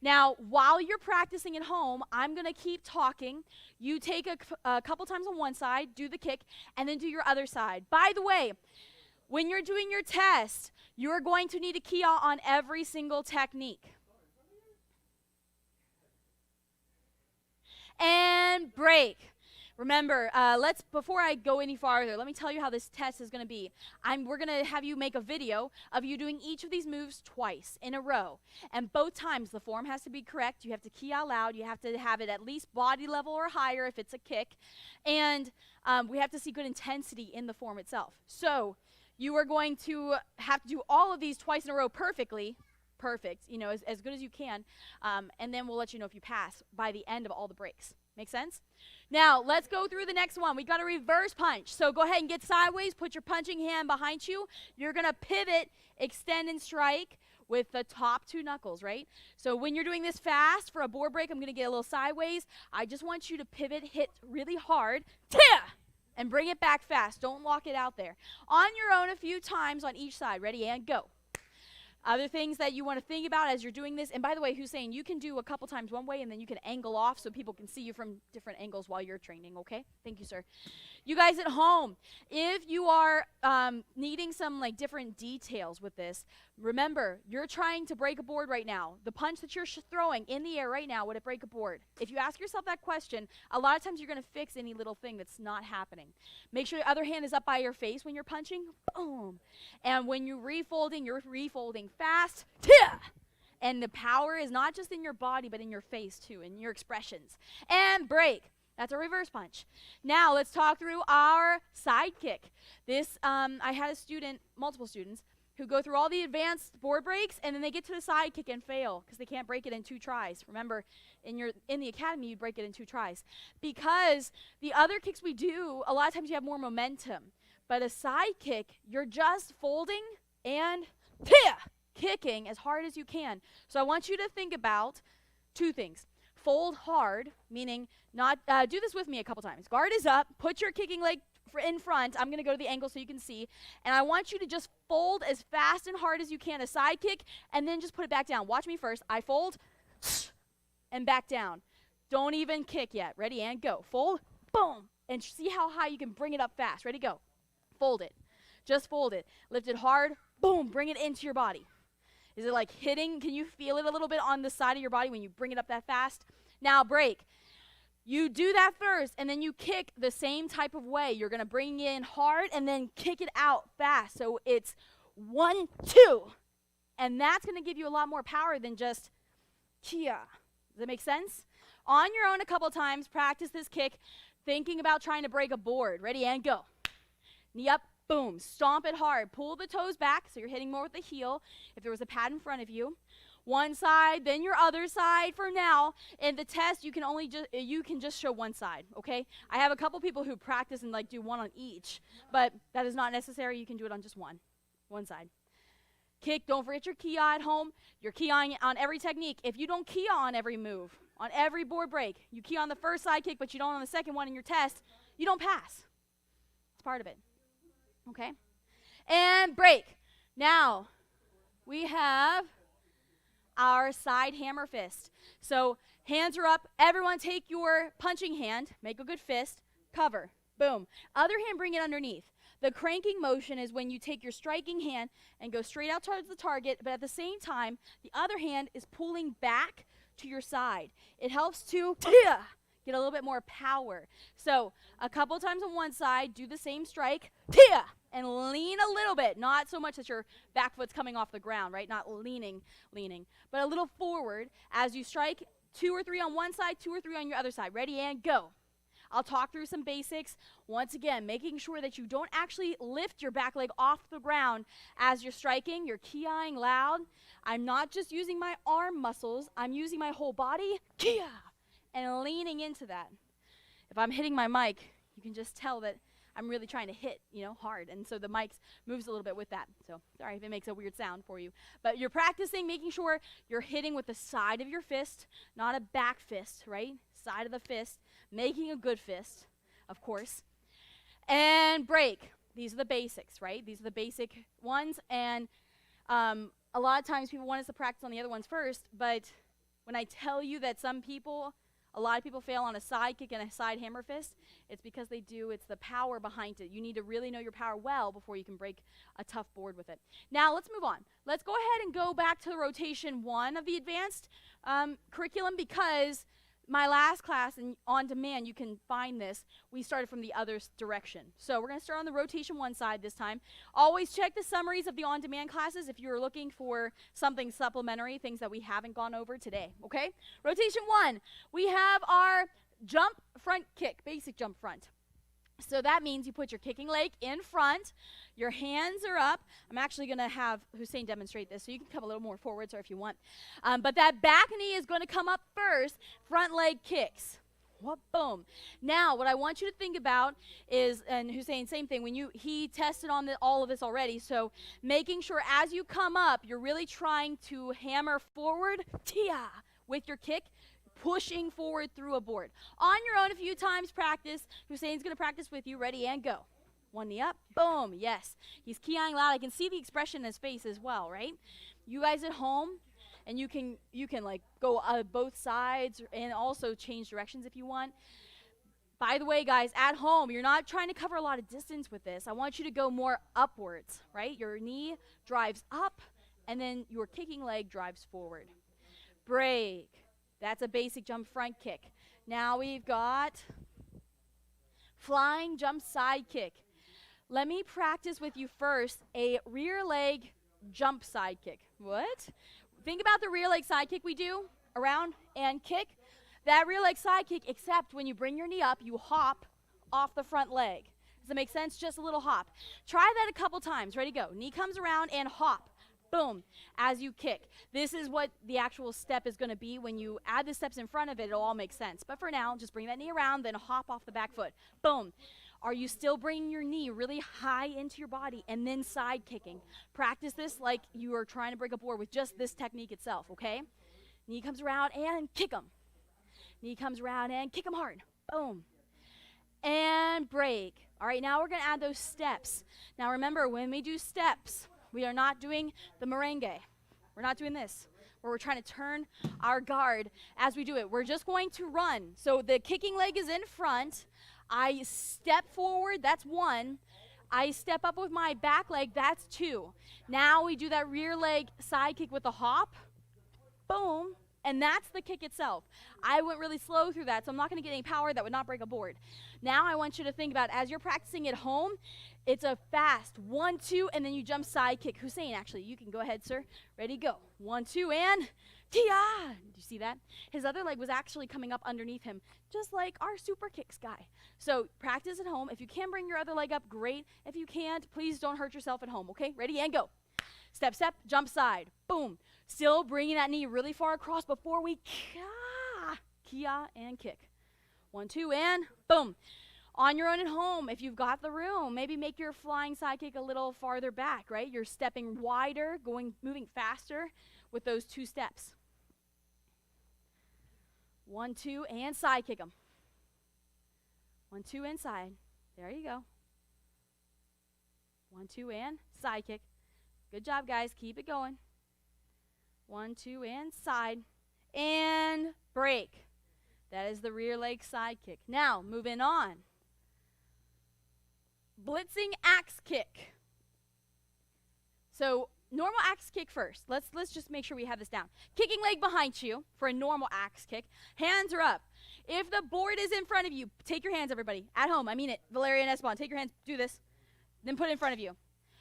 Now, while you're practicing at home, I'm going to keep talking. You take a couple times on one side, do the kick, and then do your other side. By the way, when you're doing your test, you're going to need to key out on every single technique. And break. Remember, before I go any farther, let me tell you how this test is going to be. We're going to have you make a video of you doing each of these moves twice in a row. And both times the form has to be correct. You have to key out loud. You have to have it at least body level or higher if it's a kick. And we have to see good intensity in the form itself. So you are going to have to do all of these twice in a row perfectly. Perfect, as good as you can. And then we'll let you know if you pass by the end of all the breaks. Make sense? Now, let's go through the next one. We got a reverse punch. So go ahead and get sideways. Put your punching hand behind you. You're going to pivot, extend, and strike with the top two knuckles, right? So when you're doing this fast for a board break, I'm going to get a little sideways. I just want you to pivot, hit really hard, and bring it back fast. Don't lock it out there. On your own a few times on each side. Ready, and go. Other things that you want to think about as you're doing this, and by the way, Hussein, you can do a couple times one way and then you can angle off so people can see you from different angles while you're training, okay? Thank you, sir. You guys at home, if you are needing some different details with this, remember, you're trying to break a board right now. The punch that you're throwing in the air right now, would it break a board? If you ask yourself that question, a lot of times you're going to fix any little thing that's not happening. Make sure your other hand is up by your face when you're punching. Boom. And when you're refolding fast. And the power is not just in your body, but in your face too, in your expressions. And break. That's a reverse punch. Now let's talk through our side kick. This, I had multiple students, who go through all the advanced board breaks and then they get to the side kick and fail because they can't break it in 2 tries. Remember, in the academy, you break it in 2 tries. Because the other kicks we do, a lot of times you have more momentum. But a side kick, you're just folding and kicking as hard as you can. So I want you to think about 2 things. Fold hard, meaning not, do this with me a couple times. Guard is up, put your kicking leg in front. I'm going to go to the angle so you can see. And I want you to just fold as fast and hard as you can, a side kick, and then just put it back down. Watch me first. I fold, and back down. Don't even kick yet. Ready, and go. Fold, boom, and see how high you can bring it up fast. Ready, go. Fold it. Just fold it. Lift it hard, boom, bring it into your body. Is it like hitting? Can you feel it a little bit on the side of your body when you bring it up that fast? Now break. You do that first, and then you kick the same type of way. You're going to bring it in hard and then kick it out fast. So it's 1, 2. And that's going to give you a lot more power than just kia. Does that make sense? On your own a couple times, practice this kick, thinking about trying to break a board. Ready, and go. Knee up. Boom, stomp it hard. Pull the toes back so you're hitting more with the heel. If there was a pad in front of you, one side, then your other side for now. In the test, you can just show one side, okay? I have a couple people who practice and do one on each, but that is not necessary. You can do it on just one side. Kick, don't forget your kia at home. You're kiaing on every technique. If you don't kia on every move, on every board break, you kia on the first side kick, but you don't on the second one in your test, you don't pass. It's part of it. Okay, and break. Now, we have our side hammer fist. So, hands are up. Everyone take your punching hand, make a good fist, cover, boom. Other hand, bring it underneath. The cranking motion is when you take your striking hand and go straight out towards the target, but at the same time, the other hand is pulling back to your side. It helps to get a little bit more power. So a couple times on one side, do the same strike, and lean a little bit. Not so much that your back foot's coming off the ground, right? Not leaning, but a little forward as you strike. 2 or 3 on one side, 2 or 3 on your other side. Ready, and go. I'll talk through some basics. Once again, making sure that you don't actually lift your back leg off the ground as you're striking. You're kiaing loud. I'm not just using my arm muscles. I'm using my whole body. Kia! And leaning into that. If I'm hitting my mic, you can just tell that I'm really trying to hit, hard. And so the mic moves a little bit with that. So sorry if it makes a weird sound for you. But you're practicing making sure you're hitting with the side of your fist, not a back fist, right? Side of the fist, making a good fist, of course. And break. These are the basics, right? These are the basic ones. And a lot of times people want us to practice on the other ones first. But when I tell you that a lot of people fail on a side kick and a side hammer fist, it's because they do. It's the power behind it. You need to really know your power well before you can break a tough board with it. Now, let's move on. Let's go ahead and go back to rotation 1 of the advanced curriculum because My last class and on demand, you can find this. We started from the other direction. So we're going to start on the rotation 1 side this time. Always check the summaries of the on-demand classes if you're looking for something supplementary, things that we haven't gone over today, okay? Rotation 1, we have our jump front kick, basic jump front. So that means you put your kicking leg in front, your hands are up. I'm actually going to have Hussein demonstrate this, so you can come a little more forward, sir, if you want. But that back knee is going to come up first, front leg kicks. What, boom. Now, what I want you to think about is, and Hussein, same thing, he tested on all of this already, so making sure as you come up, you're really trying to hammer forward, tia, with your kick, pushing forward through a board. On your own a few times, practice. Hussein's going to practice with you. Ready, and go. 1 knee up. Boom. Yes. He's kiaing loud. I can see the expression in his face as well, right? You guys at home, and you can like go both sides and also change directions if you want. By the way, guys, at home, you're not trying to cover a lot of distance with this. I want you to go more upwards, right? Your knee drives up, and then your kicking leg drives forward. Break. That's a basic jump front kick. Now we've got flying jump side kick. Let me practice with you first a rear leg jump side kick. What? Think about the rear leg side kick we do, around and kick. That rear leg side kick, except when you bring your knee up, you hop off the front leg. Does that make sense? Just a little hop. Try that a couple times. Ready, go. Knee comes around and hop. Boom, as you kick. This is what the actual step is going to be. When you add the steps in front of it, it'll all make sense. But for now, just bring that knee around, then hop off the back foot. Boom. Are you still bringing your knee really high into your body and then side kicking? Practice this like you are trying to break a board with just this technique itself, okay? Knee comes around and kick them. Knee comes around and kick them hard. Boom. And break. All right, now we're going to add those steps. Now remember, when we do steps, we are not doing the merengue. We're not doing this, where we're trying to turn our guard as we do it. We're just going to run. So the kicking leg is in front. I step forward, that's 1. I step up with my back leg, that's 2. Now we do that rear leg side kick with a hop. Boom. And that's the kick itself. I went really slow through that, so I'm not going to get any power that would not break a board. Now I want you to think about, as you're practicing at home, it's a fast 1, 2, and then you jump side kick. Hussein, actually, you can go ahead, sir. Ready, go. 1, 2, and tia. Did you see that? His other leg was actually coming up underneath him, just like our super kicks guy. So practice at home. If you can bring your other leg up, great. If you can't, please don't hurt yourself at home, okay? Ready, and go. Step, step, jump side. Boom. Still bringing that knee really far across before we kia and kick. 1, 2, and boom. On your own at home, if you've got the room, maybe make your flying side kick a little farther back, right? You're stepping wider, moving faster with those 2 steps. 1, 2, and side kick them. 1, 2, and side. There you go. 1, 2, and side kick. Good job, guys. Keep it going. 1, 2, and side. And break. That is the rear leg side kick. Now, moving on. Blitzing axe kick. So, normal axe kick first. Let's just make sure we have this down. Kicking leg behind you for a normal axe kick. Hands are up. If the board is in front of you, take your hands, everybody. At home, I mean it. Valeria and Esteban, take your hands. Do this. Then put it in front of you.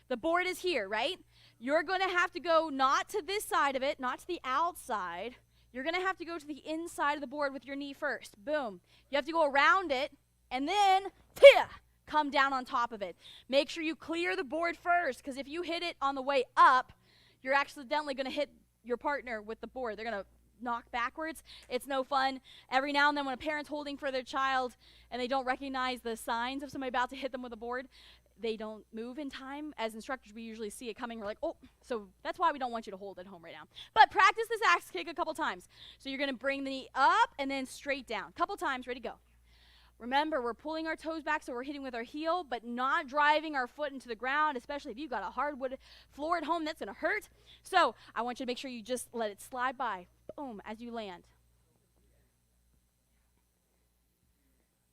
The board is here, right? You're going to have to go not to this side of it, not to the outside. You're going to have to go to the inside of the board with your knee first. Boom. You have to go around it, and then come down on top of it. Make sure you clear the board first, because if you hit it on the way up, you're accidentally going to hit your partner with the board. They're going to knock backwards. It's no fun. Every now and then when a parent's holding for their child and they don't recognize the signs of somebody about to hit them with a board, they don't move in time. As instructors, we usually see it coming. We're like, oh, so that's why we don't want you to hold at home right now. But practice this axe kick a couple times. So you're going to bring the knee up and then straight down. Couple times, ready, go. Remember, we're pulling our toes back, so we're hitting with our heel, but not driving our foot into the ground, especially if you've got a hardwood floor at home. That's going to hurt. So I want you to make sure you just let it slide by. Boom, as you land.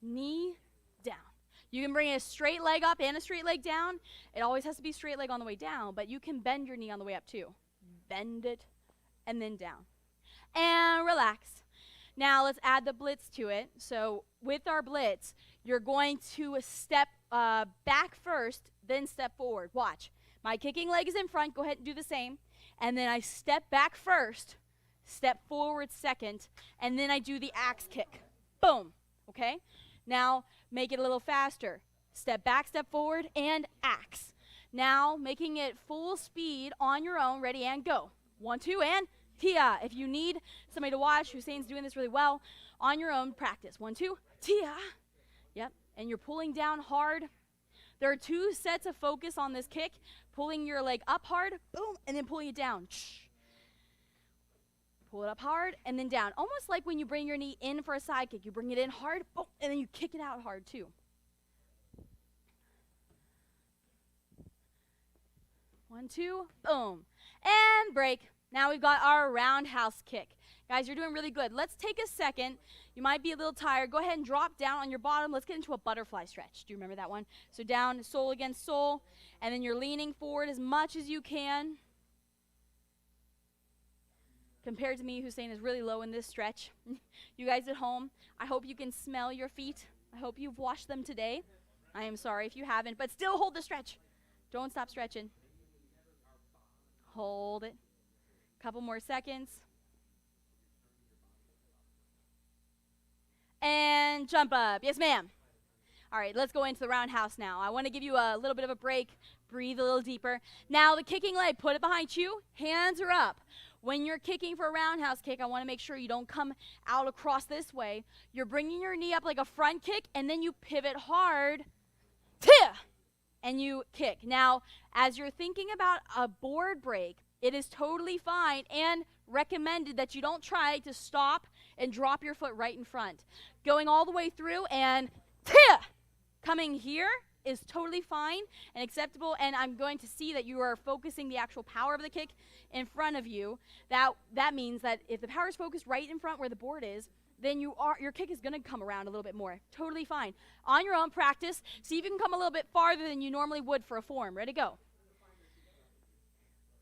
Knee down. You can bring a straight leg up and a straight leg down. It always has to be straight leg on the way down, but you can bend your knee on the way up too. Bend it and then down. And relax. Now let's add the blitz to it. So with our blitz, you're going to step back first, then step forward. Watch. My kicking leg is in front. Go ahead and do the same. And then I step back first, step forward second, and then I do the axe kick. Boom. Okay? Now make it a little faster. Step back, step forward, and axe. Now making it full speed on your own. Ready, and go. 1, 2, and tia. If you need somebody to watch, Hussein's doing this really well. On your own, practice. 1, 2, tia. Yep. And you're pulling down hard. There are 2 sets of focus on this kick. Pulling your leg up hard, boom, and then pulling it down. Pull it up hard, and then down. Almost like when you bring your knee in for a side kick. You bring it in hard, boom, and then you kick it out hard too. 1, 2, boom. And break. Now we've got our roundhouse kick. Guys, you're doing really good. Let's take a second. You might be a little tired. Go ahead and drop down on your bottom. Let's get into a butterfly stretch. Do you remember that one? So down, sole against sole, and then you're leaning forward as much as you can. Compared to me, Hussein is really low in this stretch. You guys at home, I hope you can smell your feet. I hope you've washed them today. I am sorry if you haven't, but still hold the stretch. Don't stop stretching. Hold it. Couple more seconds. And jump up. Yes, ma'am. All right, let's go into the roundhouse now. I want to give you a little bit of a break. Breathe a little deeper. Now the kicking leg, put it behind you. Hands are up. When you're kicking for a roundhouse kick, I want to make sure you don't come out across this way. You're bringing your knee up like a front kick, and then you pivot hard. Tia! And you kick. Now, as you're thinking about a board break, it is totally fine and recommended that you don't try to stop and drop your foot right in front. Going all the way through and tia! Coming here is totally fine and acceptable, and I'm going to see that you are focusing the actual power of the kick in front of you. That means that if the power is focused right in front where the board is, then your kick is going to come around a little bit more. Totally fine. On your own, practice. See if you can come a little bit farther than you normally would for a form. Ready, go.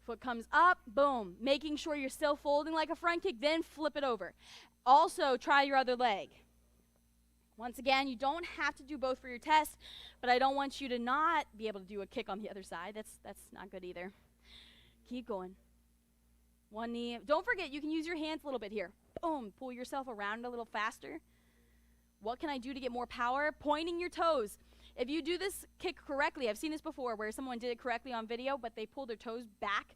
Foot comes up, boom. Making sure you're still folding like a front kick, then flip it over. Also, try your other leg. Once again, you don't have to do both for your test, but I don't want you to not be able to do a kick on the other side. That's not good either. Keep going. One knee. Don't forget, you can use your hands a little bit here. Boom. Pull yourself around a little faster. What can I do to get more power? Pointing your toes. If you do this kick correctly, I've seen this before where someone did it correctly on video, but they pulled their toes back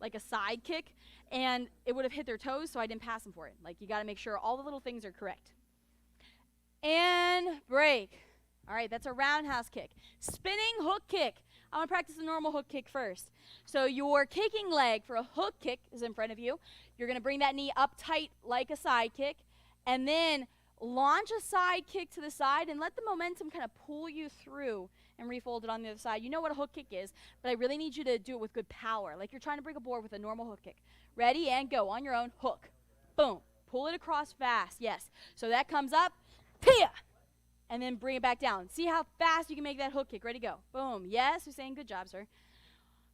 like a side kick, and it would have hit their toes, so I didn't pass them for it. Like, you got to make sure all the little things are correct. And break. All right, that's a roundhouse kick. Spinning hook kick. I want to practice a normal hook kick first. So your kicking leg for a hook kick is in front of you. You're going to bring that knee up tight like a side kick, and then launch a side kick to the side and let the momentum kind of pull you through and refold it on the other side. You know what a hook kick is, but I really need you to do it with good power, like you're trying to break a board with a normal hook kick. Ready, and go. On your own, hook. Boom. Pull it across fast. Yes. So that comes up. Tia! And then bring it back down. See how fast you can make that hook kick. Ready, go. Boom. Yes, Hussein, good job, sir.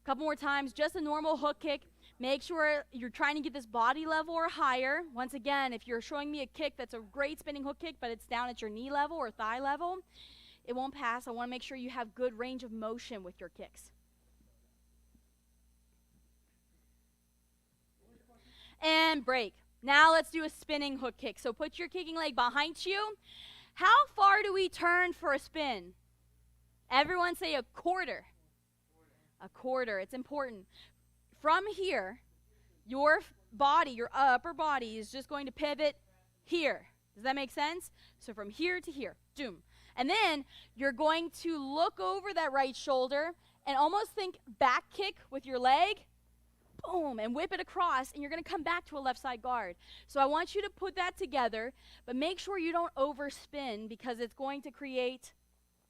Couple more times, just a normal hook kick. Make sure you're trying to get this body level or higher. Once again, if you're showing me a kick that's a great spinning hook kick, but it's down at your knee level or thigh level, it won't pass. I want to make sure you have good range of motion with your kicks. And break. Now let's do a spinning hook kick. So put your kicking leg behind you. How far do we turn for a spin? Everyone say a quarter. A quarter. It's important. From here, your body, your upper body is just going to pivot here. Does that make sense? So from here to here. Doom. And then you're going to look over that right shoulder and almost think back kick with your leg. Boom, and whip it across, and you're going to come back to a left side guard. So I want you to put that together, but make sure you don't overspin because it's going to create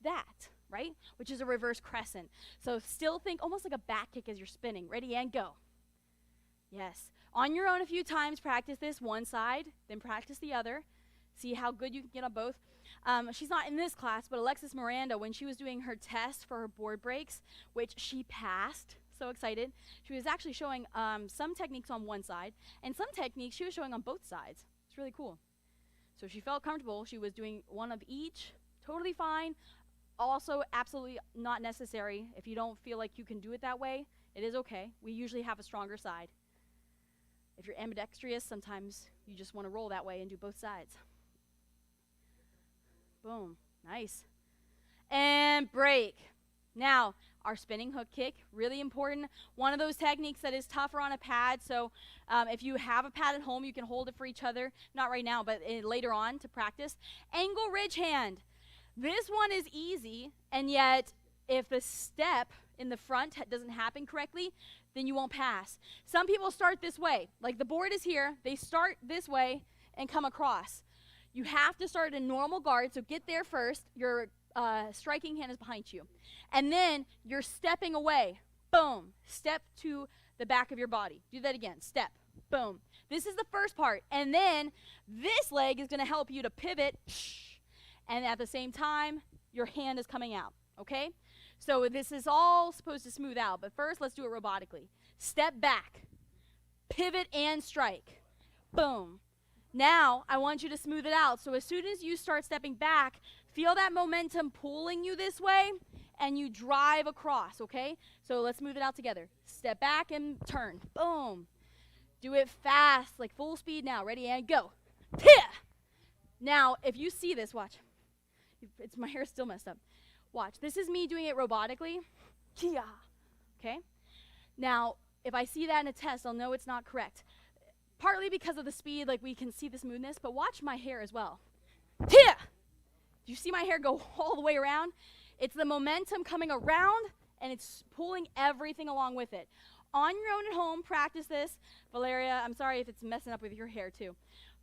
that, right? Which is a reverse crescent. So still think almost like a back kick as you're spinning. Ready, and go. Yes. On your own a few times, practice this one side, then practice the other. See how good you can get on both. She's not in this class, but Alexis Miranda, when she was doing her test for her board breaks, which she passed, so excited, she was actually showing some techniques on one side, and some techniques she was showing on both sides. It's really cool. So she felt comfortable. She was doing one of each, totally fine. Also, absolutely not necessary. If you don't feel like you can do it that way, it is okay. We usually have a stronger side. If you're ambidextrous, sometimes you just want to roll that way and do both sides. Boom. Nice. And break. Now, our spinning hook kick, really important. One of those techniques that is tougher on a pad. So if you have a pad at home, you can hold it for each other. Not right now, but later on to practice. Angle ridge hand. This one is easy, and yet if the step in the front doesn't happen correctly, then you won't pass. Some people start this way. Like the board is here. They start this way and come across. You have to start in normal guard, so get there first. Your striking hand is behind you. And then you're stepping away. Boom. Step to the back of your body. Do that again. Step. Boom. This is the first part. And then this leg is going to help you to pivot. And at the same time, your hand is coming out. Okay? So this is all supposed to smooth out. But first, let's do it robotically. Step back. Pivot and strike. Boom. Now, I want you to smooth it out. So as soon as you start stepping back, feel that momentum pulling you this way, and you drive across, okay? So let's move it out together. Step back and turn. Boom. Do it fast, like full speed now. Ready, and go. Now, if you see this, watch. My hair's still messed up. Watch. This is me doing it robotically. Okay? Now, if I see that in a test, I'll know it's not correct. Partly because of the speed, like we can see the smoothness, but watch my hair as well. Do you see my hair go all the way around? It's the momentum coming around, and it's pulling everything along with it. On your own at home, practice this. Valeria, I'm sorry if it's messing up with your hair too.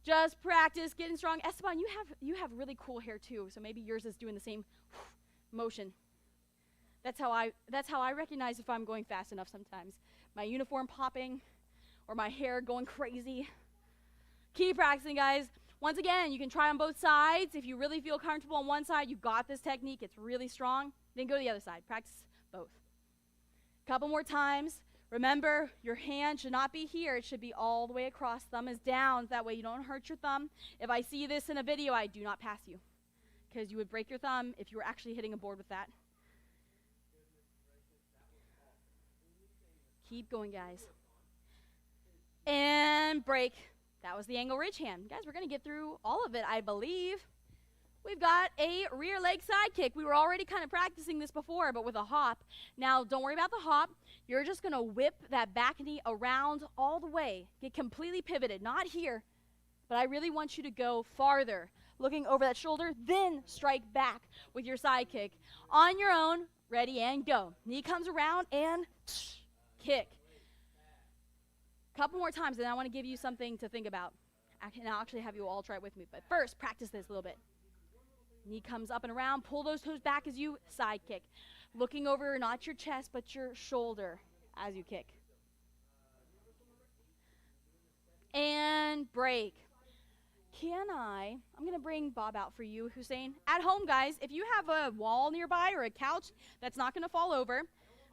Just practice getting strong. Esteban, you have really cool hair too, so maybe yours is doing the same motion. That's how I recognize if I'm going fast enough sometimes. My uniform popping, or my hair going crazy. Keep practicing, guys. Once again, you can try on both sides. If you really feel comfortable on one side, you got this technique, it's really strong, then go to the other side. Practice both. Couple more times. Remember, your hand should not be here. It should be all the way across. Thumb is down. That way you don't hurt your thumb. If I see this in a video, I do not pass you, because you would break your thumb if you were actually hitting a board with that. Keep going, guys. And break. That was the angle ridge hand. Guys, we're going to get through all of it, I believe. We've got a rear leg side kick. We were already kind of practicing this before, but with a hop. Now, don't worry about the hop. You're just going to whip that back knee around all the way. Get completely pivoted. Not here, but I really want you to go farther. Looking over that shoulder, then strike back with your side kick. On your own, ready, and go. Knee comes around, and kick. Couple more times, and I want to give you something to think about. And I'll actually have you all try it with me. But first, practice this a little bit. Knee comes up and around. Pull those toes back as you side kick. Looking over not your chest, but your shoulder as you kick. And break. I'm going to bring Bob out for you, Hussein. At home, guys, if you have a wall nearby or a couch that's not going to fall over,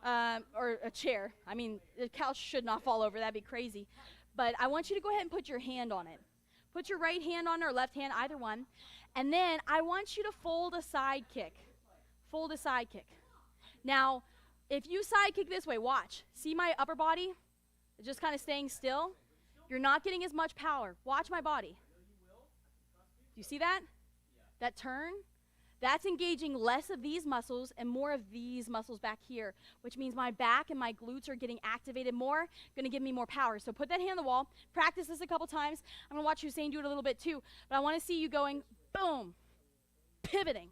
or a chair. I mean, the couch should not fall over. That'd be crazy. But I want you to go ahead and put your hand on it. Put your right hand on it or left hand, either one. And then I want you to fold a side kick. Fold a side kick. Now, if you side kick this way, watch. See my upper body? It's just kind of staying still. You're not getting as much power. Watch my body. Do you see that? That turn? That's engaging less of these muscles and more of these muscles back here, which means my back and my glutes are getting activated more, going to give me more power. So put that hand on the wall. Practice this a couple times. I'm going to watch Hussein do it a little bit too, but I want to see you going, boom, pivoting.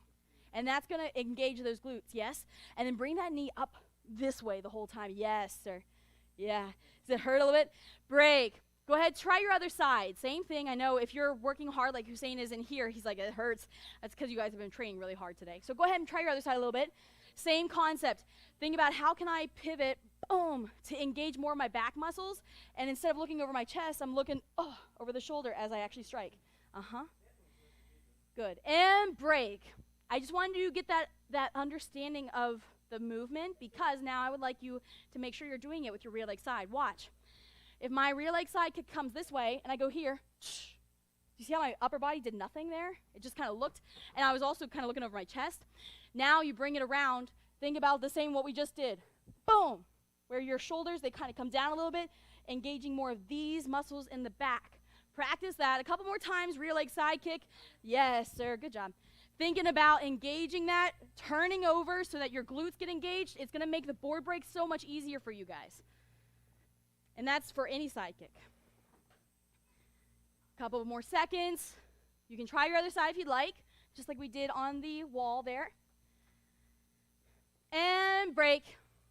And that's going to engage those glutes, yes? And then bring that knee up this way the whole time. Yes, sir. Yeah. Does it hurt a little bit? Break. Go ahead, try your other side. Same thing. I know if you're working hard like Hussein is in here, he's like, it hurts. That's because you guys have been training really hard today. So go ahead and try your other side a little bit. Same concept. Think about how can I pivot, boom, to engage more of my back muscles. And instead of looking over my chest, I'm looking over the shoulder as I actually strike. Good. And break. I just wanted you to get that understanding of the movement, because now I would like you to make sure you're doing it with your rear leg side. Watch. If my rear leg side kick comes this way and I go here, You see how my upper body did nothing there? It just kind of looked, and I was also kind of looking over my chest. Now you bring it around. Think about the same what we just did. Boom! Where your shoulders, they kind of come down a little bit, engaging more of these muscles in the back. Practice that a couple more times. Rear leg side kick. Yes, sir. Good job. Thinking about engaging that, turning over so that your glutes get engaged. It's going to make the board break so much easier for you guys. And that's for any side kick. Couple more seconds. You can try your other side if you'd like, just like we did on the wall there. And break.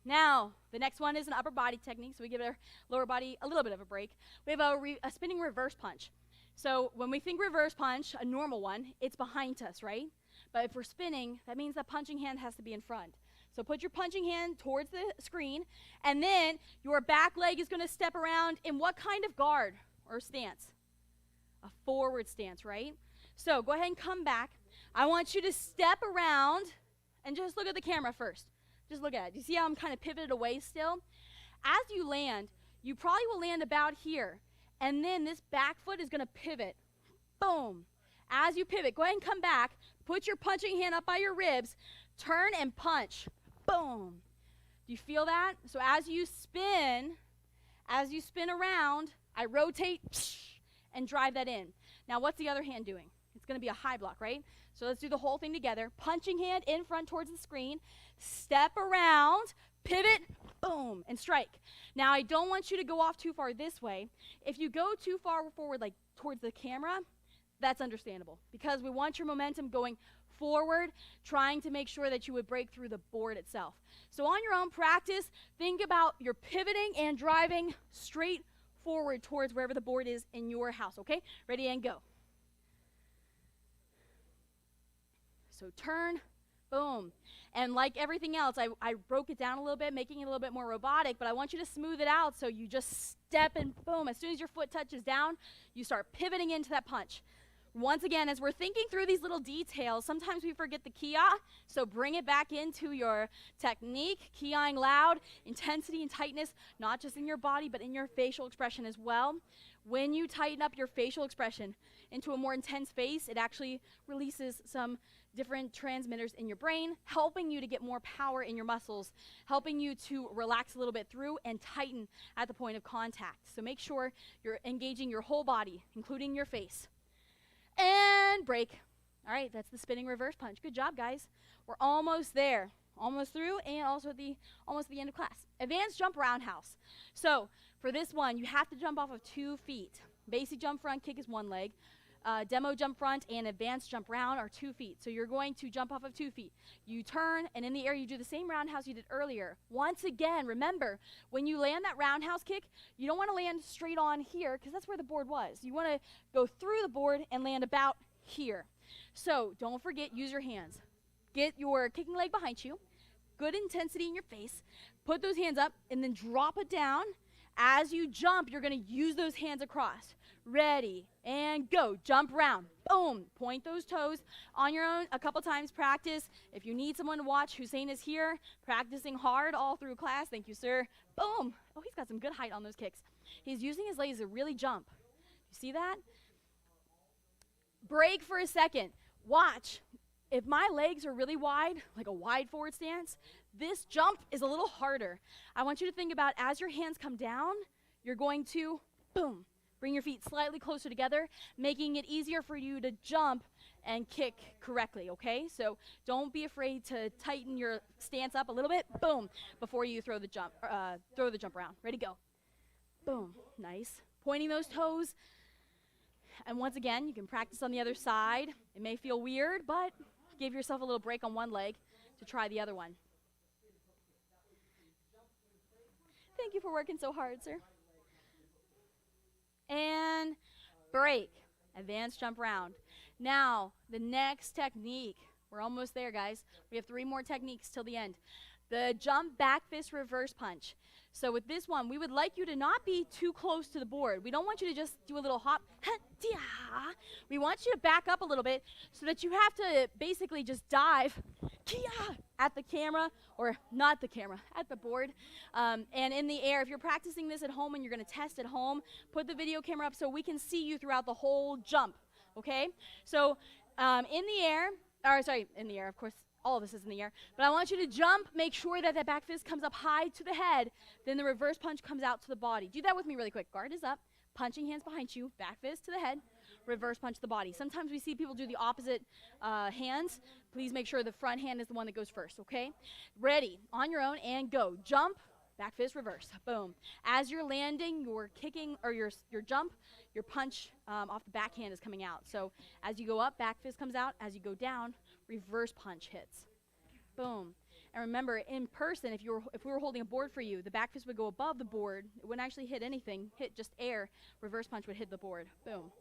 Now, the next one is an upper body technique, so we give our lower body a little bit of a break. We have a spinning reverse punch. So when we think reverse punch, a normal one, it's behind us, right? But if we're spinning, that means the punching hand has to be in front. So put your punching hand towards the screen, and then your back leg is going to step around in what kind of guard or stance? A forward stance, right? So go ahead and come back. I want you to step around and just look at the camera first. Just look at it. You see how I'm kind of pivoted away still? As you land, you probably will land about here. And then this back foot is going to pivot. Boom. As you pivot, go ahead and come back. Put your punching hand up by your ribs. Turn and punch. Boom. Do you feel that? So as you spin around, I rotate and drive that in. Now, what's the other hand doing? It's going to be a high block, right? So let's do the whole thing together. Punching hand in front towards the screen. Step around, pivot, boom, and strike. Now, I don't want you to go off too far this way. If you go too far forward, like towards the camera, that's understandable because we want your momentum going forward, trying to make sure that you would break through the board itself. So on your own practice, think about your pivoting and driving straight forward towards wherever the board is in your house, okay? Ready and go. So turn, boom. And like everything else, I broke it down a little bit, making it a little bit more robotic, but I want you to smooth it out so you just step and boom. As soon as your foot touches down, you start pivoting into that punch. Once again, as we're thinking through these little details, sometimes we forget the kia, so bring it back into your technique, kiaing loud, intensity and tightness, not just in your body, but in your facial expression as well. When you tighten up your facial expression into a more intense face, it actually releases some different transmitters in your brain, helping you to get more power in your muscles, helping you to relax a little bit through and tighten at the point of contact. So make sure you're engaging your whole body, including your face. And break. All right, that's the spinning reverse punch. Good job, guys. We're almost there. Almost through and also almost at the end of class. Advanced jump roundhouse. So for this one, you have to jump off of 2 feet. Basic jump front kick is 1 leg. Demo jump front and advanced jump round are 2 feet. So you're going to jump off of 2 feet. You turn, and in the air, you do the same roundhouse you did earlier. Once again, remember, when you land that roundhouse kick, you don't want to land straight on here because that's where the board was. You want to go through the board and land about here. So don't forget, use your hands. Get your kicking leg behind you. Good intensity in your face. Put those hands up and then drop it down. As you jump, you're going to use those hands across. Ready, and go. Jump round. Boom. Point those toes on your own a couple times. Practice. If you need someone to watch, Hussein is here, practicing hard all through class. Thank you, sir. Boom. Oh, he's got some good height on those kicks. He's using his legs to really jump. You see that? Break for a second. Watch. If my legs are really wide, like a wide forward stance, this jump is a little harder. I want you to think about as your hands come down, you're going to, boom, bring your feet slightly closer together, making it easier for you to jump and kick correctly, okay? So don't be afraid to tighten your stance up a little bit, boom, before you throw the jump around. Ready, go. Boom, nice. Pointing those toes. And once again, you can practice on the other side. It may feel weird, but give yourself a little break on one leg to try the other one. Thank you for working so hard, sir. And break. Advanced jump round. Now, the next technique. We're almost there, guys. We have 3 more techniques till the end. The jump back fist reverse punch. So with this one, we would like you to not be too close to the board. We don't want you to just do a little hop. We want you to back up a little bit so that you have to basically just dive at the camera, or not the camera, at the board. And in the air, if you're practicing this at home and you're going to test at home, put the video camera up so we can see you throughout the whole jump. okay? So in the air, in the air, of course, all of this is in the air, but I want you to jump, make sure that back fist comes up high to the head, then the reverse punch comes out to the body. Do that with me really quick. Guard is up, punching hands behind you, back fist to the head, reverse punch the body. Sometimes we see people do the opposite hands. Please make sure the front hand is the one that goes first, okay? Ready, on your own, and go. Jump, back fist, reverse, boom. As you're landing, your kicking, or your jump, your punch off the backhand is coming out. So as you go up, back fist comes out. As you go down, reverse punch hits. Boom. And remember, in person, if we were holding a board for you, the back fist would go above the board. It wouldn't actually hit anything, hit just air. Reverse punch would hit the board. Boom.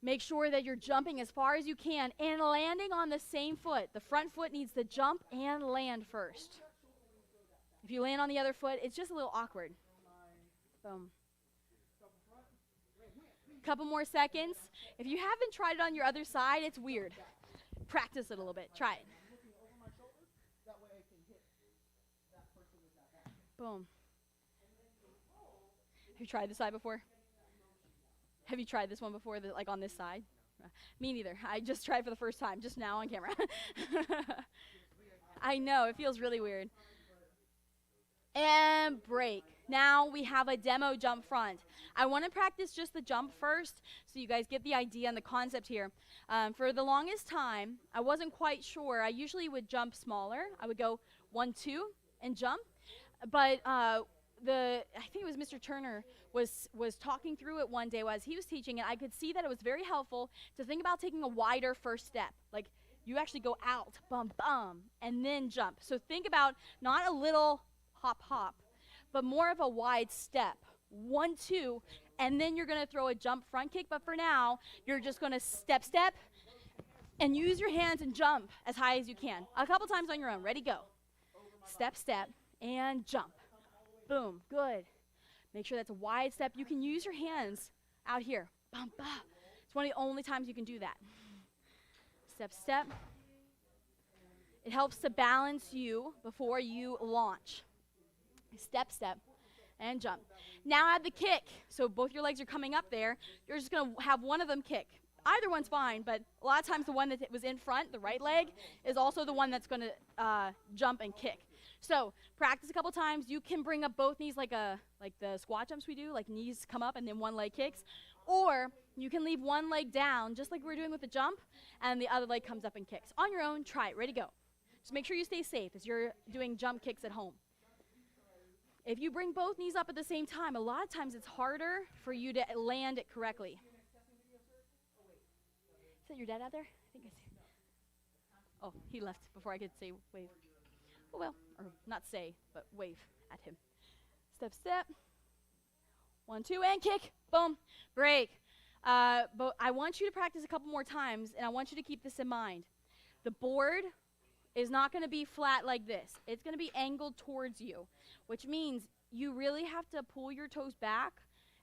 Make sure that you're jumping as far as you can and landing on the same foot. The front foot needs to jump and land first. If you land on the other foot, it's just a little awkward. Boom. Couple more seconds. If you haven't tried it on your other side, it's weird. Practice it a little bit. Try it. Boom. Have you tried this side before? Have you tried this one before, like on this side? Me neither. I just tried for the first time, just now on camera. I know, it feels really weird. And break. Now we have a demo jump front. I want to practice just the jump first so you guys get the idea and the concept here. For the longest time, I wasn't quite sure. I usually would jump smaller. I would go 1, 2 and jump. But I think it was Mr. Turner was talking through it one day as he was teaching it. I could see that it was very helpful to think about taking a wider first step. Like you actually go out, bum, bum, and then jump. So think about not a little hop, hop, but more of a wide step. 1, 2, and then you're going to throw a jump front kick. But for now, you're just going to step, step, and use your hands and jump as high as you can. A couple times on your own. Ready, go. Step, step, and jump. Boom, good. Make sure that's a wide step. You can use your hands out here. Bum, bah. It's one of the only times you can do that. Step, step. It helps to balance you before you launch. Step, step, and jump. Now add the kick. So both your legs are coming up there. You're just going to have one of them kick. Either one's fine, but a lot of times the one that was in front, the right leg, is also the one that's going to jump and kick. So practice a couple times. You can bring up both knees like the squat jumps we do, like knees come up and then one leg kicks. Or you can leave one leg down, just like we're doing with the jump, and the other leg comes up and kicks. On your own, try it. Ready, go. Just make sure you stay safe as you're doing jump kicks at home. If you bring both knees up at the same time, a lot of times it's harder for you to land it correctly. Is that your dad out there? I think I see. Oh, he left before I could say wave. Oh well, or not say, but wave at him. Step, step. 1, 2, and kick. Boom. Break. But I want you to practice a couple more times, and I want you to keep this in mind. The board is not going to be flat like this. It's going to be angled towards you, which means you really have to pull your toes back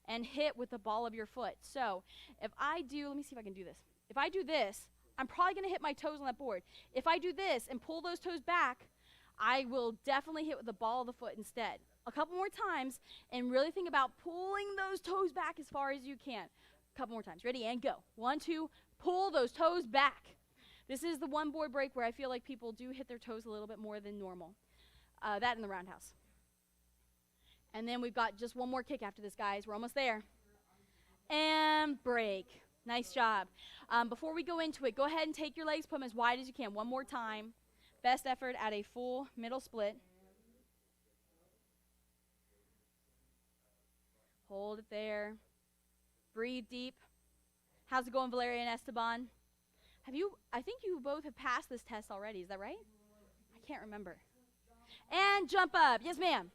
and hit with the ball of your foot. So if I do, let me see if I can do this. If I do this, I'm probably going to hit my toes on that board. If I do this and pull those toes back, I will definitely hit with the ball of the foot instead. A couple more times, and really think about pulling those toes back as far as you can. A couple more times. Ready, and go. 1, 2, pull those toes back. This is the one board break where I feel like people do hit their toes a little bit more than normal. That in the roundhouse. And then we've got just one more kick after this, guys. We're almost there. And break. Nice job. Before we go into it, go ahead and take your legs, put them as wide as you can. One more time. Best effort at a full middle split. Hold it there. Breathe deep. How's it going, Valeria and Esteban? I think you both have passed this test already. Is that right? I can't remember. And jump up. Yes, ma'am.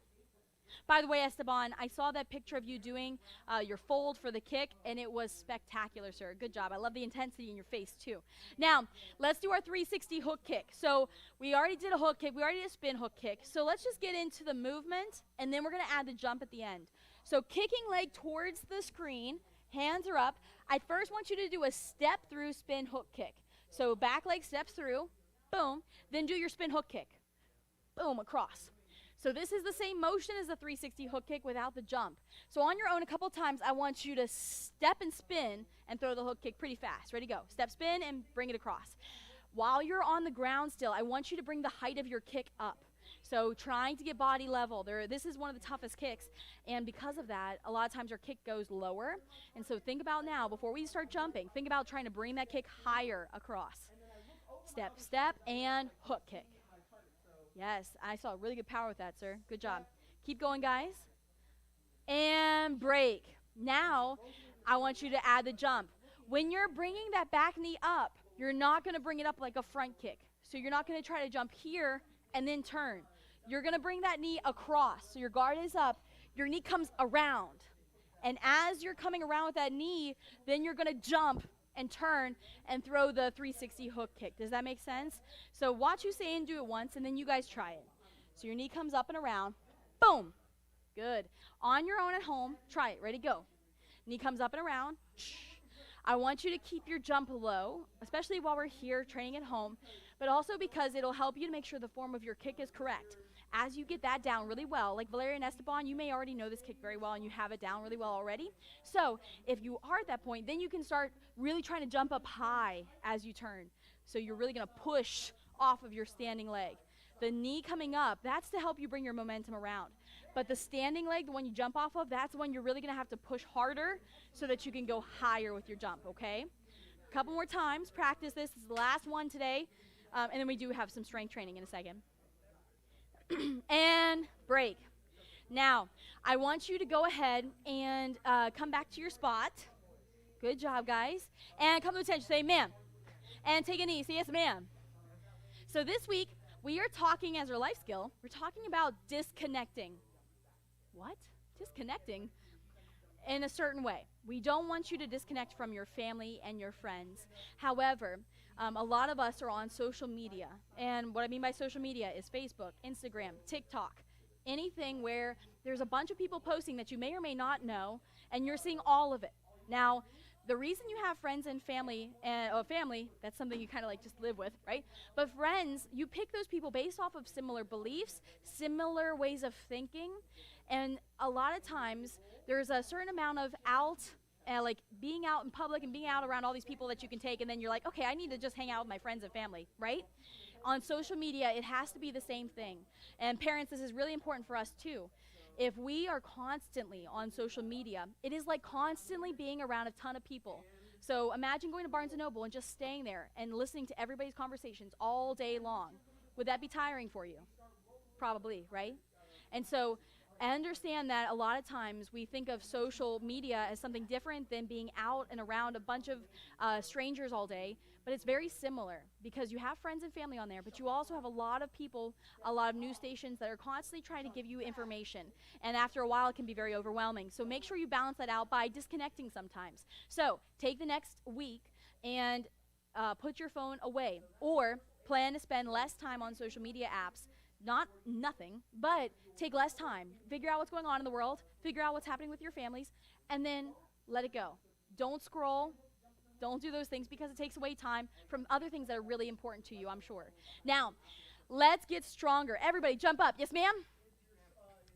By the way, Esteban, I saw that picture of you doing your fold for the kick, and it was spectacular, sir. Good job. I love the intensity in your face, too. Now, let's do our 360 hook kick. So we already did a hook kick. We already did a spin hook kick. So let's just get into the movement, and then we're going to add the jump at the end. So kicking leg towards the screen, hands are up. I first want you to do a step through spin hook kick. So back leg steps through, boom, then do your spin hook kick, boom, across. So this is the same motion as the 360 hook kick without the jump. So on your own a couple times, I want you to step and spin and throw the hook kick pretty fast. Ready, go. Step, spin, and bring it across. While you're on the ground still, I want you to bring the height of your kick up. So trying to get body level. This is one of the toughest kicks. And because of that, a lot of times our kick goes lower. And so think about now, before we start jumping, think about trying to bring that kick higher across. Step, step, and hook kick. Yes, I saw really good power with that, sir. Good job. Keep going, guys. And break. Now, I want you to add the jump. When you're bringing that back knee up, you're not going to bring it up like a front kick. So you're not going to try to jump here and then turn. You're going to bring that knee across. So your guard is up. Your knee comes around. And as you're coming around with that knee, then you're going to jump and turn and throw the 360 hook kick. Does that make sense? So watch Usain do it once, and then you guys try it. So your knee comes up and around. Boom. Good. On your own at home, try it. Ready, go. Knee comes up and around. I want you to keep your jump low, especially while we're here training at home, but also because it'll help you to make sure the form of your kick is correct. As you get that down really well, like Valeria and Esteban, you may already know this kick very well and you have it down really well already. So if you are at that point, then you can start really trying to jump up high as you turn. So you're really going to push off of your standing leg. The knee coming up, that's to help you bring your momentum around. But the standing leg, the one you jump off of, that's the one you're really going to have to push harder so that you can go higher with your jump, okay? A couple more times, practice this. This is the last one today. And then we do have some strength training in a second. And break. Now, I want you to go ahead and come back to your spot. Good job, guys. And come to attention. Say, ma'am. And take a knee. Say, yes, ma'am. So this week, we are talking as our life skill, we're talking about disconnecting. What? Disconnecting? In a certain way. We don't want you to disconnect from your family and your friends. However, a lot of us are on social media. And what I mean by social media is Facebook, Instagram, TikTok, anything where there's a bunch of people posting that you may or may not know, and you're seeing all of it. Now, the reason you have friends and family, that's something you kind of like just live with, right? But friends, you pick those people based off of similar beliefs, similar ways of thinking, and a lot of times there's a certain amount of like being out in public and being out around all these people that you can take, and then you're like, okay, I need to just hang out with my friends and family, right? On social media, it has to be the same thing. And parents, this is really important for us too. If we are constantly on social media, it is like constantly being around a ton of people. So imagine going to Barnes & Noble and just staying there and listening to everybody's conversations all day long. Would that be tiring for you? Probably, right? And so I understand that a lot of times we think of social media as something different than being out and around a bunch of strangers all day, but it's very similar because you have friends and family on there, but you also have a lot of people, a lot of news stations that are constantly trying to give you information, and after a while it can be very overwhelming. So make sure you balance that out by disconnecting sometimes. So take the next week and put your phone away, or plan to spend less time on social media apps. Not nothing, but take less time. Figure out what's going on in the world, figure out what's happening with your families, and then let it go. Don't scroll. Don't do those things because it takes away time from other things that are really important to you, I'm sure. Now, let's get stronger. Everybody jump up. Yes, ma'am?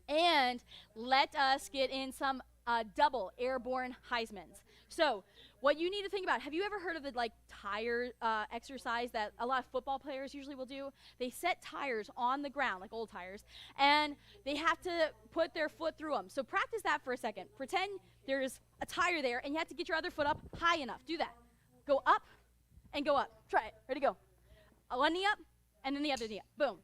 And let us get in some double airborne Heismans. So what you need to think about, have you ever heard of the tire exercise that a lot of football players usually will do? They set tires on the ground, like old tires, and they have to put their foot through them. So practice that for a second. Pretend there's a tire there and you have to get your other foot up high enough. Do that. Go up and go up. Try it. Ready, go. One knee up and then the other knee up. Boom.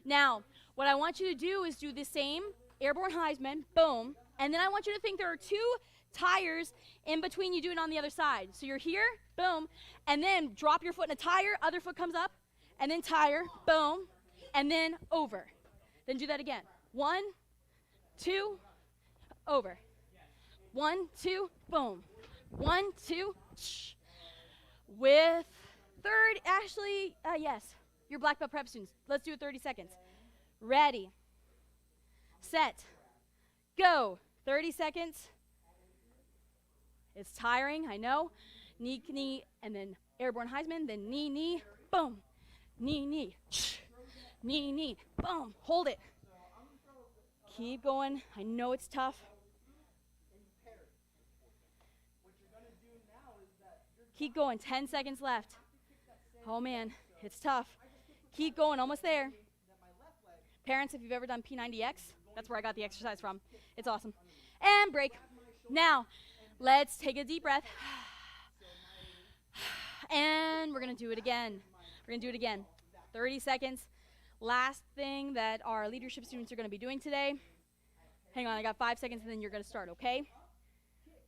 Now, what I want you to do is do the same airborne Heisman. Boom. And then I want you to think there are two tires in between. You do it on the other side. So you're here, boom, and then drop your foot in a tire, other foot comes up, and then tire, boom, and then over. Then do that again. 1, 2, over. 1, 2, boom. 1, 2, shh. With third, actually, yes, you're black belt prep students. Let's do it 30 seconds. Ready, set, go. 30 seconds. It's tiring, I know. Knee, knee, and then airborne Heisman, then knee, knee, boom. Knee, knee, knee, knee, boom. Hold it. Keep going. I know it's tough. Keep going. 10 seconds left. Oh, man. It's tough. Keep going. Almost there. Parents, if you've ever done P90X, that's where I got the exercise from. It's awesome. And break. Now, let's take a deep breath. And we're going to do it again. We're going to do it again. 30 seconds. Last thing that our leadership students are going to be doing today. Hang on, I got 5 seconds and then you're going to start, okay?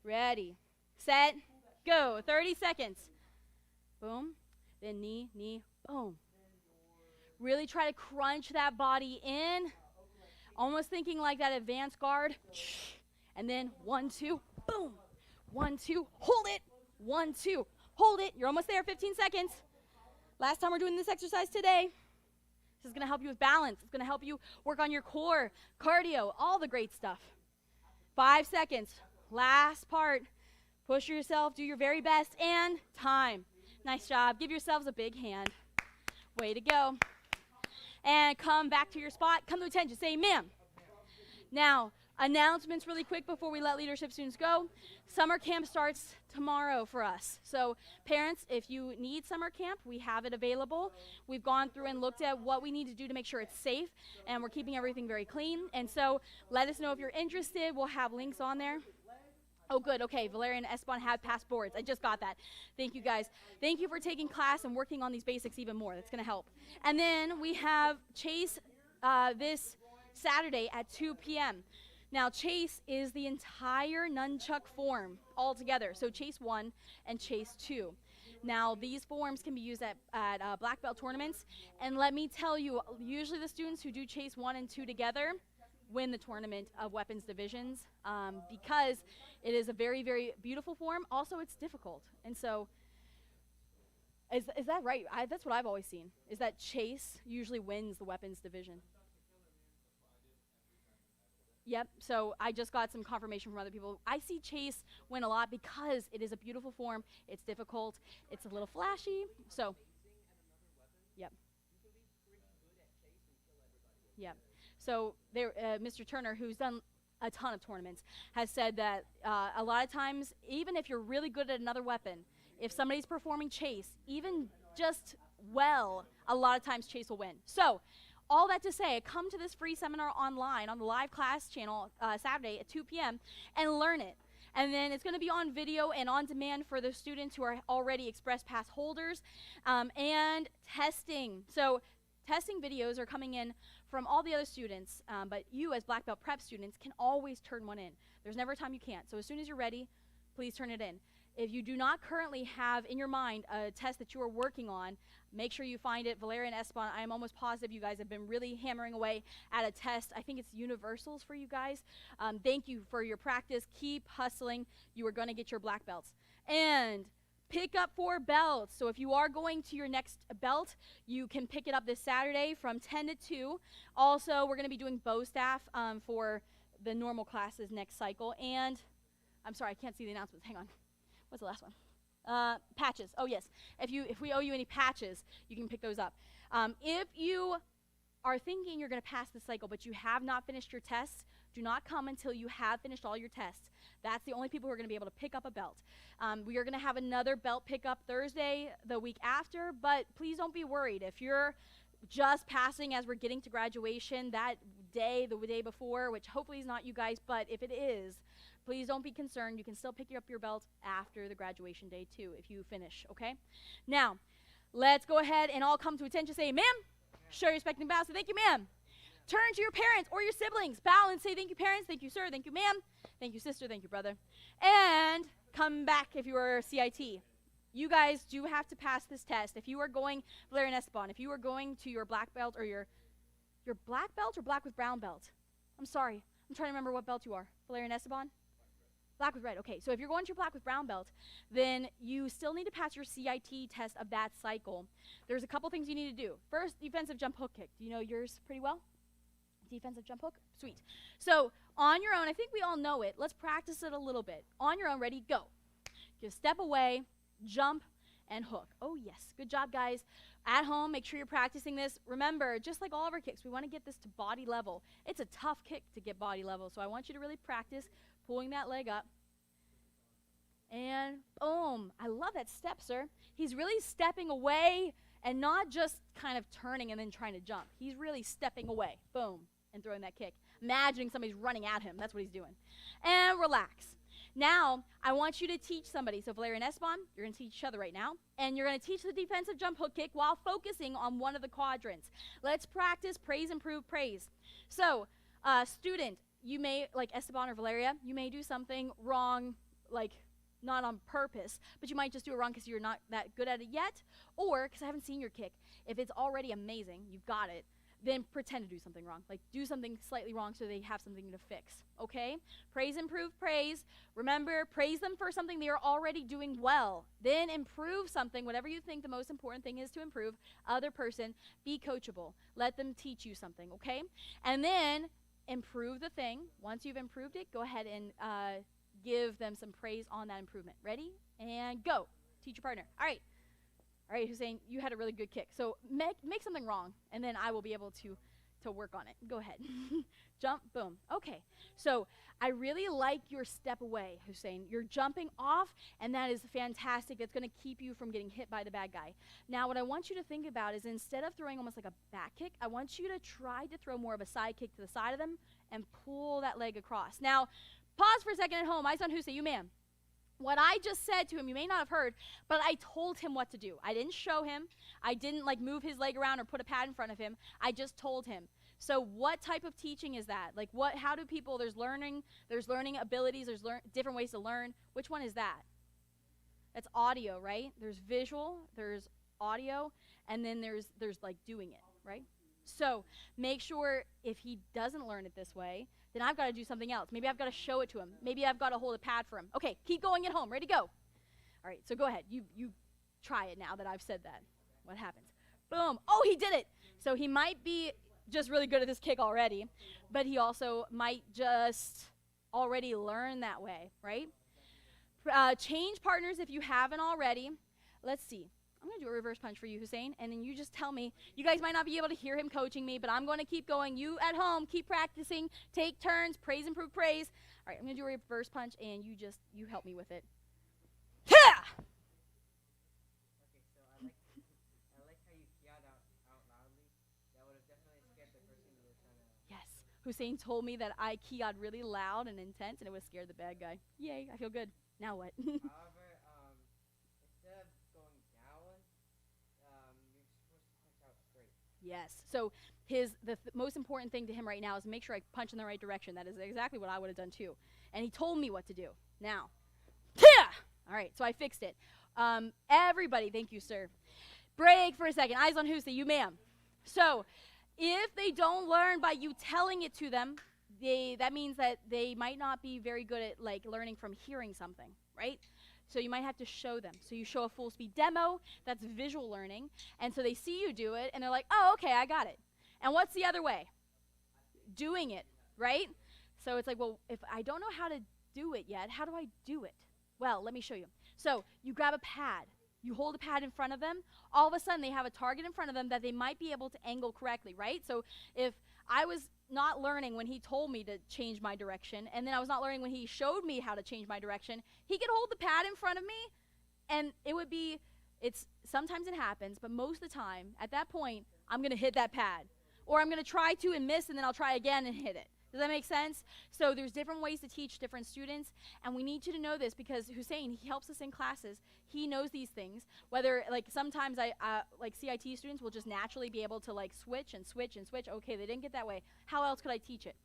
Ready, set, go. 30 seconds. Boom. Then knee, knee, boom. Really try to crunch that body in. Almost thinking like that advanced guard. And then 1, 2, boom. 1, 2, hold it. 1, 2, hold it. You're almost there, 15 seconds. Last time we're doing this exercise today. This is going to help you with balance. It's going to help you work on your core, cardio, all the great stuff. 5 seconds. Last part. Push yourself, do your very best, and time. Nice job. Give yourselves a big hand. Way to go. And come back to your spot. Come to attention. Say, ma'am. Now, announcements really quick before we let leadership students go. Summer camp starts tomorrow for us. So parents, if you need summer camp, we have it available. We've gone through and looked at what we need to do to make sure it's safe, and we're keeping everything very clean. And so let us know if you're interested. We'll have links on there. Oh, good. Okay, Valerian and Esteban have passed boards. I just got that. Thank you, guys. Thank you for taking class and working on these basics even more. That's going to help. And then we have Chase this Saturday at 2 p.m. Now, Chase is the entire nunchuck form all together. So Chase 1 and Chase 2. Now, these forms can be used at black belt tournaments. And let me tell you, usually the students who do Chase 1 and 2 together win the tournament of weapons divisions because it is a very, very beautiful form. Also, it's difficult. And so, is that right? That's what I've always seen, is that Chase usually wins the weapons division. Yep, so I just got some confirmation from other people. I see Chase win a lot because it is a beautiful form. It's difficult. It's a little flashy. So, yep. Yep. So there, Mr. Turner, who's done a ton of tournaments, has said that a lot of times, even if you're really good at another weapon, if somebody's performing Chase, even just well, a lot of times Chase will win. So all that to say, come to this free seminar online on the live class channel Saturday at 2 p.m. and learn it. And then it's going to be on video and on demand for the students who are already Express Pass holders, and testing. So testing videos are coming in from all the other students, but you as Black Belt Prep students can always turn one in. There's never a time you can't. So as soon as you're ready, please turn it in. If you do not currently have in your mind a test that you are working on, make sure you find it. Valerian and Esteban, I am almost positive you guys have been really hammering away at a test. I think it's universals for you guys. Thank you for your practice. Keep hustling. You are going to get your black belts. And pick up 4 belts. So if you are going to your next belt, you can pick it up this Saturday from 10 to 2. Also, we're going to be doing bow staff for the normal classes next cycle. And I'm sorry, I can't see the announcements. Hang on. What's the last one? Patches. Oh, yes. If we owe you any patches, you can pick those up. If you are thinking you're going to pass the cycle, but you have not finished your tests, do not come until you have finished all your tests. That's the only people who are going to be able to pick up a belt. We are going to have another belt pickup Thursday the week after, but please don't be worried. If you're just passing as we're getting to graduation that day, the day before, which hopefully is not you guys, but if it is, please don't be concerned. You can still pick up your belt after the graduation day too if you finish, okay? Now, let's go ahead and all come to attention. Say, ma'am. Show your respect and bow. Say, thank you, ma'am. Turn to your parents or your siblings. Bow and say, thank you, parents. Thank you, sir. Thank you, ma'am. Thank you, sister. Thank you, brother. And come back if you are CIT. You guys do have to pass this test. If you are going, Valerian Esteban, if you are going to your black belt or your black belt or black with brown belt? I'm sorry. I'm trying to remember what belt you are. Valerian Esteban? Black with red. Okay, so if you're going to your black with brown belt, then you still need to pass your CIT test of that cycle. There's a couple things you need to do. First, defensive jump hook kick. Do you know yours pretty well? Defensive jump hook? Sweet. So on your own, I think we all know it. Let's practice it a little bit. On your own, ready, go. Just step away, jump, and hook. Oh, yes. Good job, guys. At home, make sure you're practicing this. Remember, just like all of our kicks, we want to get this to body level. It's a tough kick to get body level, so I want you to really practice pulling that leg up. And boom. I love that step, sir. He's really stepping away and not just kind of turning and then trying to jump. He's really stepping away. Boom. And throwing that kick. Imagining somebody's running at him. That's what he's doing. And relax. Now, I want you to teach somebody. So Valeria and Esteban, you're going to teach each other right now. And you're going to teach the defensive jump hook kick while focusing on one of the quadrants. Let's practice praise, improve, praise. So, student, you may, like Esteban or Valeria, you may do something wrong, like not on purpose, but you might just do it wrong because you're not that good at it yet, or because I haven't seen your kick. If it's already amazing, you've got it, then pretend to do something wrong. Like, do something slightly wrong so they have something to fix, okay? Praise, improve, praise. Remember, praise them for something they are already doing well. Then improve something, whatever you think the most important thing is to improve. Other person, be coachable. Let them teach you something, okay? And then improve the thing. Once you've improved it, go ahead and give them some praise on that improvement. Ready? And go. Teach your partner. All right. All right, Hussein, you had a really good kick. So make something wrong, and then I will be able to work on it. Go ahead. Jump, boom. Okay, so I really like your step away, Hussein. You're jumping off, and that is fantastic. That's going to keep you from getting hit by the bad guy. Now, what I want you to think about is instead of throwing almost like a back kick, I want you to try to throw more of a side kick to the side of them and pull that leg across. Now, pause for a second at home. Eyes on Hussein, you ma'am. What I just said to him, you may not have heard, but I told him what to do. I didn't show him. I didn't like move his leg around or put a pad in front of him. I just told him. So what type of teaching is that? Like how do people, there's learning abilities, there's different ways to learn. Which one is that? That's audio, right? There's visual, there's audio, and then there's like doing it, right? So make sure if he doesn't learn it this way, then I've got to do something else. Maybe I've got to show it to him. Maybe I've got to hold a pad for him. Okay, keep going at home. Ready, go. All right, so go ahead. You try it now that I've said that. What happens? Boom. Oh, he did it. So he might be just really good at this kick already, but he also might just already learn that way, right? Change partners if you haven't already. Let's see. I'm going to do a reverse punch for you, Hussein, and then you just tell me. You guys might not be able to hear him coaching me, but I'm going to keep going. You at home, keep practicing. Take turns. Praise, improve, praise. All right, I'm going to do a reverse punch, and you help me with it. Yeah! Okay, so I like how you yelled out loudly. That would have definitely scared the person you were trying to... Yes. Hussein told me that I keyed really loud and intense, and it would scare the bad guy. Yay, I feel good. Now what? However, instead of going down, you're supposed to punch out straight. Yes. So the most important thing to him right now is make sure I punch in the right direction. That is exactly what I would have done too. And he told me what to do. Now, all right, so I fixed it. Everybody, thank you, sir. Break for a second. Eyes on Hussein, you ma'am. So if they don't learn by you telling it to them, that means that they might not be very good at like learning from hearing something, right? So you might have to show them. So you show a full speed demo, that's visual learning, and so they see you do it, and they're like, oh, okay, I got it. And what's the other way? Doing it, right? So it's like, well, if I don't know how to do it yet, how do I do it? Well, let me show you. So you grab a pad. You hold a pad in front of them. All of a sudden, they have a target in front of them that they might be able to angle correctly, right? So if I was not learning when he told me to change my direction, and then I was not learning when he showed me how to change my direction, he could hold the pad in front of me, and it would be, sometimes it happens, but most of the time, at that point, I'm going to hit that pad. Or I'm going to try to and miss, and then I'll try again and hit it. Does that make sense? So there's different ways to teach different students, and we need you to know this because Hussein, he helps us in classes. He knows these things. Whether, like, sometimes like CIT students will just naturally be able to, like, switch and switch and switch. Okay, they didn't get that way. How else could I teach it?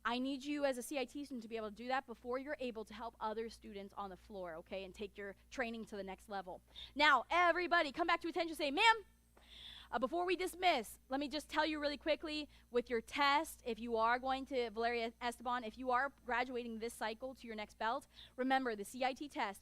I need you as a CIT student to be able to do that before you're able to help other students on the floor, okay, and take your training to the next level. Now, everybody, come back to attention, say, ma'am. Before we dismiss, let me just tell you really quickly, with your test, if you are going to, Valeria Esteban, if you are graduating this cycle to your next belt, remember the CIT test,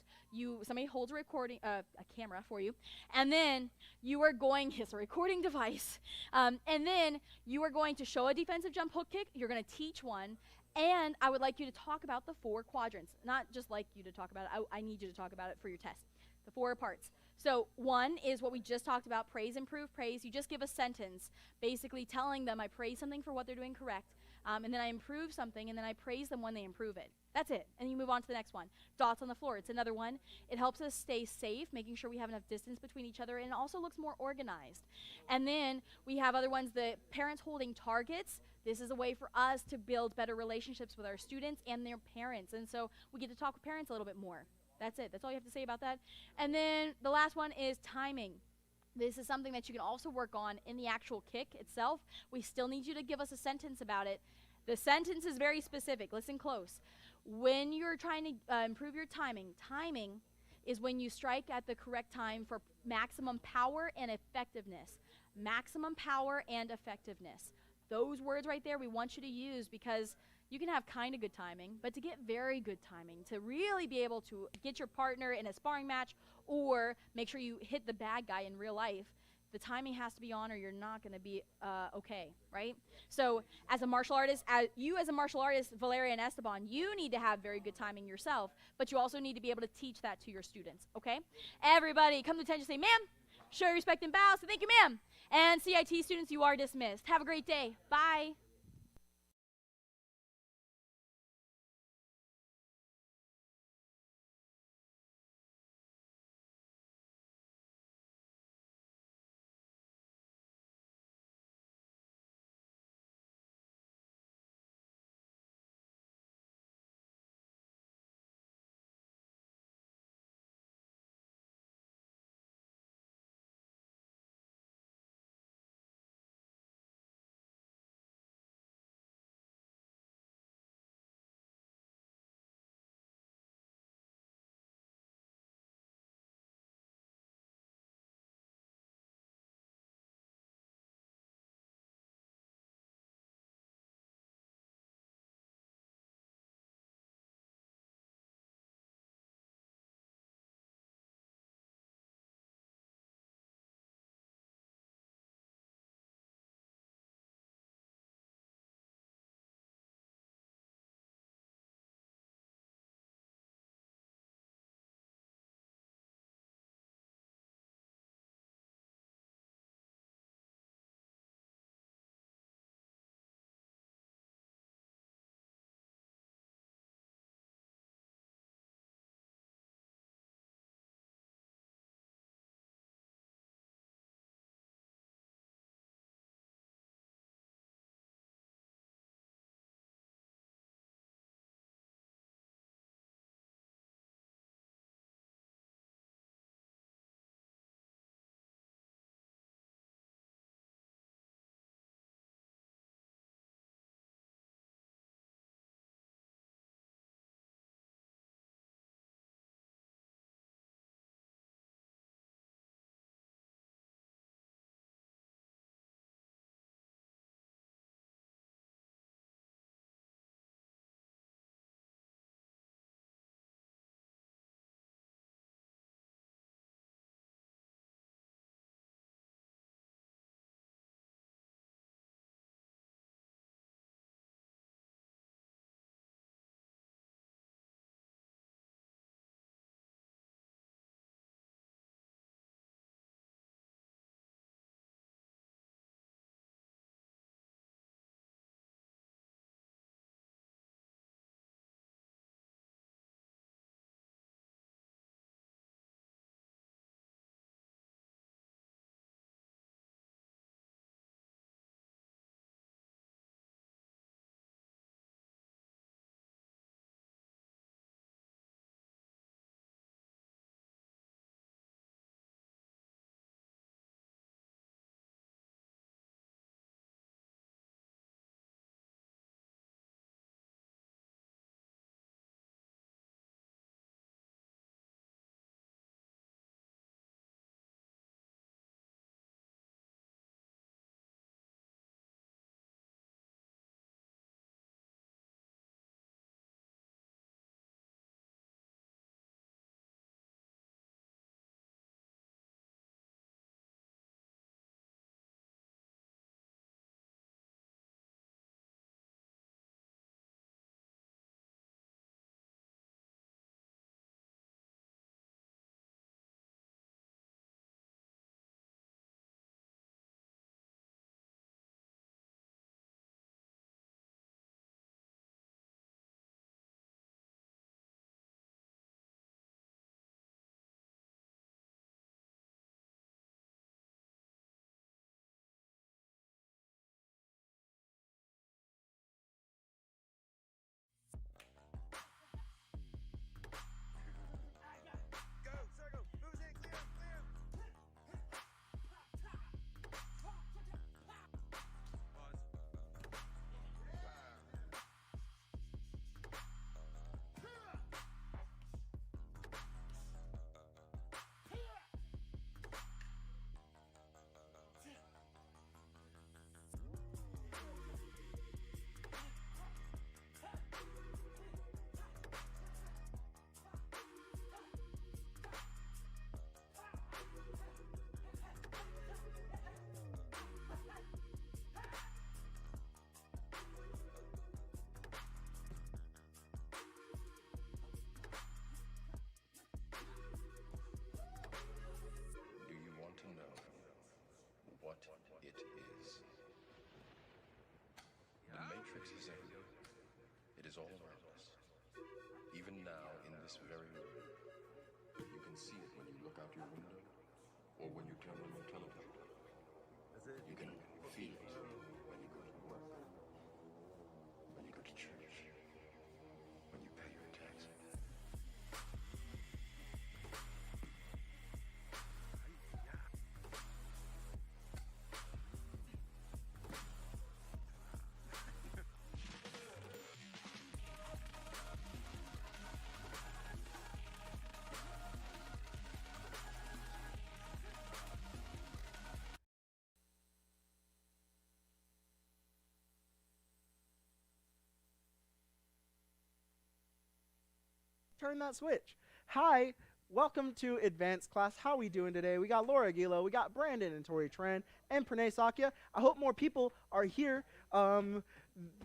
somebody holds a camera for you, and then you are going, it's a recording device, and then you are going to show a defensive jump hook kick, you're going to teach one, and I would like you to talk about the 4 quadrants. Not just like you to talk about it, I need you to talk about it for your test. The 4 parts. So 1 is what we just talked about, praise, improve, praise. You just give a sentence basically telling them I praise something for what they're doing correct, and then I improve something, and then I praise them when they improve it. That's it. And you move on to the next one. Dots on the floor. It's another one. It helps us stay safe, making sure we have enough distance between each other, and it also looks more organized. And then we have other ones, the parents holding targets. This is a way for us to build better relationships with our students and their parents. And so we get to talk with parents a little bit more. That's it. That's all you have to say about that. And then the last one is timing. This is something that you can also work on in the actual kick itself. We still need you to give us a sentence about it. The sentence is very specific. Listen close. When you're trying to improve your timing, timing is when you strike at the correct time for maximum power and effectiveness. Maximum power and effectiveness. Those words right there we want you to use, because you can have kind of good timing, but to get very good timing, to really be able to get your partner in a sparring match or make sure you hit the bad guy in real life, the timing has to be on or you're not going to be okay, right? So as a martial artist, Valeria and Esteban, you need to have very good timing yourself, but you also need to be able to teach that to your students, okay? Everybody come to attention, say, ma'am, show your respect and bow, so thank you, ma'am. And CIT students, you are dismissed. Have a great day. Bye. is all around us. Even now, in this very room, you can see it when you look out your window or when you turn on your television. You can feel it when you go to work, when you go to church, when you pay your taxes. Turn that switch. Hi, welcome to advanced class. How we doing today? We got Laura Aguilo, we got Brandon and Tori Tran, and Pranay Sakya. I hope more people are here.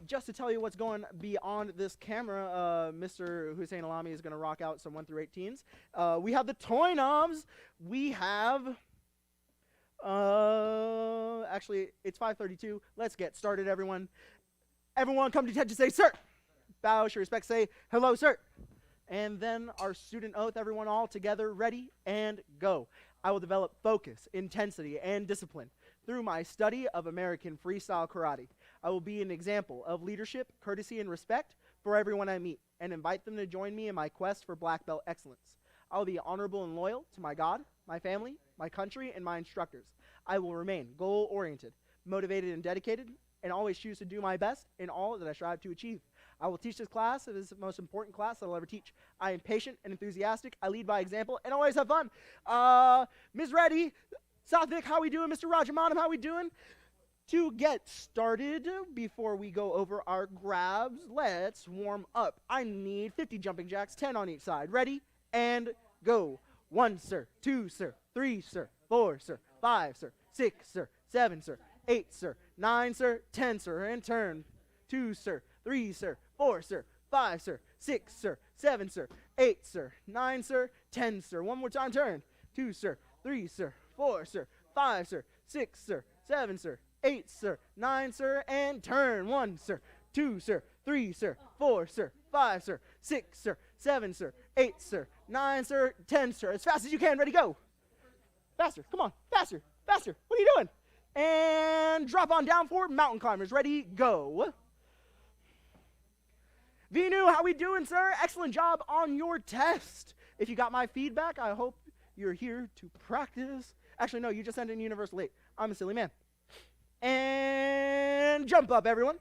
Just to tell you what's going beyond this camera, Mr. Hussein Alami is going to rock out some 1 through 18s. We have the Toy Knobs. We have, actually, it's 5:32. Let's get started, everyone. Everyone come to attention, say, sir. Bow, show respect, say, hello, sir. And then our student oath, everyone all together, ready, and go. I will develop focus, intensity, and discipline through my study of American freestyle karate. I will be an example of leadership, courtesy, and respect for everyone I meet, and invite them to join me in my quest for black belt excellence. I will be honorable and loyal to my God, my family, my country, and my instructors. I will remain goal-oriented, motivated, and dedicated, and always choose to do my best in all that I strive to achieve. I will teach this class. It is the most important class that I'll ever teach. I am patient and enthusiastic. I lead by example and always have fun. Ms. Reddy, Southwick, how we doing? Mr. Rajamanam, how we doing? To get started, before we go over our grabs, let's warm up. I need 50 jumping jacks, 10 on each side. Ready? And go. 1, sir. 2, sir. 3, sir. 4, sir. 5, sir. 6, sir. 7, sir. 8, sir. 9, sir. 10, sir. And turn. 2, sir. 3, sir. 4, sir. 5, sir. 6, sir. 7, sir. 8, sir. 9, sir. 10, sir. One more time, turn. 2, sir. 3, sir. 4, sir. 5, sir. 6, sir. 7, sir. 8, sir. 9, sir. And turn. 1, sir. 2, sir. 3, sir. 4, sir. 5, sir. 6, sir. 7, sir. 8, sir. 9, sir. 10, sir. As fast as you can. Ready, go. Faster. Come on. Faster. Faster. What are you doing? And drop on down for mountain climbers. Ready, go. Vinu, how we doing, sir? Excellent job on your test. If you got my feedback, I hope you're here to practice. Actually, no, you just sent in universal late. I'm a silly man. And jump up, everyone.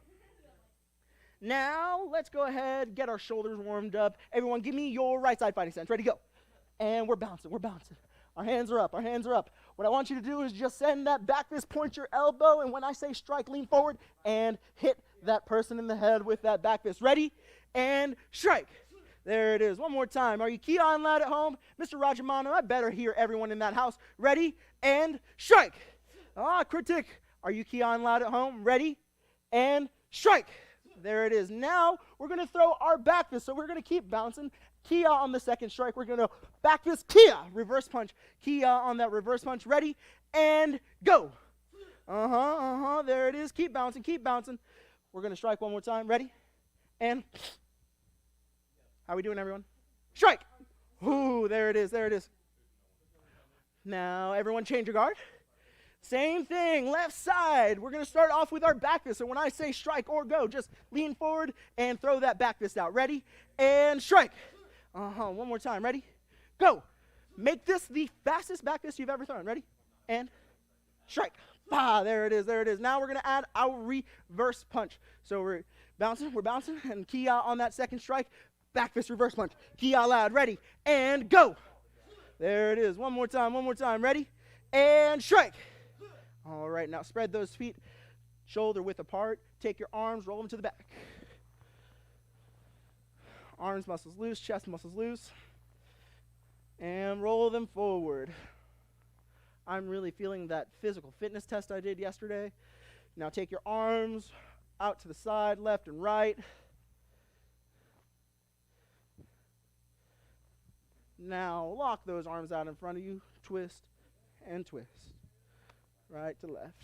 Now, let's go ahead, get our shoulders warmed up. Everyone, give me your right side fighting stance. Ready, go. And we're bouncing, we're bouncing. Our hands are up, our hands are up. What I want you to do is just send that back fist, point your elbow, and when I say strike, lean forward and hit that person in the head with that back fist. Ready? And strike. There it is. One more time. Are you key on loud at home? Mr. Rajamano, I better hear everyone in that house. Ready? And strike. Critic. Are you key on loud at home? Ready? And strike. There it is. Now we're going to throw our back fist. So we're going to keep bouncing. Kia on the second strike. We're going to back fist, Kia. Reverse punch. Kia on that reverse punch. Ready? And go. There it is. Keep bouncing. Keep bouncing. We're going to strike one more time. Ready? And how we doing, everyone? Strike! Ooh, there it is, there it is. Now, everyone change your guard. Same thing, left side. We're going to start off with our back fist. So when I say strike or go, just lean forward and throw that back fist out. Ready? And strike. One more time. Ready? Go. Make this the fastest back fist you've ever thrown. Ready? And strike. There it is, there it is. Now we're going to add our reverse punch. So we're bouncing, and Kia on that second strike. Back fist, reverse punch. Kia loud, ready, and go. There it is. One more time, ready, and strike. All right, now spread those feet shoulder width apart. Take your arms, roll them to the back. Arms muscles loose, chest muscles loose. And roll them forward. I'm really feeling that physical fitness test I did yesterday. Now take your arms out to the side, left and right. Now lock those arms out in front of you. Twist and twist. Right to left.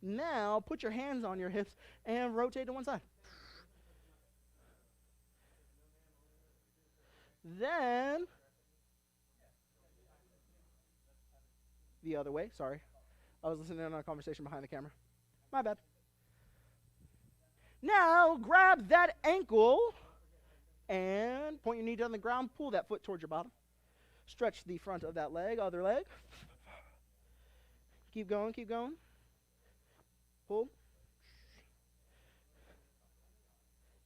Now, put your hands on your hips and rotate to one side. Then, the other way, sorry. I was listening in on a conversation behind the camera. My bad. Now, grab that ankle and point your knee down the ground. Pull that foot towards your bottom. Stretch the front of that leg, other leg. Keep going, keep going. Pull.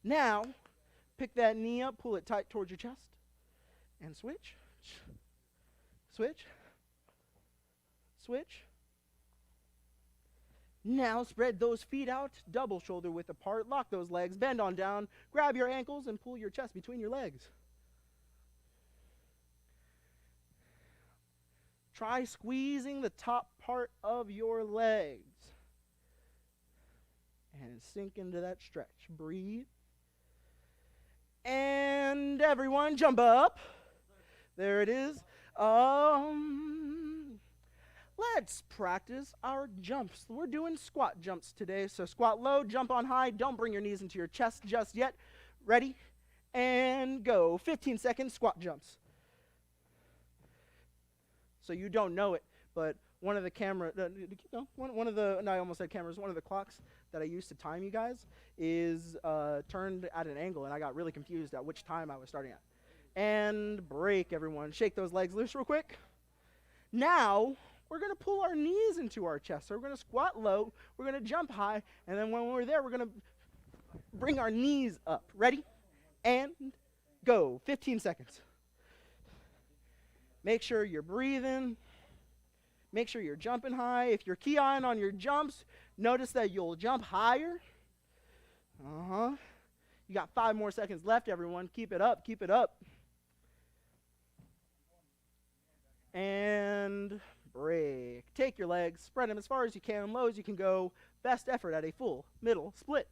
Now, pick that knee up, pull it tight towards your chest, and switch. Switch. Switch. Now spread those feet out, double shoulder width apart, lock those legs, bend on down, grab your ankles and pull your chest between your legs. Try squeezing the top part of your legs. And sink into that stretch. Breathe. And everyone jump up. There it is. Let's practice our jumps. We're doing squat jumps today. So squat low, jump on high. Don't bring your knees into your chest just yet. Ready? And go. 15 seconds squat jumps. So you don't know it, but one of the I almost said cameras, one of the clocks that I used to time you guys is turned at an angle, and I got really confused at which time I was starting at. And break, everyone. Shake those legs loose real quick. Now, we're going to pull our knees into our chest. So we're going to squat low, we're going to jump high, and then when we're there, we're going to bring our knees up. Ready? And go. 15 seconds. Make sure you're breathing. Make sure you're jumping high. If you're keying on your jumps, notice that you'll jump higher. You got 5 more seconds left, everyone. Keep it up, keep it up. And break. Take your legs, spread them as far as you can, low as you can go. Best effort at a full middle split.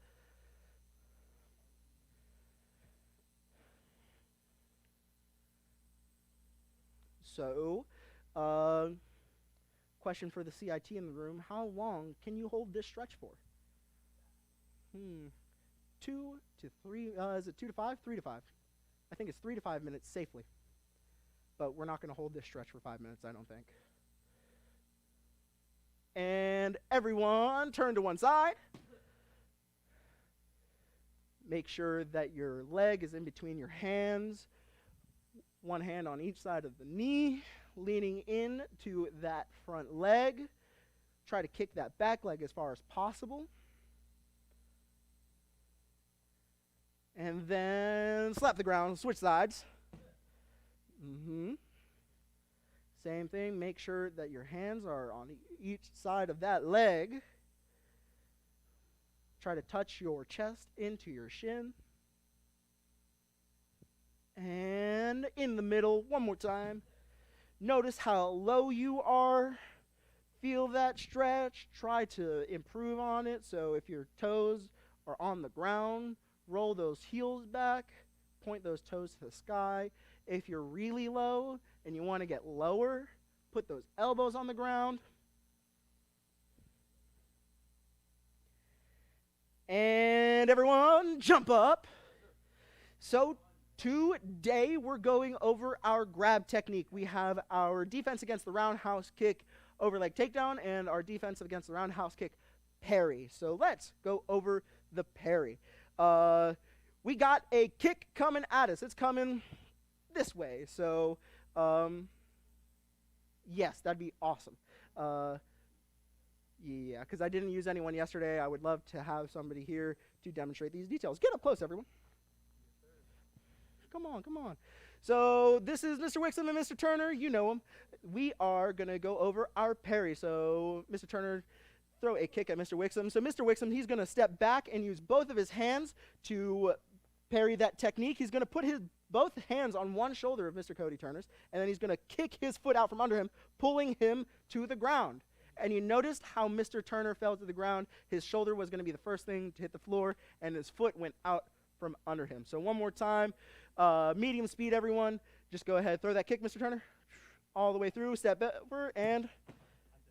So, question for the CIT in the room, how long can you hold this stretch for? 2 to 3, is it 2 to 5? 3 to 5. I think it's 3 to 5 minutes safely. But we're not going to hold this stretch for 5 minutes, I don't think. And everyone turn to one side. Make sure that your leg is in between your hands. One hand on each side of the knee, leaning in to that front leg. Try to kick that back leg as far as possible. And then slap the ground, switch sides. Same thing, make sure that your hands are on each side of that leg. Try to touch your chest into your shin. And in the middle, one more time. Notice how low you are. Feel that stretch. Try to improve on it. So if your toes are on the ground, roll those heels back. Point those toes to the sky. If you're really low and you want to get lower, put those elbows on the ground. And everyone, jump up. So today we're going over our grab technique. We have our defense against the roundhouse kick overleg takedown and our defense against the roundhouse kick parry. So let's go over the parry. We got a kick coming at us. It's coming this way. So yes, that'd be awesome. Yeah, because I didn't use anyone yesterday. I would love to have somebody here to demonstrate these details. Get up close, everyone. Come on, come on. So this is Mr. Wixom and Mr. Turner. You know them. We are going to go over our parry. So Mr. Turner, throw a kick at Mr. Wixom. So Mr. Wixom, he's going to step back and use both of his hands to parry that technique. He's going to put his both hands on one shoulder of Mr. Cody Turner's, and then he's going to kick his foot out from under him, pulling him to the ground. And you noticed how Mr. Turner fell to the ground. His shoulder was going to be the first thing to hit the floor, and his foot went out from under him. So one more time, medium speed, everyone. Just go ahead, throw that kick, Mr. Turner, all the way through, step over, and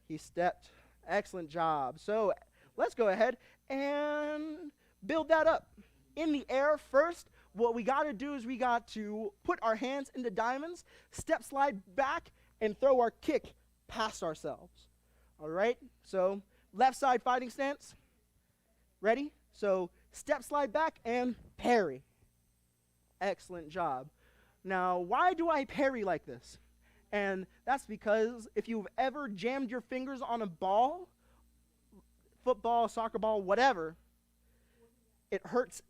he stepped. Excellent job. So let's go ahead and build that up. In the air first, what we got to do is we got to put our hands into diamonds, step slide back, and throw our kick past ourselves. All right? So left side fighting stance. Ready? So step slide back and parry. Excellent job. Now, why do I parry like this? And that's because if you've ever jammed your fingers on a ball, football, soccer ball, whatever, it hurts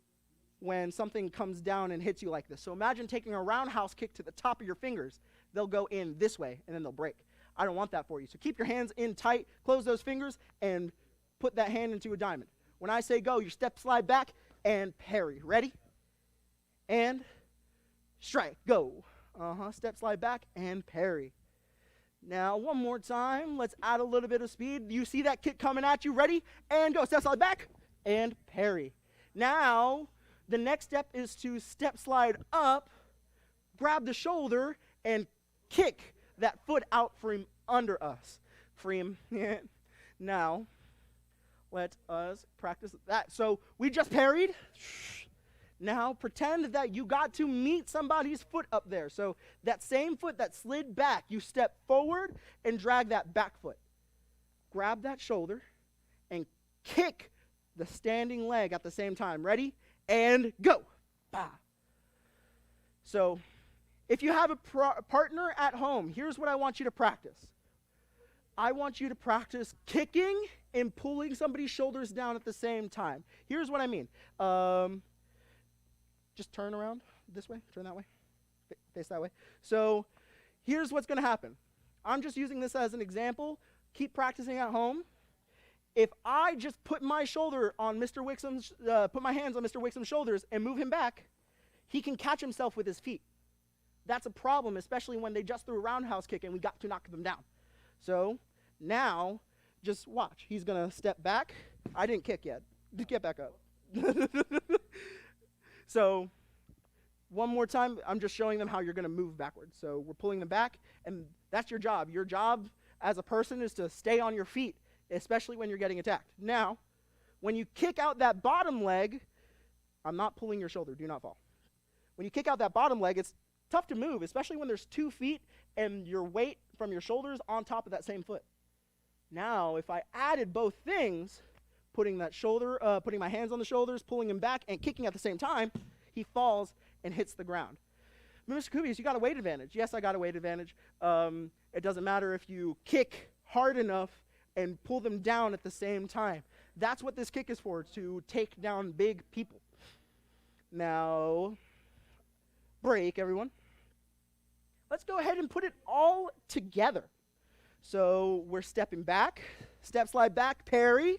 when something comes down and hits you like this. So imagine taking a roundhouse kick to the top of your fingers. They'll go in this way, and then they'll break. I don't want that for you. So keep your hands in tight, close those fingers, and put that hand into a diamond. When I say go, you step slide back and parry. Ready? And strike. Go. Step slide back and parry. Now, one more time. Let's add a little bit of speed. You see that kick coming at you. Ready? And go. Step slide back and parry. Now, the next step is to step slide up, grab the shoulder, and kick that foot out from under us. Now, let us practice that. So we just parried. Now pretend that you got to meet somebody's foot up there. So that same foot that slid back, you step forward and drag that back foot. Grab that shoulder and kick the standing leg at the same time. Ready? And go. Bah. So if you have a partner at home, here's what I want you to practice. I want you to practice kicking and pulling somebody's shoulders down at the same time. Here's what I mean. Just turn around this way, turn that way, face that way. So here's what's going to happen. I'm just using this as an example. Keep practicing at home. If I just put my shoulder on Mr. Wixom's, put my hands on Mr. Wixom's shoulders and move him back, he can catch himself with his feet. That's a problem, especially when they just threw a roundhouse kick and we got to knock them down. So now, just watch. He's going to step back. I didn't kick yet. Get back up. So one more time, I'm just showing them how you're going to move backwards. So we're pulling them back, and that's your job. Your job as a person is to stay on your feet, especially when you're getting attacked. Now, when you kick out that bottom leg, I'm not pulling your shoulder. Do not fall. When you kick out that bottom leg, it's tough to move, especially when there's 2 feet and your weight from your shoulders on top of that same foot. Now, if I added both things, putting my hands on the shoulders, pulling him back, and kicking at the same time, he falls and hits the ground. Mr. Kubius, you got a weight advantage. Yes, I got a weight advantage. It doesn't matter if you kick hard enough and pull them down at the same time. That's what this kick is for, to take down big people. Now, break, everyone. Let's go ahead and put it all together. So we're stepping back, step slide back, parry,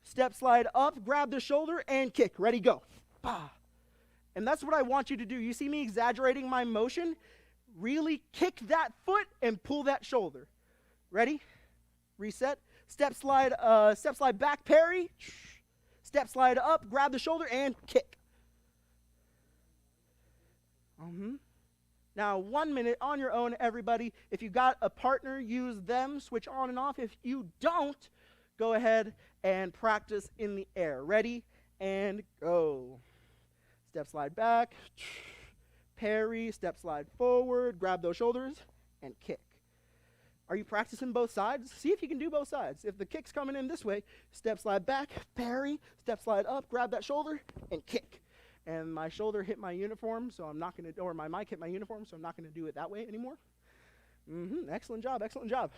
step slide up, grab the shoulder, and kick. Ready, go. Bah. And that's what I want you to do. You see me exaggerating my motion? Really kick that foot and pull that shoulder. Ready? Reset. Step slide back, parry. Step slide up, grab the shoulder, and kick. Now, 1 minute on your own, everybody. If you got a partner, use them. Switch on and off. If you don't, go ahead and practice in the air. Ready? And go. Step slide back, parry, step slide forward, grab those shoulders, and kick. Are you practicing both sides? See if you can do both sides. If the kick's coming in this way, step slide back, parry, step slide up, grab that shoulder, and kick. And my shoulder hit my uniform, so I'm not going to, or my mic hit my uniform, so I'm not going to do it that way anymore. Excellent job, excellent job.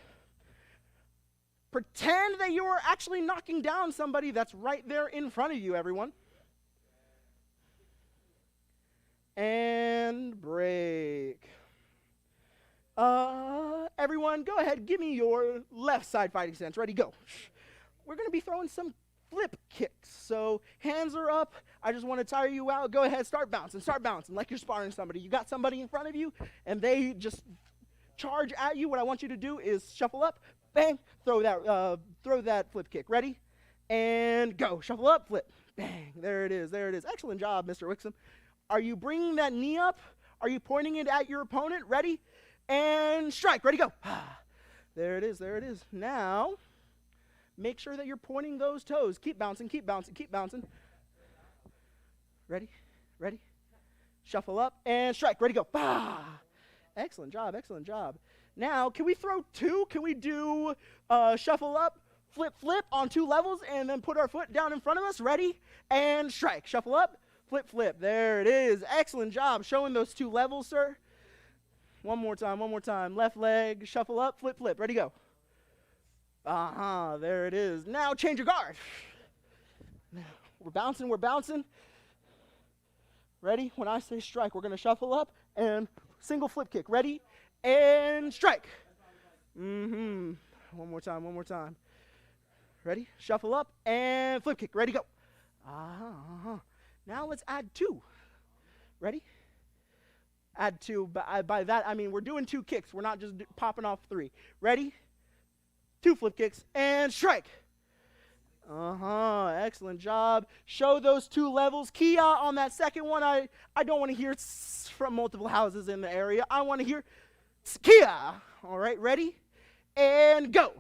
Pretend that you are actually knocking down somebody that's right there in front of you, everyone. And break. Everyone, go ahead, give me your left side fighting stance. Ready, go. We're going to be throwing some flip kicks. So hands are up. I just want to tire you out. Go ahead, start bouncing like you're sparring somebody. You got somebody in front of you, and they just charge at you. What I want you to do is shuffle up, bang, throw that flip kick. Ready? And go. Shuffle up, flip, bang. There it is, there it is. Excellent job, Mr. Wixom. Are you bringing that knee up? Are you pointing it at your opponent? Ready? And strike. Ready, go. There it is, there it is. Now, Make sure that you're pointing those toes. Keep bouncing, keep bouncing, keep bouncing. Ready? Ready? Shuffle up and strike. Ready, go. Bah! Excellent job, excellent job. Now, can we throw two? Can we do shuffle up, flip, flip on 2 levels, and then put our foot down in front of us? Ready? And strike. Shuffle up, flip, flip. There it is. Excellent job showing those 2 levels, sir. One more time, one more time. Left leg, shuffle up, flip, flip. Ready, go. There it is. Now change your guard. We're bouncing, we're bouncing. Ready? When I say strike, we're going to shuffle up and single flip kick. Ready? And strike. One more time, one more time. Ready? Shuffle up and flip kick. Ready, go. Now let's add 2. Ready? Add 2. By that, I mean we're doing 2 kicks. We're not just popping off 3. Ready? 2 flip kicks and strike. Excellent job. Show those 2 levels. Kia on that second one. I don't want to hear from multiple houses in the area. I want to hear Kia. All right, ready? And go.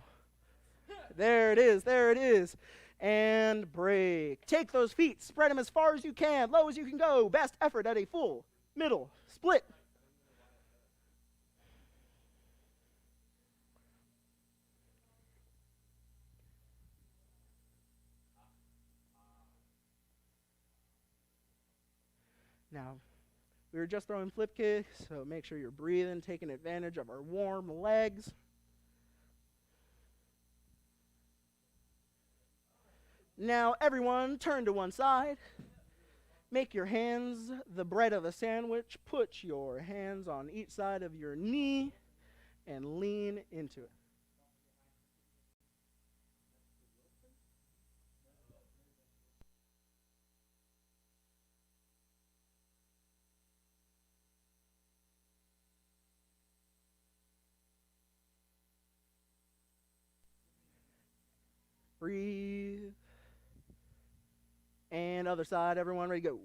There it is. There it is. And break. Take those feet. Spread them as far as you can, low as you can go. Best effort at a full, middle, split. Now, we were just throwing flip kicks, so make sure you're breathing, taking advantage of our warm legs. Now, everyone, turn to one side. Make your hands the bread of a sandwich. Put your hands on each side of your knee and lean into it. Breathe. And other side, everyone, ready, go.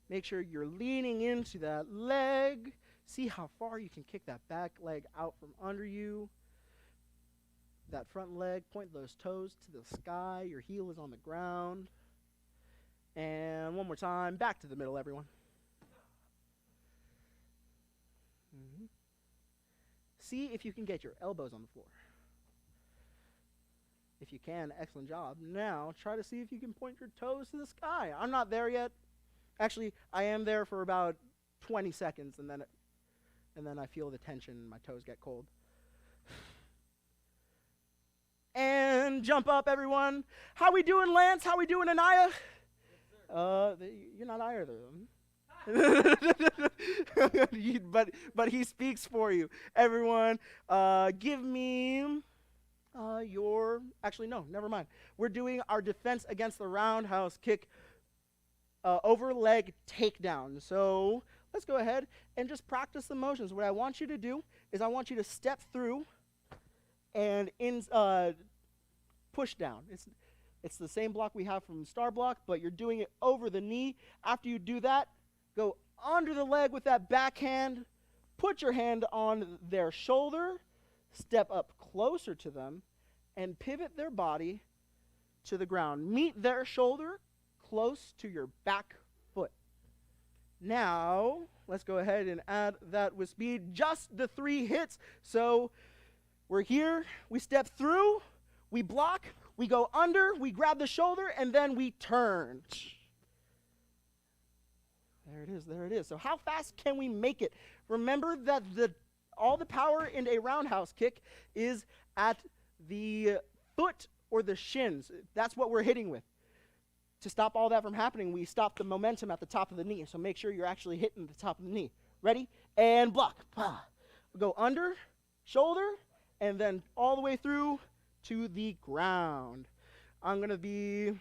Make sure you're leaning into that leg. See how far you can kick that back leg out from under you. That front leg, point those toes to the sky. Your heel is on the ground. And one more time, back to the middle, everyone. See if you can get your elbows on the floor. If you can, excellent job. Now, try to see if you can point your toes to the sky. I'm not there yet. Actually, I am there for about 20 seconds, and then I feel the tension and my toes get cold. And jump up, everyone. How we doing, Lance? How we doing, Anaya? You're not either. but he speaks for you. Everyone, give me your, actually no, never mind. We're doing our defense against the roundhouse kick over leg takedown. So let's go ahead and just practice the motions. What I want you to do is I want you to step through and push down. It's the same block we have from Star Block, but you're doing it over the knee. After you do that, go under the leg with that backhand. Put your hand on their shoulder. Step up closer to them and pivot their body to the ground. Meet their shoulder close to your back foot. Now, let's go ahead and add that with speed. Just the 3 hits. So we're here. We step through. We block. We go under. We grab the shoulder. And then we turn. There it is, there it is. So how fast can we make it? Remember that all the power in a roundhouse kick is at the foot or the shins. That's what we're hitting with. To stop all that from happening, we stop the momentum at the top of the knee. So make sure you're actually hitting the top of the knee. Ready? And block. Go under, shoulder, and then all the way through to the ground. Mr.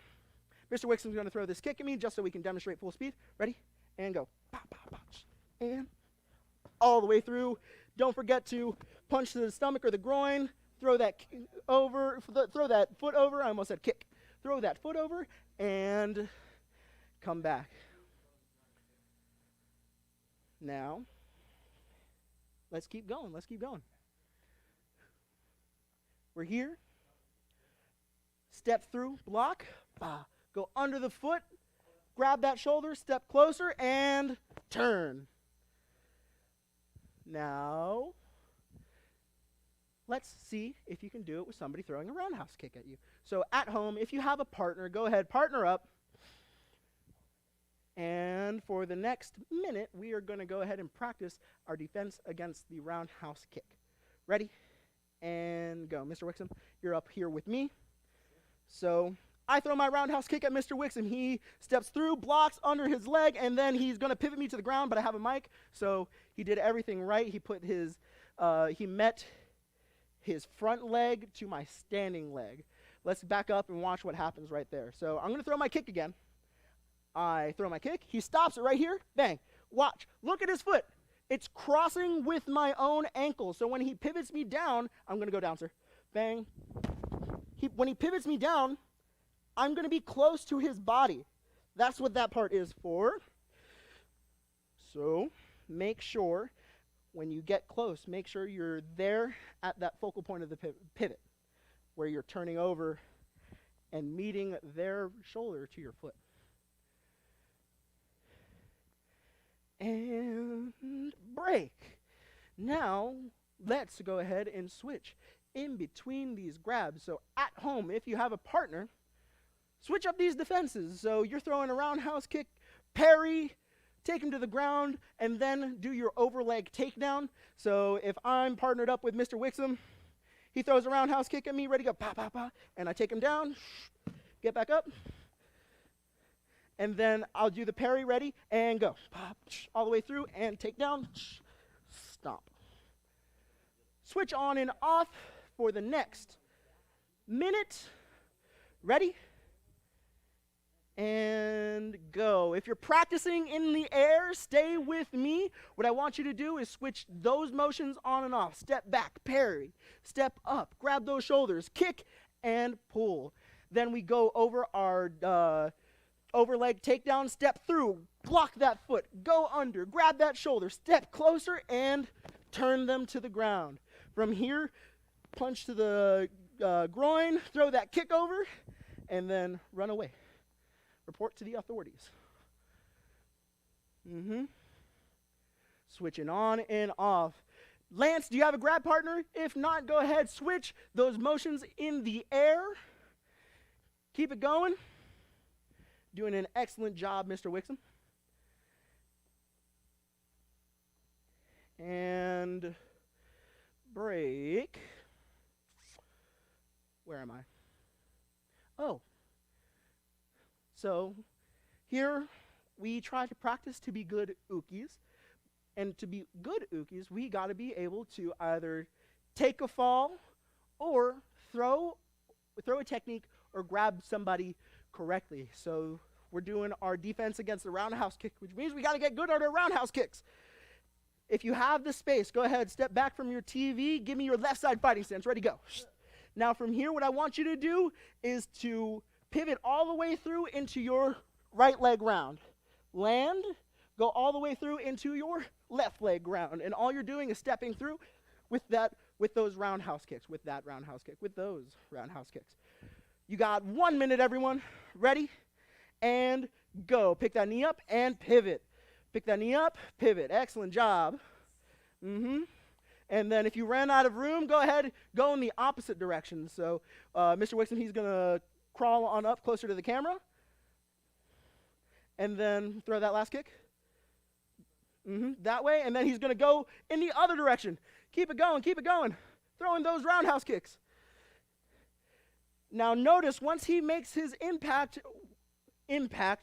Wixom's going to throw this kick at me just so we can demonstrate full speed. Ready? And go. And all the way through. Don't forget to punch to the stomach or the groin. Throw that foot over. I almost said kick. Throw that foot over and come back. Now, let's keep going. Let's keep going. We're here. Step through, block. Go under the foot. Grab that shoulder, step closer, and turn. Now, let's see if you can do it with somebody throwing a roundhouse kick at you. So at home, if you have a partner, go ahead, partner up. And for the next minute, we are going to go ahead and practice our defense against the roundhouse kick. Ready? And go. Mr. Wixom, you're up here with me. So I throw my roundhouse kick at Mr. Wixom. He steps through, blocks under his leg, and then he's going to pivot me to the ground, but I have a mic, so he did everything right. He put his, he met his front leg to my standing leg. Let's back up and watch what happens right there. So I'm going to throw my kick again. I throw my kick. He stops it right here. Bang. Watch. Look at his foot. It's crossing with my own ankle. So when he pivots me down, I'm going to go down, sir. Bang. When he pivots me down, I'm going to be close to his body. That's what that part is for. So make sure when you get close, make sure you're there at that focal point of the pivot, where you're turning over and meeting their shoulder to your foot. And break. Now, let's go ahead and switch in between these grabs. So at home, if you have a partner, switch up these defenses. So you're throwing a roundhouse kick, parry, take him to the ground, and then do your overleg takedown. So if I'm partnered up with Mr. Wixom, he throws a roundhouse kick at me, ready to go, pa, pa, pa, and I take him down, get back up, and then I'll do the parry, ready, and go. Pop, all the way through, and take down, stomp. Switch on and off for the next minute. Ready? And go. If you're practicing in the air, stay with me. What I want you to do is switch those motions on and off. Step back, parry, step up, grab those shoulders, kick, and pull. Then we go over our overleg takedown, step through, block that foot, go under, grab that shoulder, step closer, and turn them to the ground. From here, punch to the groin, throw that kick over, and then run away. Report to the authorities. Switching on and off. Lance, do you have a grab partner? If not, go ahead, switch those motions in the air. Keep it going. Doing an excellent job, Mr. Wixom. And break. Where am I? Oh. So here we try to practice to be good ukis. And to be good ukis, we got to be able to either take a fall or throw a technique or grab somebody correctly. So we're doing our defense against the roundhouse kick, which means we got to get good at our roundhouse kicks. If you have the space, go ahead, step back from your TV, give me your left side fighting stance, ready, go. Now from here, what I want you to do is to pivot all the way through into your right leg round. Land, go all the way through into your left leg round. And all you're doing is stepping through with those roundhouse kicks, with that roundhouse kick, with those roundhouse kicks. You got 1 minute, everyone. Ready? And go. Pick that knee up and pivot. Pick that knee up, pivot. Excellent job. And then if you ran out of room, go ahead, go in the opposite direction. So Mr. Wixom, he's going to crawl on up closer to the camera. And then throw that last kick. That way. And then he's going to go in the other direction. Keep it going, keep it going. Throwing those roundhouse kicks. Now notice once he makes his impact,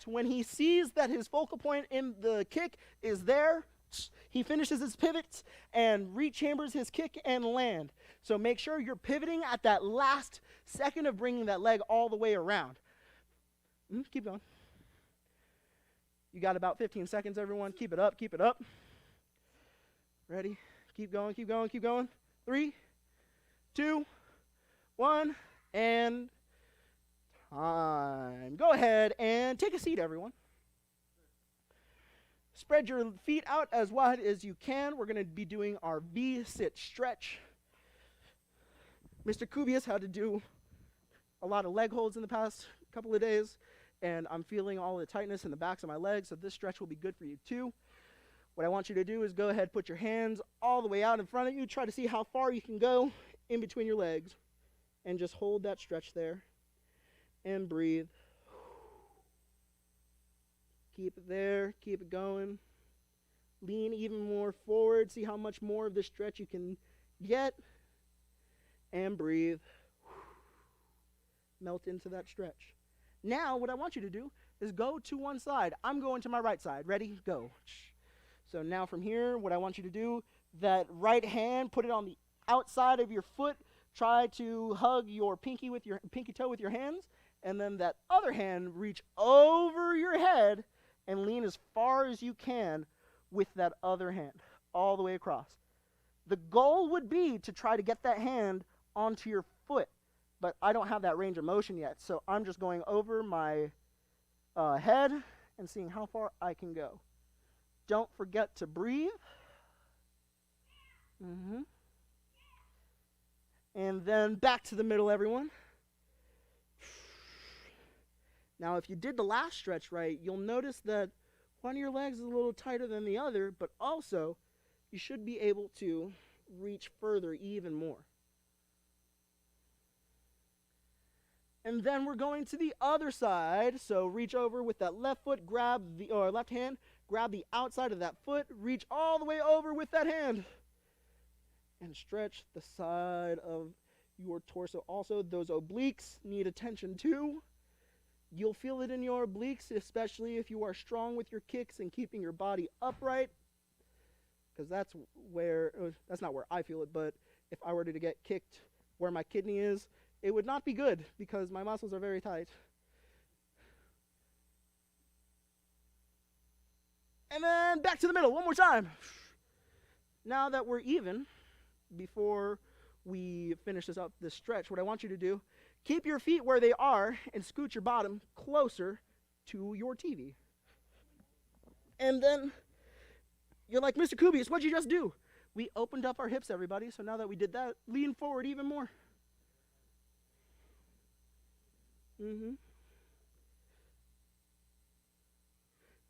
when he sees that his focal point in the kick is there, he finishes his pivots and rechambers his kick and land. So make sure you're pivoting at that last second of bringing that leg all the way around. Keep going. You got about 15 seconds, everyone. Keep it up, keep it up. Ready? Keep going, keep going, keep going. 3, 2, 1, and time. Go ahead and take a seat, everyone. Spread your feet out as wide as you can. We're going to be doing our V-sit stretch. Mr. Kubius had to do a lot of leg holds in the past couple of days, and I'm feeling all the tightness in the backs of my legs, so this stretch will be good for you too. What I want you to do is go ahead, put your hands all the way out in front of you. Try to see how far you can go in between your legs, and just hold that stretch there, and breathe. Keep it there, keep it going. Lean even more forward, see how much more of this stretch you can get, and breathe. Melt into that stretch. Now, what I want you to do is go to one side. I'm going to my right side. Ready? Go. So now from here, what I want you to do, that right hand, put it on the outside of your foot. Try to hug your pinky toe with your hands, and then that other hand, reach over your head and lean as far as you can with that other hand, all the way across. The goal would be to try to get that hand onto your foot, but I don't have that range of motion yet, so I'm just going over my head and seeing how far I can go. Don't forget to breathe. And then back to the middle, everyone. Now, if you did the last stretch right, you'll notice that one of your legs is a little tighter than the other, but also you should be able to reach further even more. And then we're going to the other side. So reach over with that left foot, left hand, grab the outside of that foot, reach all the way over with that hand, and stretch the side of your torso. Also, those obliques need attention too. You'll feel it in your obliques, especially if you are strong with your kicks and keeping your body upright, because that's not where I feel it, but if I were to get kicked where my kidney is, it would not be good because my muscles are very tight. And then back to the middle one more time. Now that we're even, before we finish this stretch, what I want you to do, keep your feet where they are and scoot your bottom closer to your TV. And then you're like, Mr. Kubius, what'd you just do? We opened up our hips, everybody. So now that we did that, lean forward even more.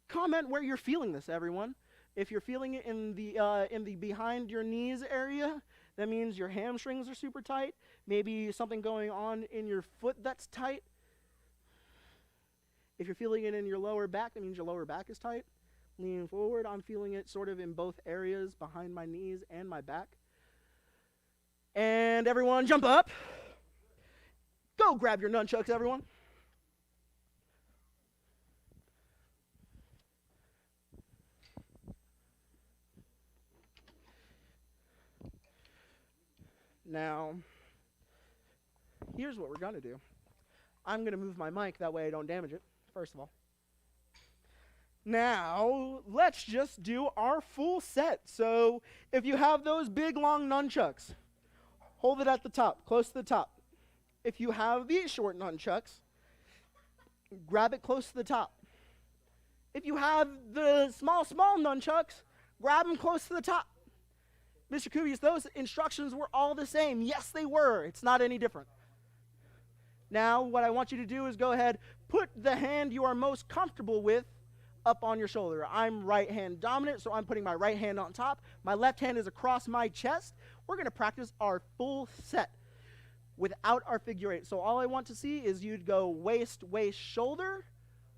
Comment where you're feeling this, everyone. If you're feeling it in the behind your knees area, that means your hamstrings are super tight. Maybe something going on in your foot that's tight. If you're feeling it in your lower back, that means your lower back is tight. Lean forward. I'm feeling it sort of in both areas, behind my knees and my back. And everyone jump up. Go grab your nunchucks, everyone. Now, here's what we're going to do. I'm going to move my mic, that way I don't damage it, first of all. Now, let's just do our full set. So, if you have those big, long nunchucks, hold it at the top, close to the top. If you have these short nunchucks, grab it close to the top. If you have the small nunchucks, grab them close to the top. Mr. Kubius, those instructions were all the same. Yes, they were. It's not any different. Now, what I want you to do is go ahead, put the hand you are most comfortable with up on your shoulder. I'm right hand dominant, so I'm putting my right hand on top. My left hand is across my chest. We're going to practice our full set without our figure eight. So all I want to see is you'd go waist, waist, shoulder,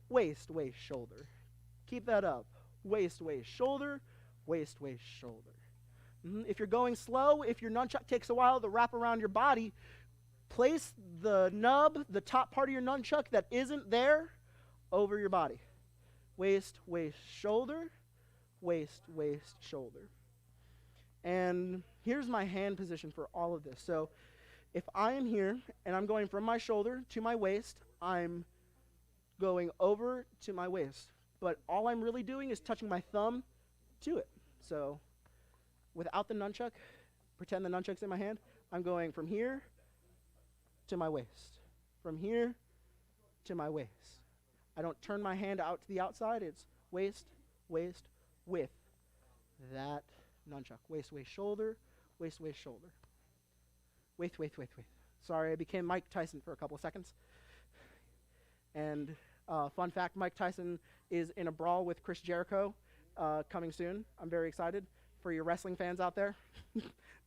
waist, waist, shoulder. Keep that up. Waist, waist, shoulder, waist, waist, shoulder. If you're going slow, if your nunchuck takes a while to wrap around your body, place the nub, the top part of your nunchuck that isn't there, over your body. Waist, waist, shoulder, waist, waist, shoulder. And here's my hand position for all of this. So if I am here and I'm going from my shoulder to my waist, I'm going over to my waist. But all I'm really doing is touching my thumb to it. So without the nunchuck, pretend the nunchuck's in my hand, I'm going from here to my waist. From here to my waist. I don't turn my hand out to the outside. It's waist, waist, with that nunchuck. Waist, waist, shoulder, waist, waist, shoulder. Waist, waist, waist, waist. Sorry, I became Mike Tyson for a couple seconds. And fun fact, Mike Tyson is in a brawl with Chris Jericho coming soon. I'm very excited for your wrestling fans out there.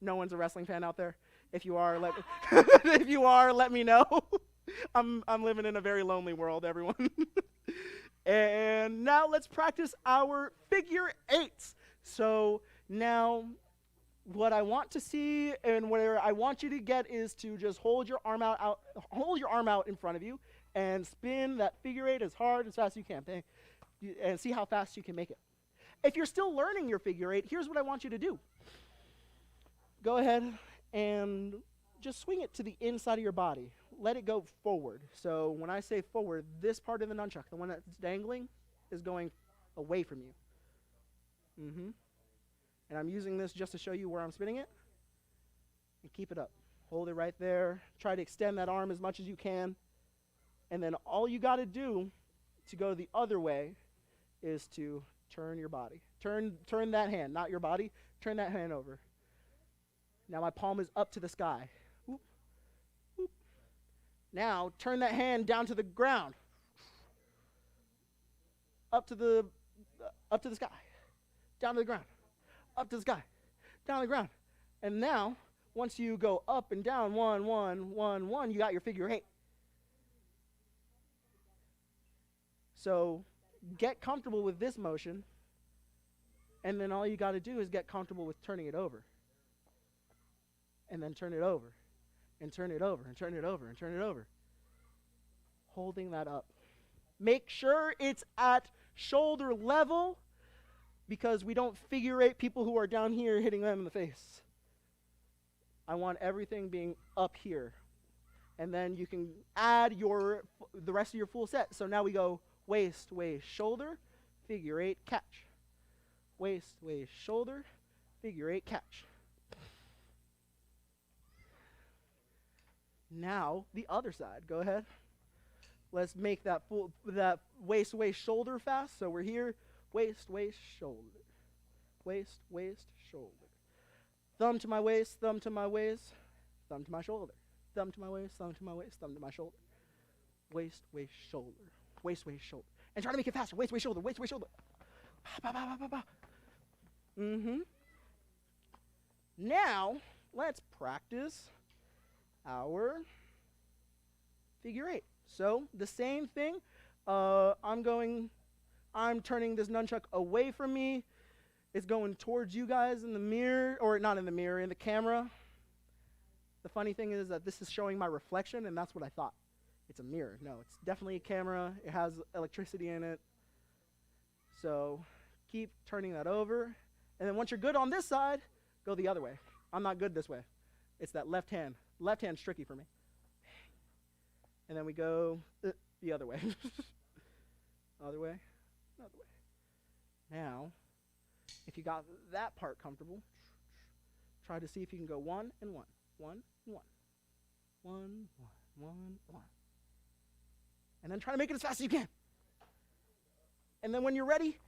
No one's a wrestling fan out there. If you are, if you are, let me know. I'm living in a very lonely world, everyone. And now let's practice our figure eights. So now what I want to see and where I want you to get is to just hold your arm out in front of you and spin that figure eight as hard, as fast as you can, and see how fast you can make it. If you're still learning your figure eight, here's what I want you to do. Go ahead and just swing it to the inside of your body. Let it go forward. So when I say forward, this part of the nunchuck, the one that's dangling, is going away from you. And I'm using this just to show you where I'm spinning it. And keep it up. Hold it right there. Try to extend that arm as much as you can. And then all you got to do to go the other way is to turn your body. Turn that hand, not your body. Turn that hand over. Now my palm is up to the sky. Whoop, whoop. Now turn that hand down to the ground. Up to the sky. Down to the ground. Up to the sky. Down to the ground. And now, once you go up and down, 1, 1, 1, 1, you got your figure eight. So get comfortable with this motion, and then all you got to do is get comfortable with turning it over. And then turn it over, and turn it over, and turn it over, and turn it over. Holding that up. Make sure it's at shoulder level, because we don't figure eight people who are down here hitting them in the face. I want everything being up here. And then you can add the rest of your full set. So now we go waist, waist, shoulder, figure eight, catch. Waist, waist, shoulder, figure eight, catch. Now the other side. Go ahead. Let's make that waist, waist, shoulder fast. So we're here. Waist, waist, shoulder. Waist, waist, shoulder. Thumb to my waist, thumb to my waist, thumb to my shoulder. Thumb to my waist, thumb to my waist, thumb to my shoulder. Waist, waist, shoulder. Waist, waist, shoulder. And try to make it faster. Waist, waist, shoulder. Waist, waist, shoulder. Bah, bah, bah, bah, bah, bah. Now, let's practice our figure eight. So, the same thing. I'm turning this nunchuck away from me. It's going towards you guys in the mirror, or not in the mirror, in the camera. The funny thing is that this is showing my reflection, and that's what I thought. It's a mirror. No, it's definitely a camera. It has electricity in it. So keep turning that over. And then once you're good on this side, go the other way. I'm not good this way. It's that left hand. Left hand's tricky for me. And then we go the other way. Other way. Another way. Now, if you got that part comfortable, try to see if you can go 1 and 1. 1 and 1. 1, 1, 1, 1. And then try to make it as fast as you can. And then when you're ready,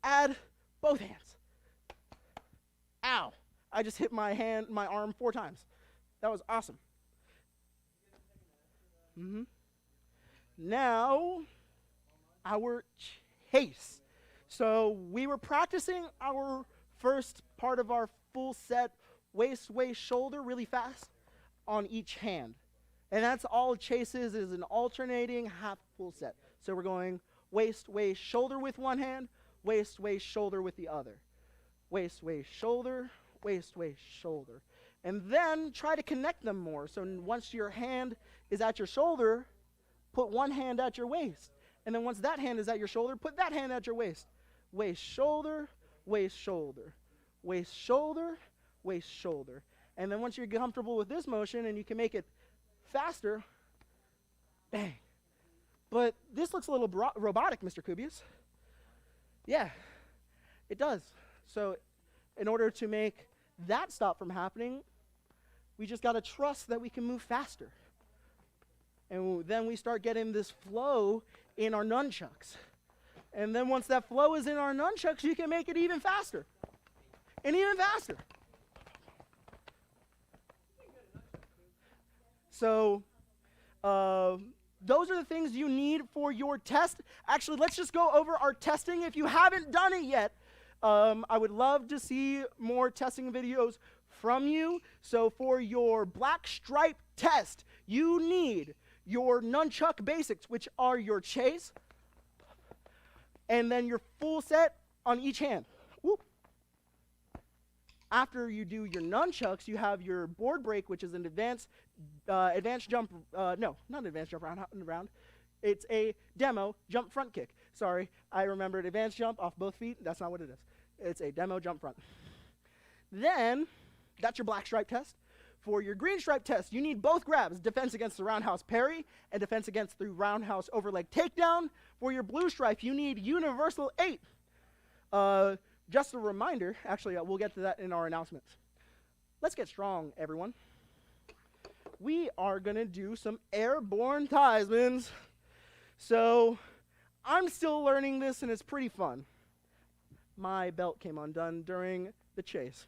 add both hands. Ow. I just hit my arm 4 times. That was awesome. Now, our chase. So we were practicing our first part of our full set, waist, waist, shoulder, really fast on each hand. And that's all chase is an alternating half full set. So we're going waist, waist, shoulder with one hand, waist, waist, shoulder with the other. Waist, waist, shoulder, waist, waist, shoulder. And then try to connect them more. So once your hand is at your shoulder, put one hand at your waist. And then once that hand is at your shoulder, put that hand at your waist. Waist, shoulder, waist, shoulder. Waist, shoulder, waist, shoulder. And then once you're comfortable with this motion and you can make it faster, bang. But this looks a little robotic, Mr. Kubius. Yeah, it does. So in order to make that stop from happening, we just got to trust that we can move faster. And then we start getting this flow in our nunchucks. And then once that flow is in our nunchucks, you can make it even faster. And even faster. So, those are the things you need for your test. Actually, let's just go over our testing. If you haven't done it yet, I would love to see more testing videos from you. So for your black stripe test, you need your nunchuck basics, which are your chase, and then your full set on each hand. Whoop. After you do your nunchucks, you have your board break, which is an advanced jump. No, not an advanced jump round. It's a demo jump front kick. Sorry, I remembered advanced jump off both feet. That's not what it is. It's a demo jump front. Then, that's your black stripe test. For your green stripe test, you need both grabs, defense against the roundhouse parry and defense against the roundhouse overleg takedown. For your blue stripe, you need universal 8. Just a reminder, actually, we'll get to that in our announcements. Let's get strong, everyone. We are going to do some airborne Theismanns. So, I'm still learning this, and it's pretty fun. My belt came undone during the chase.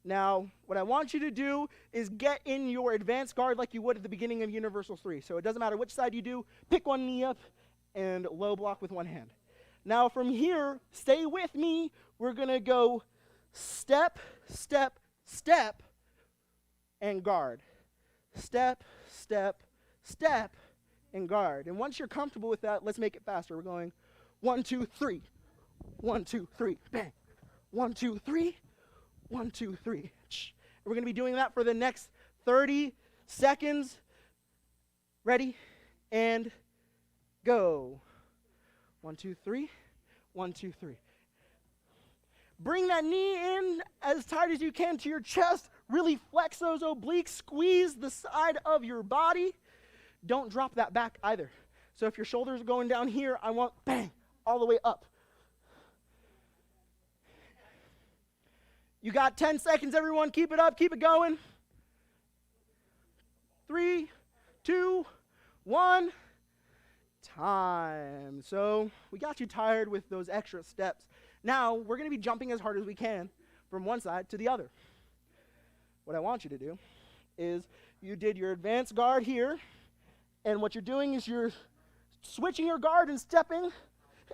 Now, what I want you to do is get in your advanced guard like you would at the beginning of Universal 3. So it doesn't matter which side you do, pick one knee up and low block with one hand. Now from here, stay with me. We're going to go step, step, step, and guard. Step, step, step, and guard. And once you're comfortable with that, let's make it faster. We're going 1, 2, 3. 1, 2, 3, bang. 1, 2, 3. 1, 2, 3. We're going to be doing that for the next 30 seconds. Ready? And go. 1, 2, 3. 1, 2, 3. Bring that knee in as tight as you can to your chest. Really flex those obliques. Squeeze the side of your body. Don't drop that back either. So if your shoulders are going down here, I want bang, all the way up. You got 10 seconds, everyone. Keep it up. Keep it going. 3, 2, 1. Time. So we got you tired with those extra steps. Now we're going to be jumping as hard as we can from one side to the other. What I want you to do is you did your advanced guard here, and what you're doing is you're switching your guard and stepping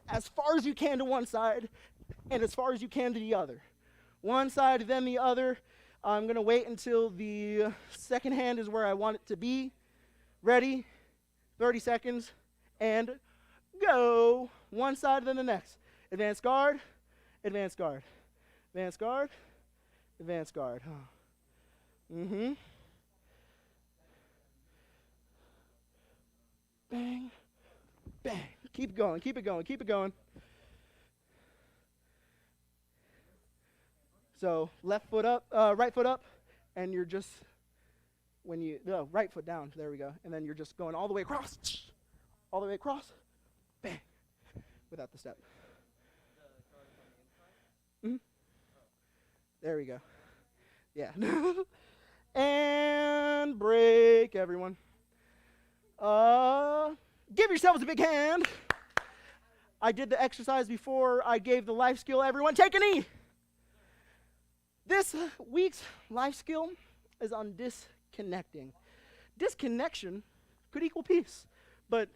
as far as you can to one side and as far as you can to the other. One side, then the other. I'm going to wait until the second hand is where I want it to be. Ready? 30 seconds. And go. One side, then the next. Advanced guard. Advanced guard. Advanced guard. Advanced guard. Mm-hmm. Bang. Bang. Keep going. Keep it going. Keep it going. So left foot up, right foot up, and you're just, right foot down, there we go. And then you're just going all the way across, all the way across, bang, without the step. Mm-hmm. There we go. Yeah. And break, everyone. Give yourselves a big hand. I did the exercise before I gave the life skill. Everyone take a knee. This week's life skill is on disconnecting. Disconnection could equal peace, but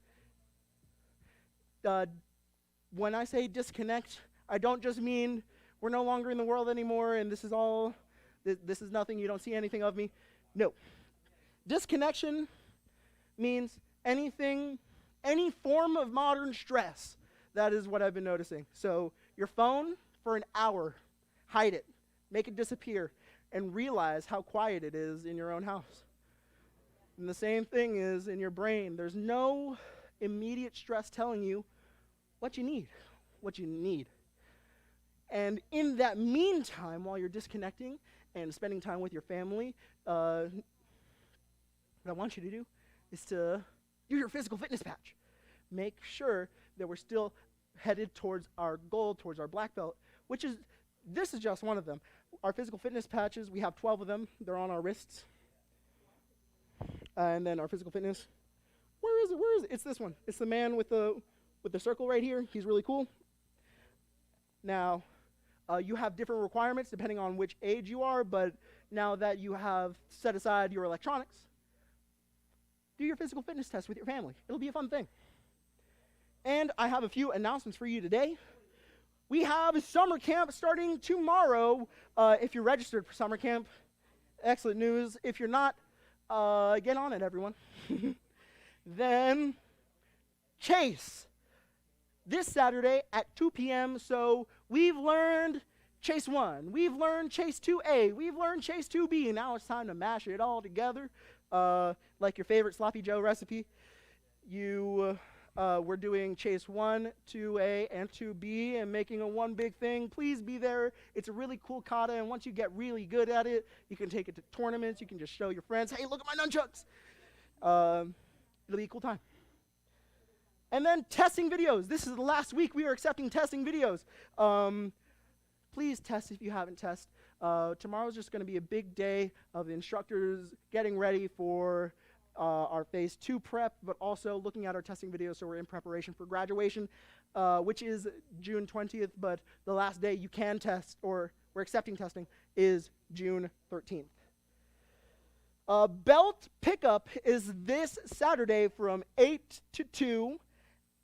when I say disconnect, I don't just mean we're no longer in the world anymore and this is all, this is nothing, you don't see anything of me. No. Disconnection means anything, any form of modern stress. That is what I've been noticing. So your phone for an hour, hide it. Make it disappear, and realize how quiet it is in your own house. And the same thing is in your brain. There's no immediate stress telling you what you need, what you need. And in that meantime, while you're disconnecting and spending time with your family, what I want you to do is to do your physical fitness patch. Make sure that we're still headed towards our goal, towards our black belt, which is, this is just one of them. Our physical fitness patches, we have 12 of them. They're on our wrists. And then our physical fitness. Where is it? Where is it? It's this one. It's the man with the with the circle right here. He's really cool. Now, you have different requirements depending on which age you are, but now that you have set aside your electronics, do your physical fitness test with your family. It'll be a fun thing. And I have a few announcements for you today. We have summer camp starting tomorrow. If you're registered for summer camp, excellent news. If you're not, get on it, everyone. Then, Chase. This Saturday at 2 p.m. So we've learned Chase 1. We've learned Chase 2A. We've learned Chase 2B. Now it's time to mash it all together. Like your favorite Sloppy Joe recipe. We're doing Chase 1, 2A, and 2B and making a one big thing. Please be there. It's a really cool kata, and once you get really good at it, you can take it to tournaments. You can just show your friends, hey, look at my nunchucks. It'll be a cool time. And then testing videos. This is the last week we are accepting testing videos. Please test if you haven't tested. Tomorrow's just going to be a big day of the instructors getting ready for our phase 2 prep, but also looking at our testing videos, so we're in preparation for graduation, which is June 20th, but the last day you can test, or we're accepting testing, is June 13th. Belt pickup is this Saturday from 8 to 2,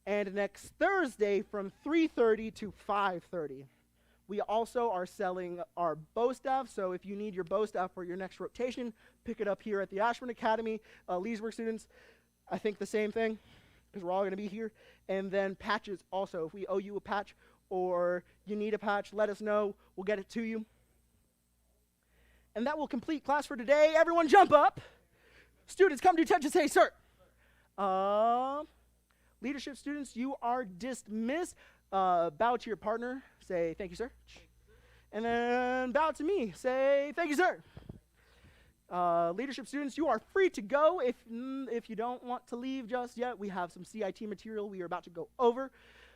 and next Thursday from 3:30 to 5:30. We also are selling our bow staff, so if you need your bow staff for your next rotation, pick it up here at the Ashburn Academy. Leesburg students, I think the same thing, because we're all going to be here. And then patches also. If we owe you a patch or you need a patch, let us know. We'll get it to you. And that will complete class for today. Everyone jump up. Students, come to attention, say, sir. Leadership students, you are dismissed. Bow to your partner, say, thank you, sir. And then bow to me, say, thank you, sir. Leadership students, you are free to go. If you don't want to leave just yet, we have some CIT material we are about to go over.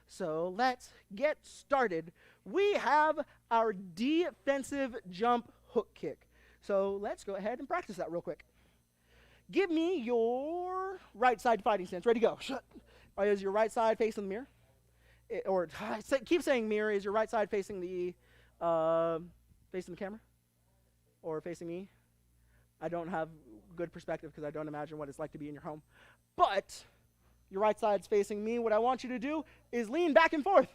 So let's get started. We have our defensive jump hook kick. So let's go ahead and practice that real quick. Give me your right side fighting stance. Ready, go. Is your right side facing the mirror? Keep saying mirror. Is your right side facing the camera? Or facing me? I don't have good perspective because I don't imagine what it's like to be in your home. But your right side's facing me. What I want you to do is lean back and forth.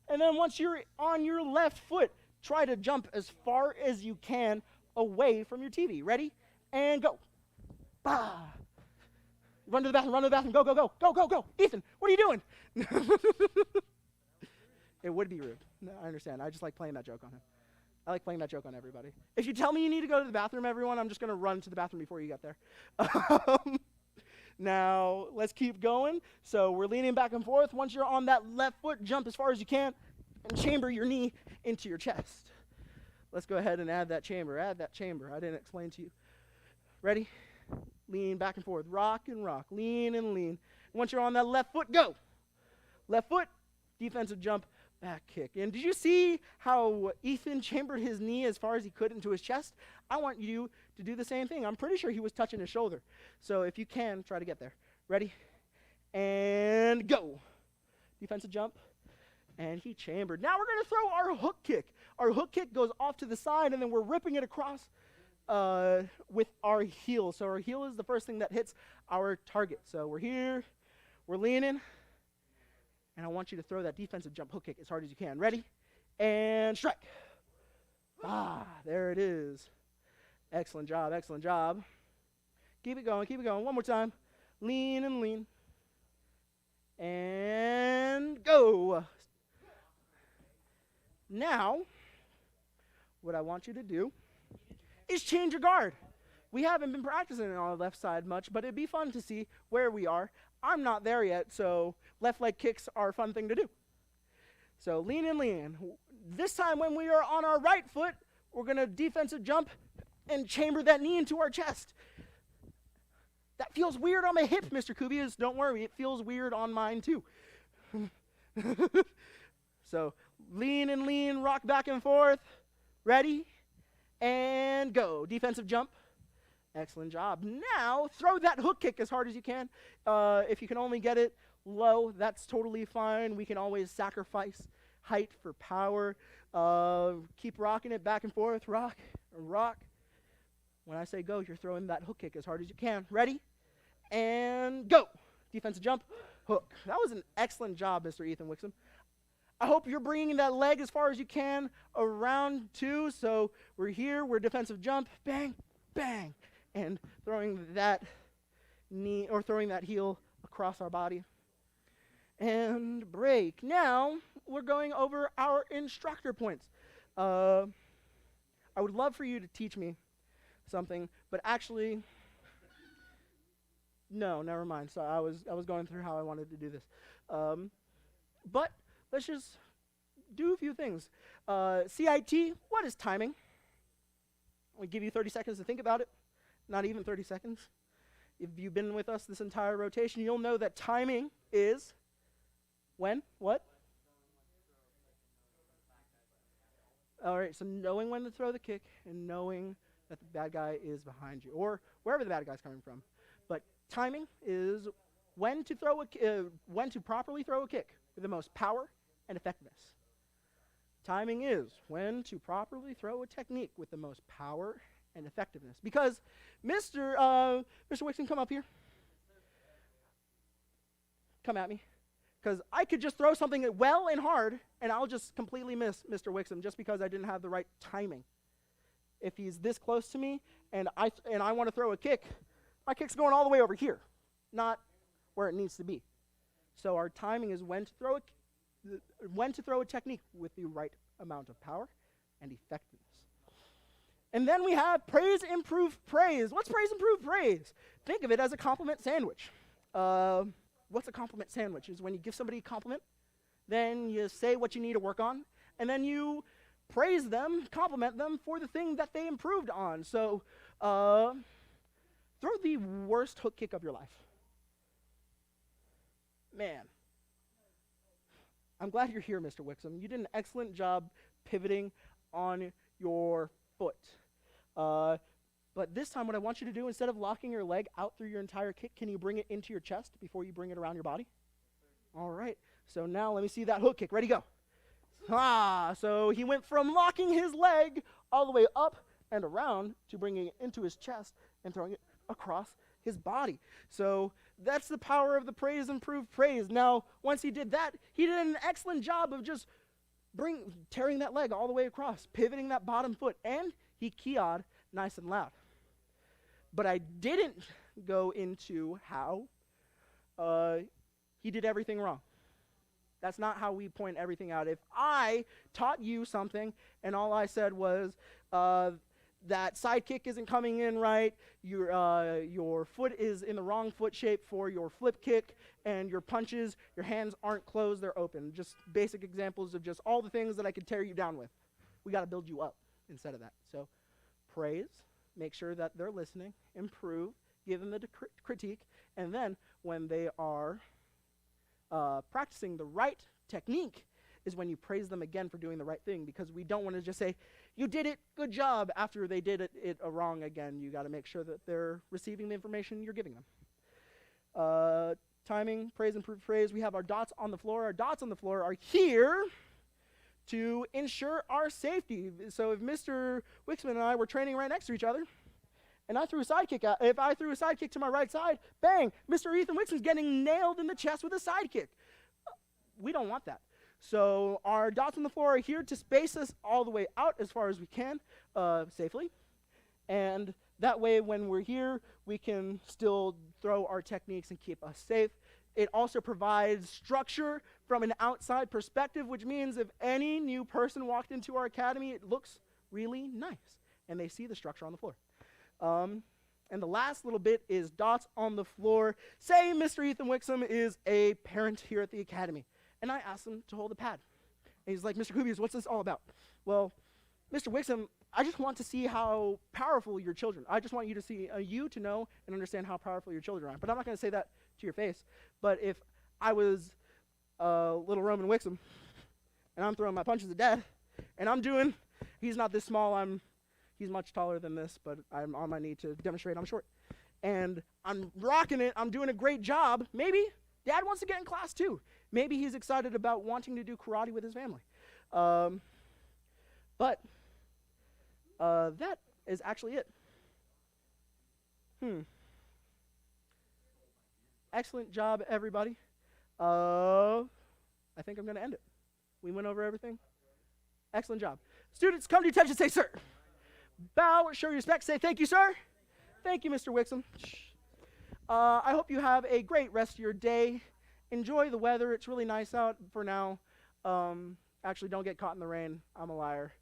And then once you're on your left foot, try to jump as far as you can away from your TV. Ready? And go. Bah. Run to the bathroom, go, go, go, go, go, go. Ethan, what are you doing? It would be rude. No, I understand. I just like playing that joke on him. I like playing that joke on everybody. If you tell me you need to go to the bathroom, everyone, I'm just going to run to the bathroom before you get there. Now, let's keep going. So we're leaning back and forth. Once you're on that left foot, jump as far as you can and chamber your knee into your chest. Let's go ahead and add that chamber. Add that chamber. I didn't explain to you. Ready? Lean back and forth. Rock and rock. Lean and lean. Once you're on that left foot, go. Left foot, defensive jump, back kick. And did you see how Ethan chambered his knee as far as he could into his chest? I want you to do the same thing. I'm pretty sure he was touching his shoulder. So if you can, try to get there. Ready? And go. Defensive jump. And he chambered. Now we're going to throw our hook kick. Our hook kick goes off to the side, and then we're ripping it across with our heel. So our heel is the first thing that hits our target. So we're here. We're leaning. And I want you to throw that defensive jump hook kick as hard as you can. Ready? And strike. There it is. Excellent job, excellent job. Keep it going, keep it going. One more time. Lean and lean. And go. Now, what I want you to do is change your guard. We haven't been practicing on our left side much, but it'd be fun to see where we are. I'm not there yet, so left leg kicks are a fun thing to do. So lean and lean. This time when we are on our right foot, we're going to defensive jump and chamber that knee into our chest. That feels weird on my hip, Mr. Kubias. Don't worry, it feels weird on mine too. So lean and lean, rock back and forth. Ready? And go. Defensive jump. Excellent job. Now, throw that hook kick as hard as you can. If you can only get it low, that's totally fine. We can always sacrifice height for power. Keep rocking it back and forth. Rock, rock. When I say go, you're throwing that hook kick as hard as you can. Ready? And go. Defensive jump, hook. That was an excellent job, Mr. Ethan Wixom. I hope you're bringing that leg as far as you can around too. So we're here, we're defensive jump, bang, bang, and throwing that knee or throwing that heel across our body. And break. Now we're going over our instructor points. I would love for you to teach me something, but actually, no, never mind. So I was going through how I wanted to do this. But let's just do a few things. CIT, what is timing? I'll give you 30 seconds to think about it. Not even 30 seconds. If you've been with us this entire rotation, you'll know that timing is when? What? All right, so knowing when to throw the kick and knowing that the bad guy is behind you or wherever the bad guy's coming from. But timing is when to properly throw a kick with the most power and effectiveness. Timing is when to properly throw a technique with the most power and effectiveness. Because Mr. Wixom, come up here. Come at me. Because I could just throw something well and hard, and I'll just completely miss Mr. Wixom just because I didn't have the right timing. If he's this close to me and I want to throw a kick, my kick's going all the way over here, not where it needs to be. So our timing is when to throw a technique with the right amount of power and effectiveness. And then we have praise, improve, praise. What's praise, improve, praise? Think of it as a compliment sandwich. What's a compliment sandwich? Is when you give somebody a compliment, then you say what you need to work on, and then you praise them, compliment them for the thing that they improved on. So throw the worst hook kick of your life. Man, I'm glad you're here, Mr. Wixom. You did an excellent job pivoting on your foot. But this time what I want you to do, instead of locking your leg out through your entire kick, can you bring it into your chest before you bring it around your body? All right. So now let me see that hook kick. Ready, go. So he went from locking his leg all the way up and around to bringing it into his chest and throwing it across his body. So that's the power of the praise, improve, praise. Now, once he did that, he did an excellent job of just tearing that leg all the way across, pivoting that bottom foot, and he ki'd nice and loud. But I didn't go into how he did everything wrong. That's not how we point everything out. If I taught you something and all I said was that side kick isn't coming in right, your foot is in the wrong foot shape for your flip kick, and your punches, your hands aren't closed, they're open. Just basic examples of just all the things that I could tear you down with. We got to build you up instead of that. So praise, make sure that they're listening, improve, give them the critique, and then when they are practicing the right technique is when you praise them again for doing the right thing, because we don't want to just say, you did it, good job, after they did it wrong again. You got to make sure that they're receiving the information you're giving them. Timing, praise, improve, praise. We have our dots on the floor. Our dots on the floor are here to ensure our safety. So if Mr. Wixom and I were training right next to each other, and I threw a side kick out, if I threw a side kick to my right side, bang, Mr. Ethan Wixom's getting nailed in the chest with a side kick. We don't want that. So our dots on the floor are here to space us all the way out as far as we can safely. And that way when we're here, we can still throw our techniques and keep us safe. It also provides structure from an outside perspective, which means if any new person walked into our academy, it looks really nice, and they see the structure on the floor. And the last little bit is dots on the floor. Say Mr. Ethan Wixom is a parent here at the academy, and I asked him to hold a pad. And he's like, Mr. Kubius, what's this all about? Well, Mr. Wixom, I just want to see how powerful your children are. I just want you to see, you to know and understand how powerful your children are. But I'm not going to say that to your face. But if I was little Roman Wixom, and I'm throwing my punches to death, and he's not this small, I'm, He's much taller than this, but I'm on my knee to demonstrate I'm short. And I'm rocking it. I'm doing a great job. Maybe Dad wants to get in class too. Maybe he's excited about wanting to do karate with his family. But that is actually it. Excellent job, everybody. I think I'm going to end it. We went over everything. Excellent job. Students, come to attention, say sir. Bow, show your respect, say thank you, sir. Thank you, Mr. Wixom. I hope you have a great rest of your day. Enjoy the weather. It's really nice out for now. Actually, don't get caught in the rain. I'm a liar.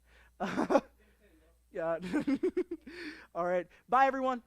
Yeah. All right. Bye, everyone.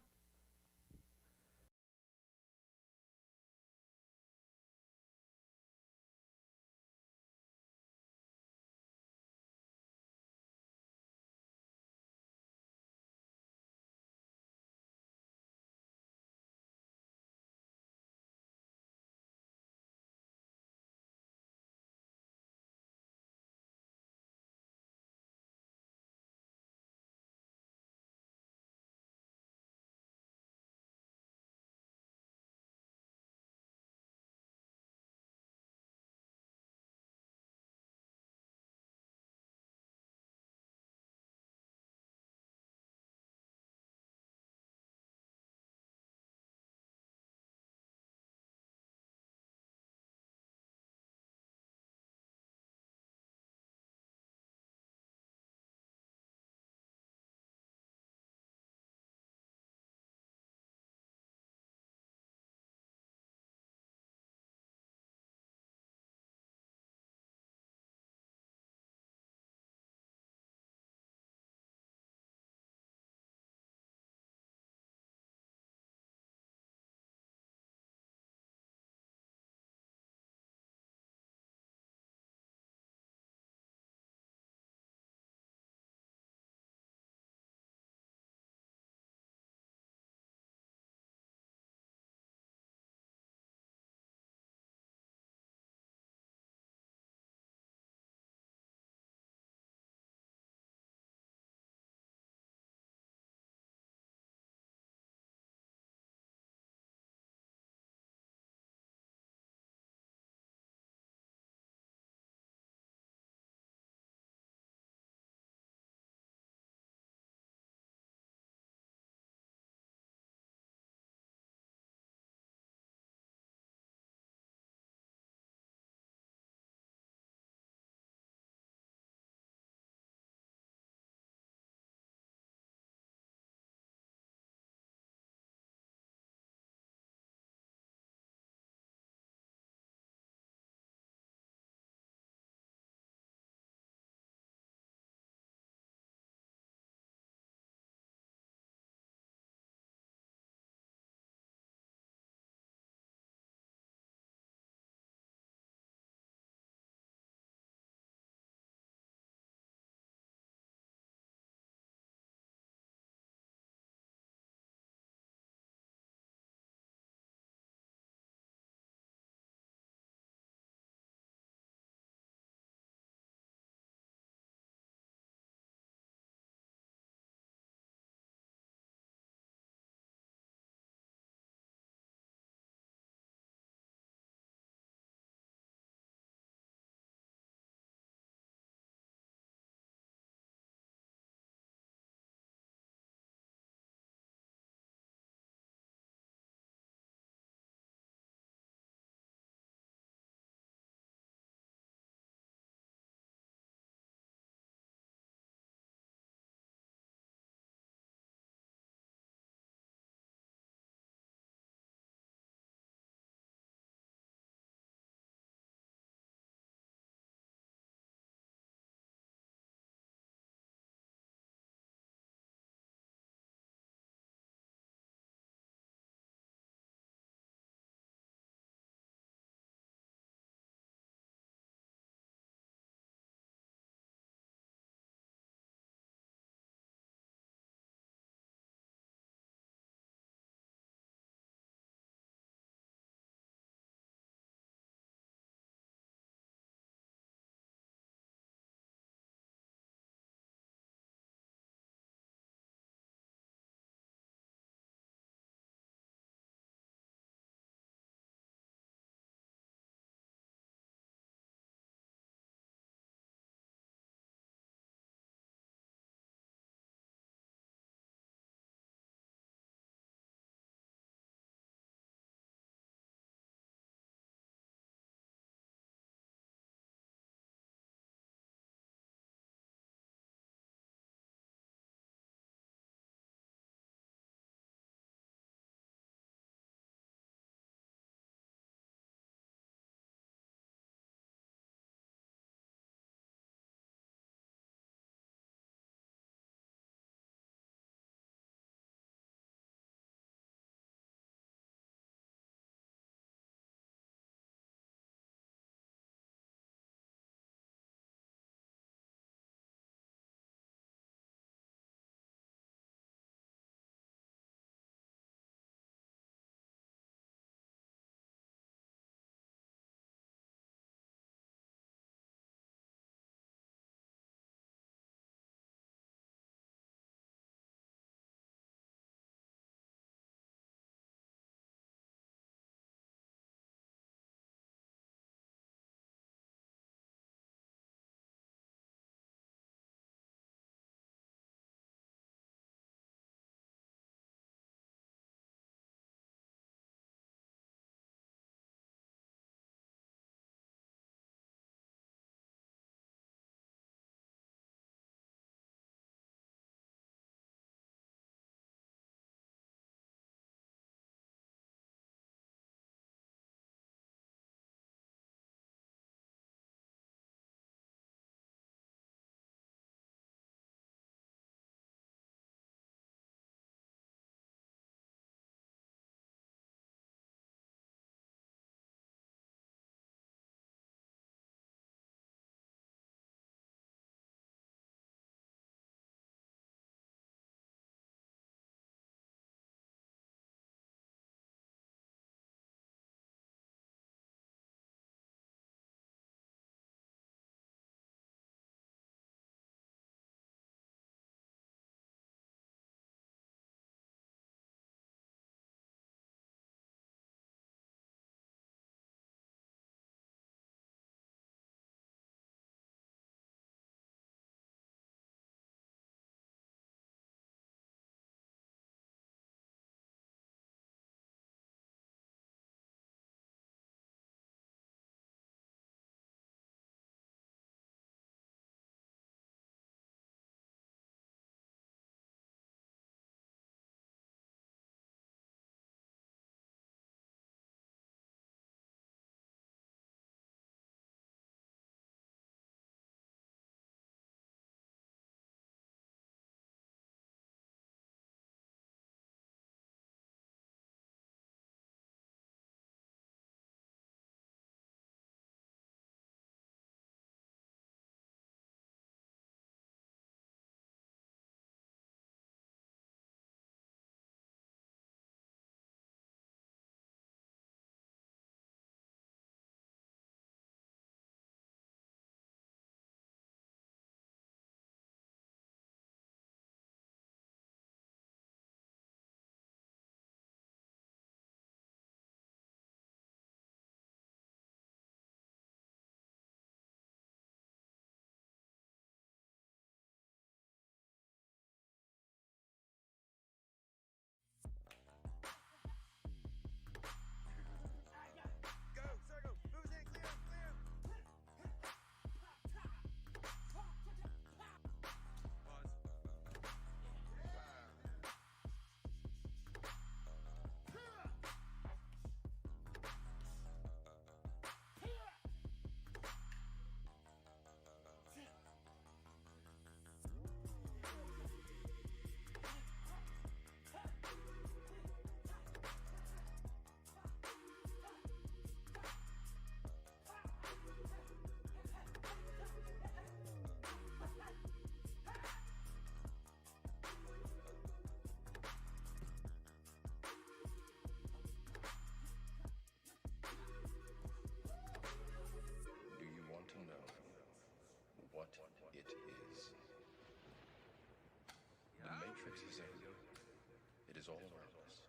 is all around us.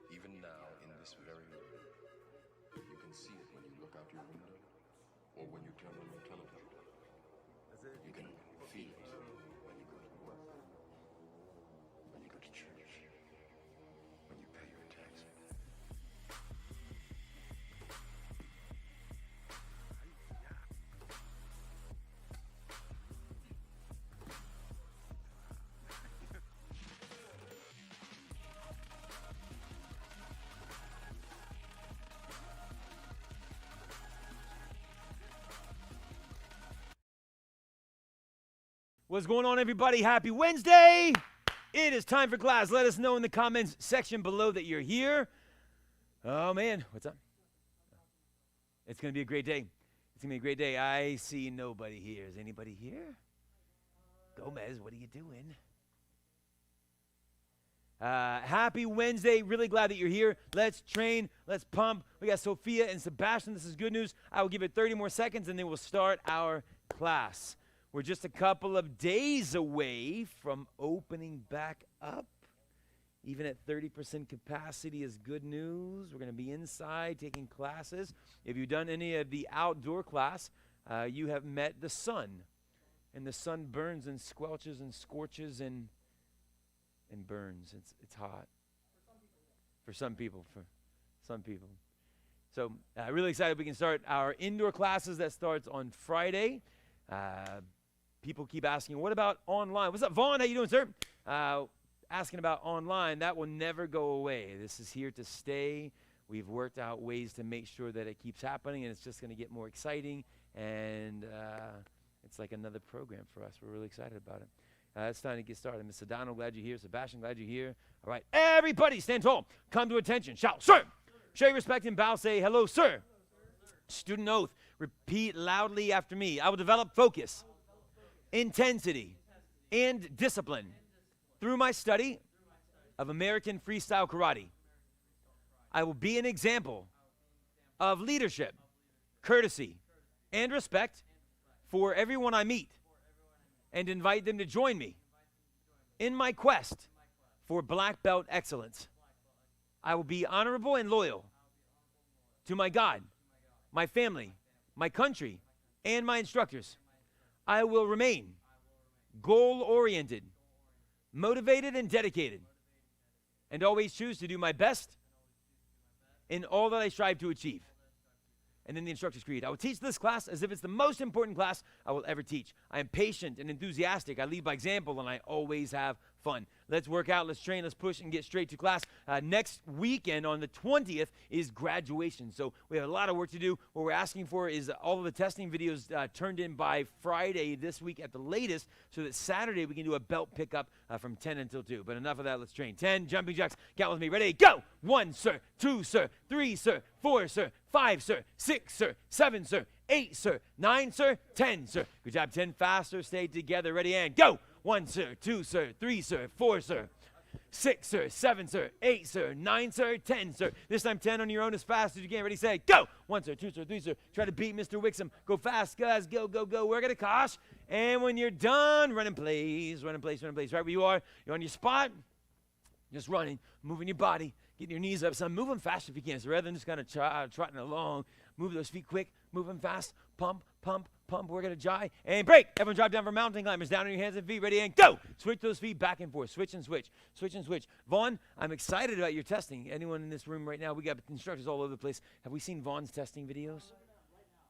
Even now, in this very room, you can see it when you look out your window or when you turn on your television. You can feel it when you go to work, when you go to church, when you pay your taxes. What's going on, everybody? Happy Wednesday! It is time for class. Let us know in the comments section below that you're here. Oh, man. What's up? It's going to be a great day. It's going to be a great day. I see nobody here. Is anybody here? Gomez, what are you doing? Happy Wednesday. Really glad that you're here. Let's train. Let's pump. We got Sophia and Sebastian. This is good news. I will give it 30 more seconds, and then we'll start our class. We're just a couple of days away from opening back up. Even at 30% capacity is good news. We're going to be inside taking classes. If you've done any of the outdoor class, you have met the sun. And the sun burns and squelches and scorches and burns. It's hot. For some people. So really excited we can start our indoor classes. That starts on Friday. People keep asking, what about online? What's up, Vaughn? How you doing, sir? Asking about online. That will never go away. This is here to stay. We've worked out ways to make sure that it keeps happening, and it's just going to get more exciting. And it's like another program for us. We're really excited about it. It's time to get started. Ms. Sedano, glad you're here. Sebastian, glad you're here. All right, everybody stand tall. Come to attention. Shout, sir. Show your respect and bow. Say, hello, sir. Student oath. Repeat loudly after me. I will develop focus, intensity, and discipline through my study of American freestyle karate. I will be an example of leadership, courtesy, and respect for everyone I meet, and invite them to join me in my quest for black belt excellence. I will be honorable and loyal to my God, my family, my country, and my instructors. I will remain goal-oriented, motivated, and dedicated, and always choose to do my best in all that I strive to achieve. And then the instructor's creed. I will teach this class as if it's the most important class I will ever teach. I am patient and enthusiastic. I lead by example, and I always have fun. Let's work out, let's train, let's push, and get straight to class. Next weekend on the 20th is graduation. So we have a lot of work to do. What we're asking for is all of the testing videos turned in by Friday this week at the latest, so that Saturday we can do a belt pickup from 10 until 2. But enough of that, let's train. 10 jumping jacks. Count with me. Ready? Go! 1, sir. 2, sir. 3, sir. 4, sir. 5, sir. 6, sir. 7, sir. 8, sir. 9, sir. 10, sir. Good job. 10 faster. Stay together. Ready and go! 1, sir. 2, sir. 3, sir. 4, sir. 6, sir. 7, sir. 8, sir. 9, sir. 10, sir. This time 10 on your own as fast as you can. Ready, say, go! 1, sir. 2, sir. 3, sir. Try to beat Mr. Wixom. Go fast, guys. Go, go, go. We're going to Kosh. And when you're done, run in place. Run in place. Run in place. Right where you are. You're on your spot. Just running. Moving your body. Getting your knees up. So move them fast if you can. So rather than just kind of trotting along, move those feet quick. Move them fast. Pump, pump, pump. We're going to jai and break. Everyone drop down for mountain climbers. Down on your hands and feet. Ready and go. Switch those feet back and forth. Switch and switch. Switch and switch. Vaughn, I'm excited about your testing. Anyone in this room right now? We got instructors all over the place. Have we seen Vaughn's testing videos?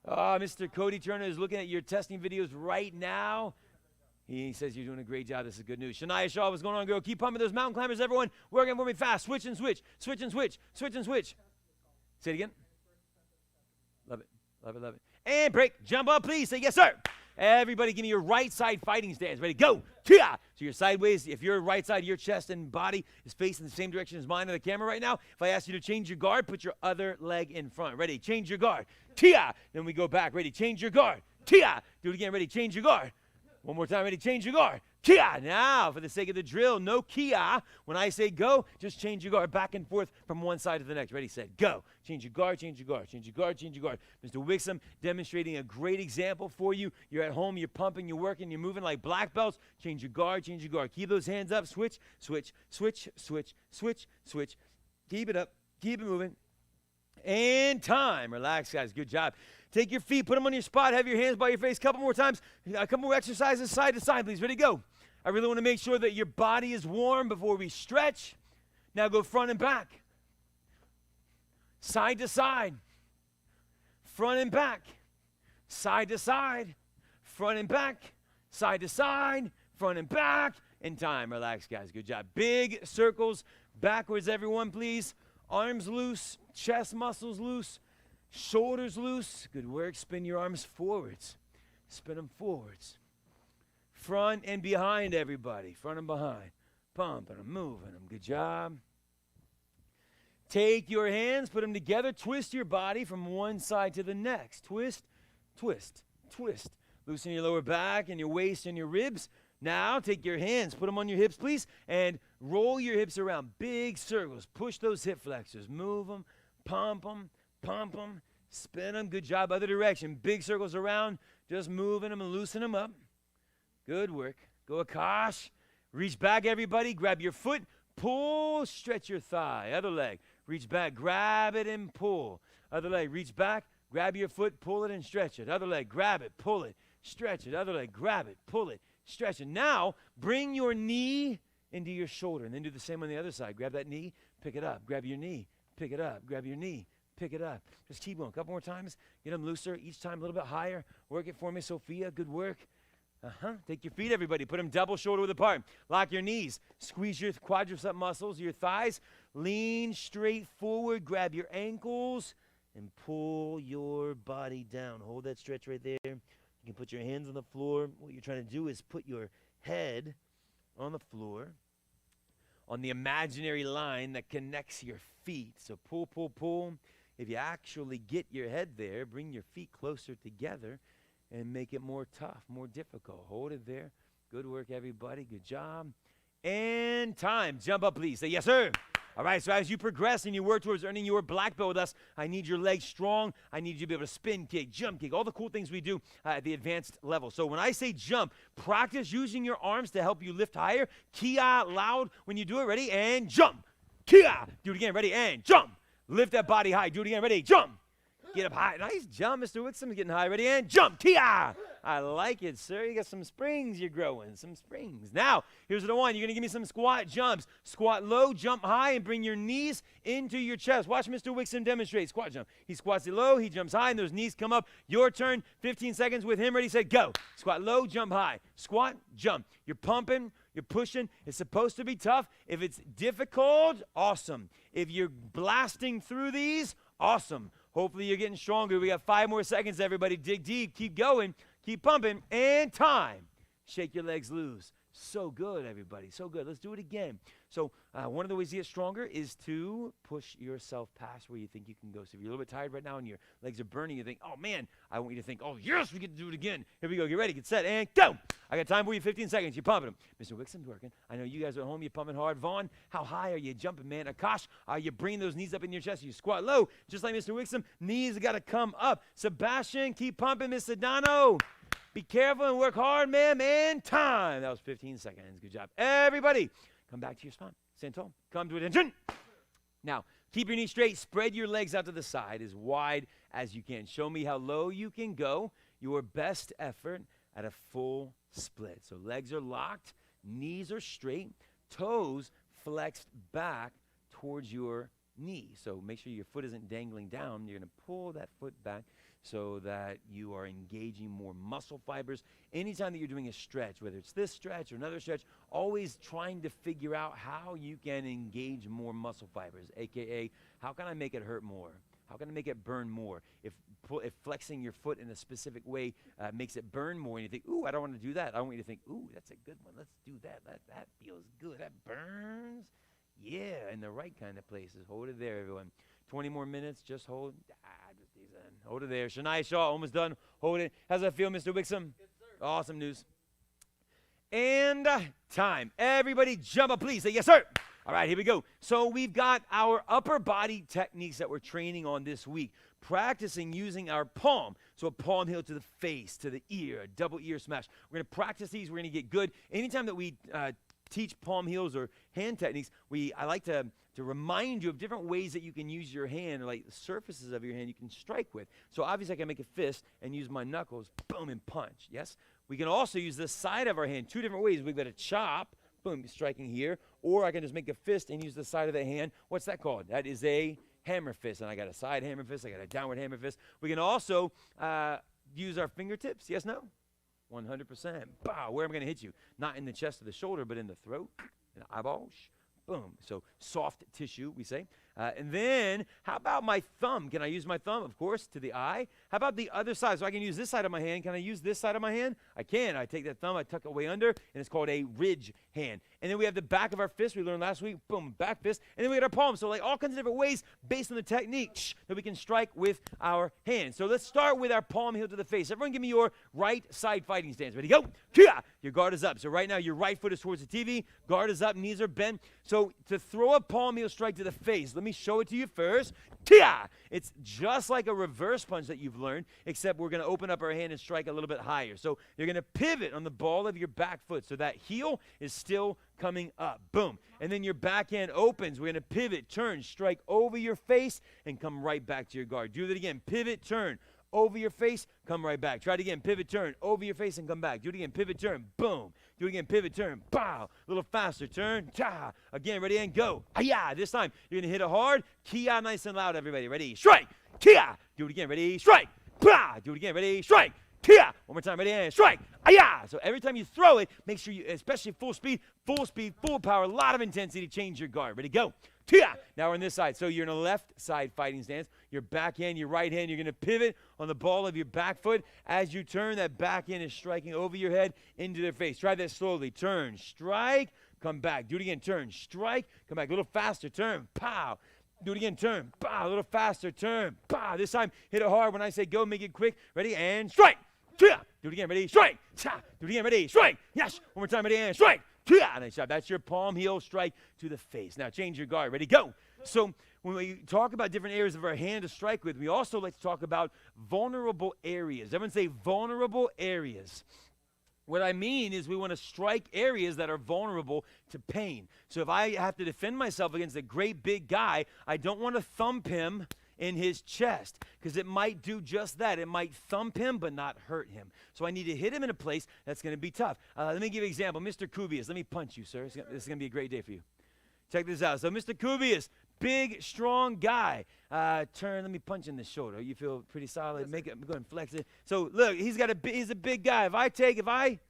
Mr. Cody Turner is looking at your testing videos right now. He says you're doing a great job. This is good news. Shania Shaw, what's going on, girl? Keep pumping those mountain climbers, everyone. Working for me fast. Switch and switch. Switch and switch. Switch and switch. Say it again. Love it. Love it, love it. And break. Jump up, please. Say yes, sir. Everybody give me your right side fighting stance. Ready? Go. Tia. So you're sideways. If your right side, your chest and body is facing the same direction as mine on the camera right now, if I ask you to change your guard, put your other leg in front. Ready? Change your guard. Tia. Then we go back. Ready? Change your guard. Tia. Do it again. Ready? Change your guard. One more time. Ready? Change your guard. Kia. Now, for the sake of the drill, no kia. When I say go, just change your guard back and forth from one side to the next. Ready, set, go. Change your guard, change your guard, change your guard, change your guard. Mr. Wixom demonstrating a great example for you. You're at home, you're pumping, you're working, you're moving like black belts. Change your guard, change your guard. Keep those hands up. Switch, switch, switch, switch, switch, switch. Keep it up. Keep it moving. And time. Relax, guys. Good job. Take your feet, put them on your spot, have your hands by your face. Couple more times. A couple more exercises side to side, please. Ready, go. I really want to make sure that your body is warm before we stretch. Now go front and back. Side to side. Front and back. Side to side. Front and back. Side to side. Front and back. And time. Relax, guys. Good job. Big circles. Backwards, everyone, please. Arms loose. Chest muscles loose. Shoulders loose. Good work. Spin your arms forwards. Spin them forwards. Front and behind, everybody. Front and behind. Pumping them, moving them. Good job. Take your hands, put them together. Twist your body from one side to the next. Twist, twist, twist. Loosen your lower back and your waist and your ribs. Now, take your hands, put them on your hips, please, and roll your hips around. Big circles. Push those hip flexors. Move them, pump them. Pump them, spin them. Good job. Other direction. Big circles around. Just moving them and loosen them up. Good work. Go Akash. Reach back, everybody. Grab your foot. Pull. Stretch your thigh. Other leg. Reach back. Grab it and pull. Other leg. Reach back. Grab your foot. Pull it and stretch it. Other leg. Grab it. Pull it. Stretch it. Other leg. Grab it. Pull it. Stretch it. Now, bring your knee into your shoulder. And then do the same on the other side. Grab that knee. Pick it up. Grab your knee. Pick it up. Grab your knee. Pick it up. Just keep going. A couple more times. Get them looser. Each time a little bit higher. Work it for me, Sophia. Good work. Take your feet, everybody. Put them double shoulder width apart. Lock your knees. Squeeze your quadricep muscles, your thighs. Lean straight forward. Grab your ankles and pull your body down. Hold that stretch right there. You can put your hands on the floor. What you're trying to do is put your head on the floor on the imaginary line that connects your feet. So pull, pull, pull. If you actually get your head there, bring your feet closer together and make it more tough, more difficult. Hold it there. Good work, everybody. Good job. And time. Jump up, please. Say yes, sir. All right, so as you progress and you work towards earning your black belt with us, I need your legs strong. I need you to be able to spin kick, jump kick, all the cool things we do at the advanced level. So when I say jump, practice using your arms to help you lift higher. Kia loud when you do it. Ready? And jump. Kia. Do it again. Ready? And jump. Lift that body high. Do it again. Ready? Jump. Get up high. Nice jump, Mr. Wixom. Getting high. Ready? And jump. Kia. I like it, sir. You got some springs you're growing. Some springs. Now, here's what I want. You're going to give me some squat jumps. Squat low, jump high, and bring your knees into your chest. Watch Mr. Wixom demonstrate. Squat jump. He squats it low. He jumps high, and those knees come up. Your turn. 15 seconds with him. Ready, set, go. Squat low, jump high. Squat, jump. You're pumping. You're pushing. It's supposed to be tough. If it's difficult, awesome. If you're blasting through these, awesome. Hopefully you're getting stronger. We got 5 more seconds, everybody. Dig deep. Keep going. Keep pumping. And time. Shake your legs loose. So good, everybody. So good. Let's do it again. So one of the ways to get stronger is to push yourself past where you think you can go. So if you're a little bit tired right now and your legs are burning, you think, oh, man, I want you to think, oh, yes, we get to do it again. Here we go. Get ready. Get set. And go. I got time for you. 15 seconds. You're pumping them. Mr. Wixom's working. I know you guys are at home. You're pumping hard. Vaughn, how high are you jumping, man? Akash, are you bringing those knees up in your chest? You squat low, just like Mr. Wixom. Knees got to come up. Sebastian, keep pumping. Miss Sedano. Be careful and work hard, ma'am, and time. That was 15 seconds. Good job. Everybody, come back to your spot. Stand tall. Come to attention. Now, keep your knees straight. Spread your legs out to the side as wide as you can. Show me how low you can go. Your best effort at a full split. So legs are locked. Knees are straight. Toes flexed back towards your knee. So make sure your foot isn't dangling down. You're going to pull that foot back so that you are engaging more muscle fibers. Anytime that you're doing a stretch, whether it's this stretch or another stretch, always trying to figure out how you can engage more muscle fibers, aka how can I make it hurt more? How can I make it burn more? If flexing your foot in a specific way makes it burn more and you think, ooh, I don't want to do that, I want you to think, ooh, that's a good one. Let's do that. That feels good. That burns. Yeah, in the right kind of places. Hold it there, everyone. 20 more minutes. Just hold. Just ease in. Hold it there. Shania Shaw, almost done. Hold it. How's that feel, Mr. Wixom? Good, sir. Awesome news. And time. Everybody jump up, please. Say yes, sir. All right, here we go. So we've got our upper body techniques that we're training on this week. Practicing using our palm. So a palm heel to the face, to the ear, a double ear smash. We're going to practice these. We're going to get good. Anytime that we teach palm heels or hand techniques, I like to remind you of different ways that you can use your hand, like the surfaces of your hand you can strike with. So obviously I can make a fist and use my knuckles, boom, and punch. Yes? We can also use the side of our hand two different ways. We've got a chop, boom, striking here, or I can just make a fist and use the side of the hand. What's that called? That is a hammer fist, and I got a side hammer fist, I got a downward hammer fist. We can also use our fingertips. Yes, no? 100%. Bow. Where am I going to hit you? Not in the chest or the shoulder, but in the throat, in the eyeballs. Boom. So soft tissue, we say. And then, how about my thumb? Can I use my thumb? Of course, to the eye. How about the other side? So I can use this side of my hand. Can I use this side of my hand? I can. I take that thumb, I tuck it way under, and it's called a ridge hand. And then we have the back of our fist. We learned last week. Boom, back fist. And then we got our palm. So like all kinds of different ways based on the technique that we can strike with our hands. So let's start with our palm heel to the face. Everyone give me your right side fighting stance. Ready, go. Your guard is up. So right now your right foot is towards the TV. Guard is up. Knees are bent. So to throw a palm heel strike to the face, let me show it to you first. It's just like a reverse punch that you've learned, except we're going to open up our hand and strike a little bit higher. So you're going to pivot on the ball of your back foot. So that heel is still coming up. Boom. And then your backhand opens. We're going to pivot, turn, strike over your face, and come right back to your guard. Do that again. Pivot, turn, over your face, come right back. Try it again. Pivot, turn, over your face, and come back. Do it again. Pivot, turn, boom. Do it again. Pivot, turn, bow. A little faster. Turn, ta. Again, ready, and go. Hi-ya. This time, you're going to hit it hard. Kia, nice and loud, everybody. Ready, strike. Kia. Do it again. Ready, strike. Bah. Do it again. Ready, strike. Kia. One more time. Ready, and strike. Hi-ya. So every time you throw it, make sure you, especially full speed, full power, a lot of intensity, change your guard. Ready, go. Tia. Now we're on this side. So you're in a left side fighting stance. Your backhand, your right hand, you're going to pivot on the ball of your back foot. As you turn, that backhand is striking over your head into their face. Try that slowly. Turn, strike, come back. Do it again. Turn, strike, come back. A little faster. Turn, pow. Do it again. Turn, pow. A little faster. Turn, pow. This time, hit it hard. When I say go, make it quick. Ready, and strike. Tia. Do it again. Ready, strike. Cha. Do it again. Ready, strike. Yes. One more time. Ready, and strike. Nice job. That's your palm heel strike to the face. Now change your guard. Ready, go. So when we talk about different areas of our hand to strike with, we also like to talk about vulnerable areas. Everyone say vulnerable areas. What I mean is we want to strike areas that are vulnerable to pain. So if I have to defend myself against a great big guy, I don't want to thump him in his chest, because it might do just that. It might thump him but not hurt him. So I need to hit him in a place that's going to be tough. Let me give you an example. Mr. Kubius, let me punch you, sir. This is going to be a great day for you. Check this out. So Mr. Kubius, big, strong guy. Turn, let me punch in the shoulder. You feel pretty solid? Make it, go and flex it. So look, he's a big guy. If I,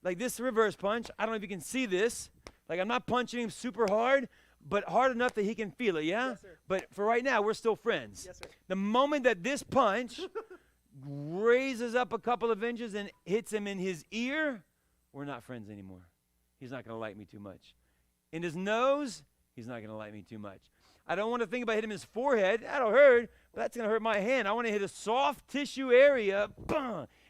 like this reverse punch, I don't know if you can see this. Like I'm not punching him super hard, but hard enough that he can feel it, yeah? Yes, sir. But for right now, we're still friends. Yes, sir. The moment that this punch raises up a couple of inches and hits him in his ear, we're not friends anymore. He's not going to like me too much. In his nose, he's not going to like me too much. I don't want to think about hitting his forehead. That'll hurt, but that's going to hurt my hand. I want to hit a soft tissue area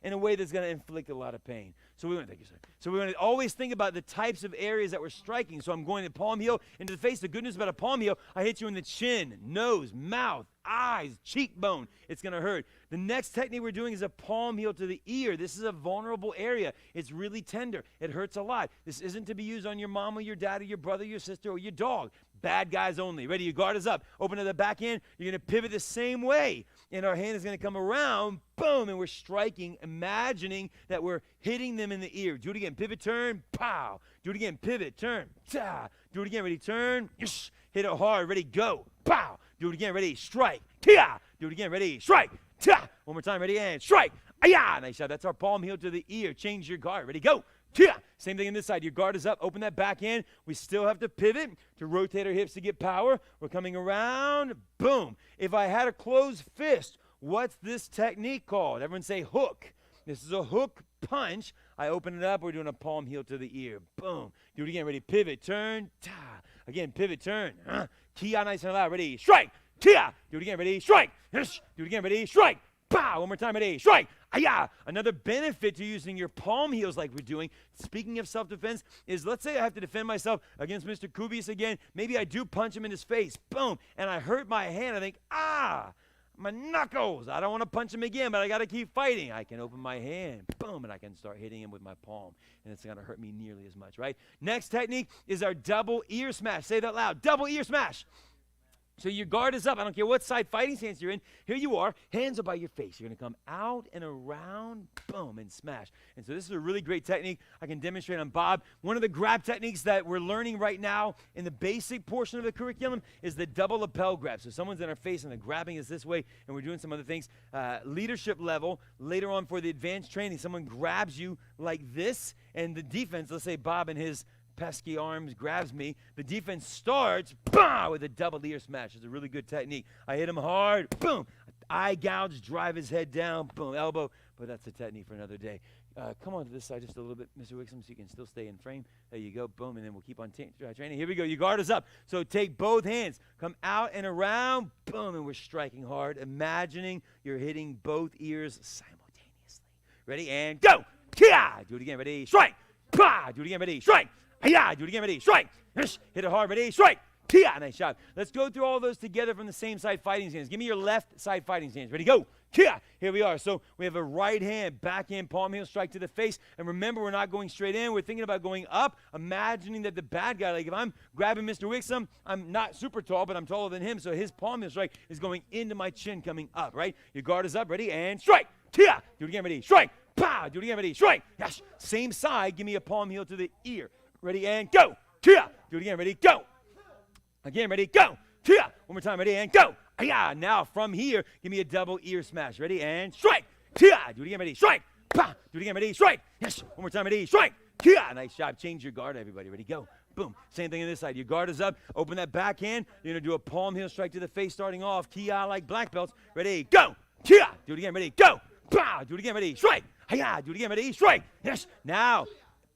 in a way that's going to inflict a lot of pain. So we want to thank you, sir. So we want to always think about the types of areas that we're striking. So I'm going to palm heel into the face. The good news about a palm heel, I hit you in the chin, nose, mouth, eyes, cheekbone. It's going to hurt. The next technique we're doing is a palm heel to the ear. This is a vulnerable area. It's really tender. It hurts a lot. This isn't to be used on your mom or your dad or your brother, your sister, or your dog. Bad guys only. Ready? Your guard is up. Open to the back hand. You're going to pivot the same way. And our hand is going to come around. Boom. And we're striking, imagining that we're hitting them in the ear. Do it again. Pivot, turn. Pow. Do it again. Pivot, turn. Ta. Do it again. Ready? Turn. Hit it hard. Ready? Go. Pow. Do it again. Ready? Strike. Kia. Do it again. Ready? Strike. Ta. One more time. Ready? And strike. Aya. Nice shot. That's our palm heel to the ear. Change your guard. Ready? Go. Kia. Same thing on this side. Your guard is up. Open that back hand. We still have to pivot to rotate our hips to get power. We're coming around. Boom. If I had a closed fist, what's this technique called? Everyone say hook. This is a hook punch. I open it up. We're doing a palm heel to the ear. Boom. Do it again. Ready? Pivot. Turn. Ta. Again. Pivot. Turn. Kia. Nice and loud. Ready? Strike. Kia. Do it again. Ready? Strike. Do it again. Ready? Strike. Pow! One more time, ready, strike. Hi-ya! Another benefit to using your palm heels like we're doing, speaking of self-defense, is let's say I have to defend myself against Mr. Kubius again. Maybe I do punch him in his face. Boom. And I hurt my hand. I think, my knuckles. I don't want to punch him again, but I got to keep fighting. I can open my hand. Boom. And I can start hitting him with my palm. And it's not going to hurt me nearly as much, right? Next technique is our double ear smash. Say that loud. Double ear smash. So your guard is up. I don't care what side fighting stance you're in. Here you are. Hands are by your face. You're going to come out and around, boom, and smash. And so this is a really great technique I can demonstrate on Bob. One of the grab techniques that we're learning right now in the basic portion of the curriculum is the double lapel grab. So someone's in our face and they're grabbing us this way, and we're doing some other things. Leadership level, later on for the advanced training, someone grabs you like this, and the defense, let's say Bob and his pesky arms grabs me. The defense starts with a double ear smash. It's a really good technique. I hit him hard, boom, eye gouge, drive his head down, boom, elbow. But that's a technique for another day. Come on to this side just a little bit, Mr. Wixom, so you can still stay in frame. There you go, boom, and then we'll keep on training. Here we go. Your guard is up. So take both hands, come out and around, boom, and we're striking hard, imagining you're hitting both ears simultaneously. Ready, and go. Kia! Do it again. Ready, strike. Pah! Do it again. Ready, strike. Hi-ya! Do it again. Ready, strike. Hit it hard. Ready, strike. Kia! Nice job. Let's go through all those together from the same side fighting stance. Give me your left side fighting stance. Ready, go. Kia! Here we are. So we have a right hand, backhand, palm heel strike to the face. And remember, we're not going straight in. We're thinking about going up, imagining that the bad guy, like if I'm grabbing Mr. Wixom, I'm not super tall, but I'm taller than him. So his palm heel strike is going into my chin, coming up, right? Your guard is up. Ready, and strike. Kia! Do it again. Ready, strike. Pow! Do it again. Ready, strike. Yes. Same side. Give me a palm heel to the ear. Ready, and go. Kia! Do it again. Ready, go. Again, ready, go. Kia! One more time. Ready, and go. Yeah. Now from here, give me a double ear smash. Ready, and strike. Kia! Do it again. Ready, strike. Pa! Do it again. Ready, strike. Yes. One more time. Ready, strike. Kia! Nice job. Change your guard, everybody. Ready, go. Boom. Same thing on this side. Your guard is up. Open that backhand. You're going to do a palm heel strike to the face starting off. Kia like black belts. Ready, go. Kia! Do it again. Ready, go. Pa! Do it again. Ready, strike. Hiya! Do it again. Ready, strike. Yes. Now,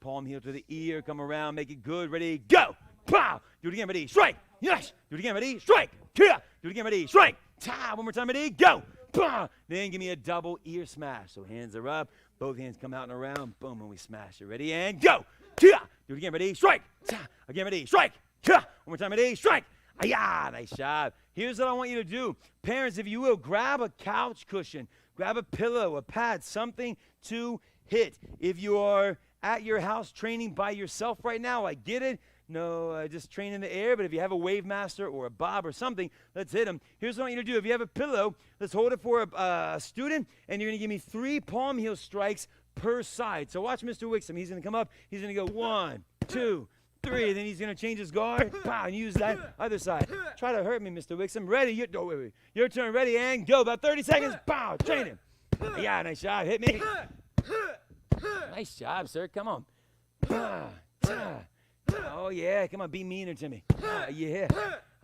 palm heel to the ear. Come around. Make it good. Ready, go. Pow! Do it again. Ready, strike. Yes. Do it again. Ready, strike. Kia! Do it again. Ready, strike. Ta! One more time. Ready, go. Pow! Then give me a double ear smash. So hands are up. Both hands come out and around. Boom, and we smash it. Ready, and go. Kia! Do it again. Ready, strike. Ta! Again. Ready, strike. Kia! One more time. Ready, strike. Hiya! Nice job. Here's what I want you to do. Parents, if you will, grab a couch cushion. Grab a pillow, a pad, something to hit. If you are at your house training by yourself right now, I get it. No, just train in the air. But if you have a Wave Master or a Bob or something, let's hit them. Here's what I want you to do. If you have a pillow, let's hold it for a student, and you're going to give me 3 palm heel strikes per side. So watch Mr. Wixom. He's going to come up. He's going to go 1, 2, 3. Then he's going to change his guard. Pow, and use that other side. Try to hurt me, Mr. Wixom. Ready? Wait. Your turn. Ready, and go. About 30 seconds. Pow, train him. Yeah, nice job. Hit me. Nice job, sir. Come on. Oh, yeah. Come on. Be meaner to me. Yeah.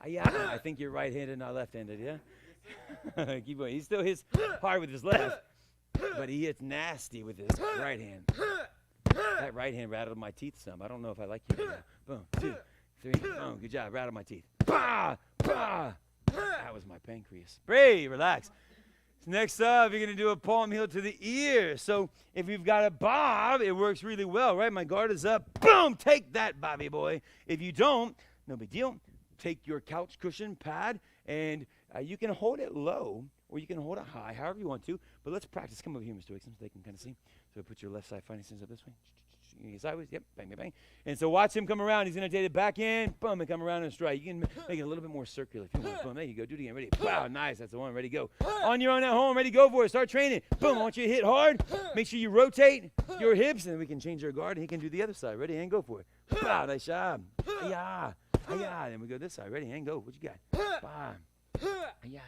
Yeah. I think you're right-handed, not left-handed, yeah? Keep going. He still hits hard with his left, but he hits nasty with his right hand. That right hand rattled my teeth some. I don't know if I like you. Boom. 2, 3. Boom. Good job. Rattled my teeth. Bah! Bah! That was my pancreas. Brave. Relax. Next up, you're going to do a palm heel to the ear. So if you've got a bob, it works really well, right? My guard is up. Boom! Take that, Bobby boy. If you don't, no big deal. Take your couch cushion pad, and you can hold it low, or you can hold it high, however you want to. But let's practice. Come over here, Mr. Wixom, so they can kind of see. So put your left side fighting stance up this way. Sideways, yep, bang, bang, bang. And so watch him come around. He's going to take it back in, boom, and come around and strike. You can make it a little bit more circular if you want. Boom, there you go. Do it again. Ready? Wow, nice. That's the one. Ready, go. On your own at home. Ready, go for it. Start training. Boom, I want you to hit hard. Make sure you rotate your hips, and then we can change our guard, and he can do the other side. Ready, and go for it. Wow, nice job. Yeah. Then we go this side. Ready, and go. What you got? Bam. Yeah.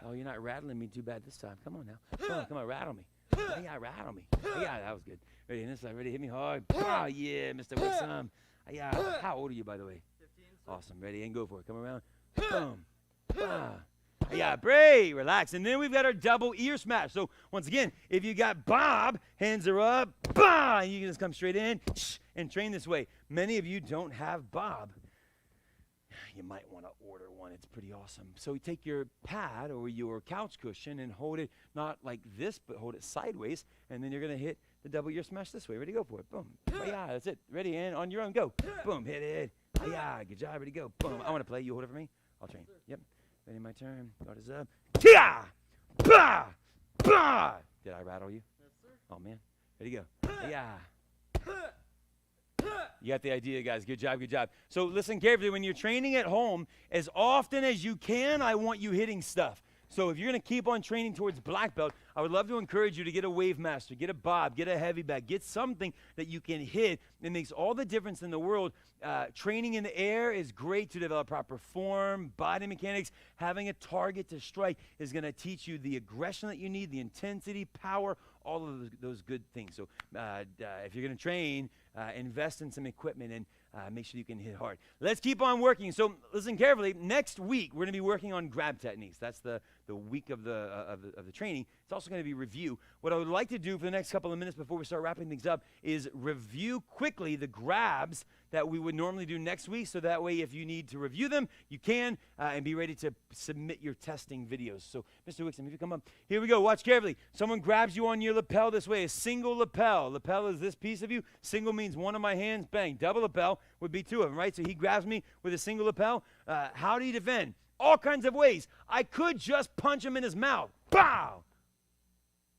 Oh, you're not rattling me too bad this time. Come on now. Come on, rattle me. Yeah, rattle me. Yeah, that was good. Ready, this side. Ready, hit me hard. Oh, yeah, Mr. Wixom. Yeah. How old are you, by the way? 15. Awesome. Ready, and go for it. Come around. Boom. Yeah, brave. Relax. And then we've got our double ear smash. So, once again, if you got Bob, hands are up. Bah! And you can just come straight in and train this way. Many of you don't have Bob. you might want to order one. It's pretty awesome. So you take your pad or your couch cushion and hold it not like this, but hold it sideways, and then you're going to hit the double ear smash this way. Ready, go for it. Boom. Yeah, that's it. Ready, and on your own, go. Boom, hit it. Yeah, good job. Ready, go. Boom. I want to play. You hold it for me. I'll train. Yep. Ready, my turn. Guard is up. Kia! Bah! Bah! Did I rattle you? Yes, sir. Oh, man. Ready, go. Yeah. You got the idea, guys. Good job, good job. So listen carefully. When you're training at home, as often as you can, I want you hitting stuff. So if you're going to keep on training towards black belt, I would love to encourage you to get a Wave Master, get a bob, get a heavy bag, get something that you can hit. It makes all the difference in the world. Training in the air is great to develop proper form, body mechanics. Having a target to strike is going to teach you the aggression that you need, the intensity, power, all of those good things. So if you're going to train, invest in some equipment and make sure you can hit hard. Let's keep on working. So listen carefully. Next week, we're going to be working on grab techniques. That's the week of the training. It's also going to be review. What I would like to do for the next couple of minutes before we start wrapping things up is review quickly the grabs that we would normally do next week, so that way if you need to review them, you can, and be ready to submit your testing videos. So, Mr. Wixom, if you come up, here we go. Watch carefully. Someone grabs you on your lapel this way, a single lapel. Lapel is this piece of you. Single means one of my hands, bang. Double lapel would be two of them, right? So he grabs me with a single lapel. How do you defend? All kinds of ways. I could just punch him in his mouth. Bow!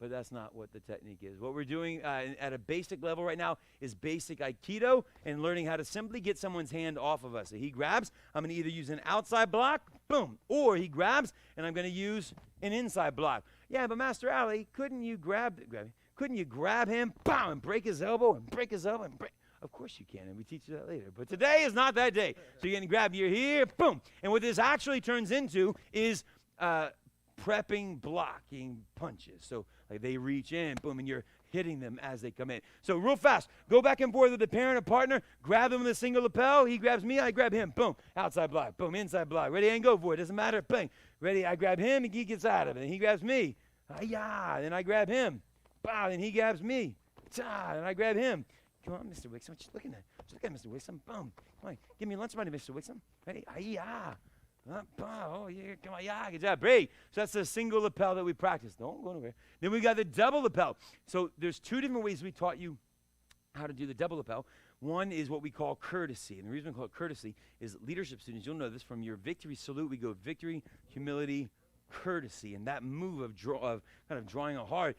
But that's not what the technique is. What we're doing at a basic level right now is basic Aikido and learning how to simply get someone's hand off of us. So he grabs, I'm going to either use an outside block, boom, or he grabs, and I'm going to use an inside block. Yeah, but Master Ali, couldn't you grab him, bow, and break his elbow, and break his elbow, and break? Of course you can, and we teach you that later. But today is not that day. So you're going to grab, you're here, boom. And what this actually turns into is prepping blocking punches. So like they reach in, boom, and you're hitting them as they come in. So real fast, go back and forth with the parent or partner, grab them with a single lapel. He grabs me, I grab him, boom, outside block, boom, inside block. Ready, and go for it. Doesn't matter, bang. Ready, I grab him, and he gets out of it. And he grabs me, yeah, then I grab him, bow, then he grabs me, and I grab him. Come on, Mr. Wixom, what you looking at? Just look at Mr. Wixom, boom. Come on, give me lunch money, Mr. Wixom. Ready, yeah. Oh, yeah, come on, yeah, good job, break. So that's the single lapel that we practice. Don't go anywhere. Then we got the double lapel. So there's two different ways we taught you how to do the double lapel. One is what we call courtesy. And the reason we call it courtesy is leadership students, you'll know this from your victory salute. We go victory, humility, courtesy. And that move of kind of drawing a heart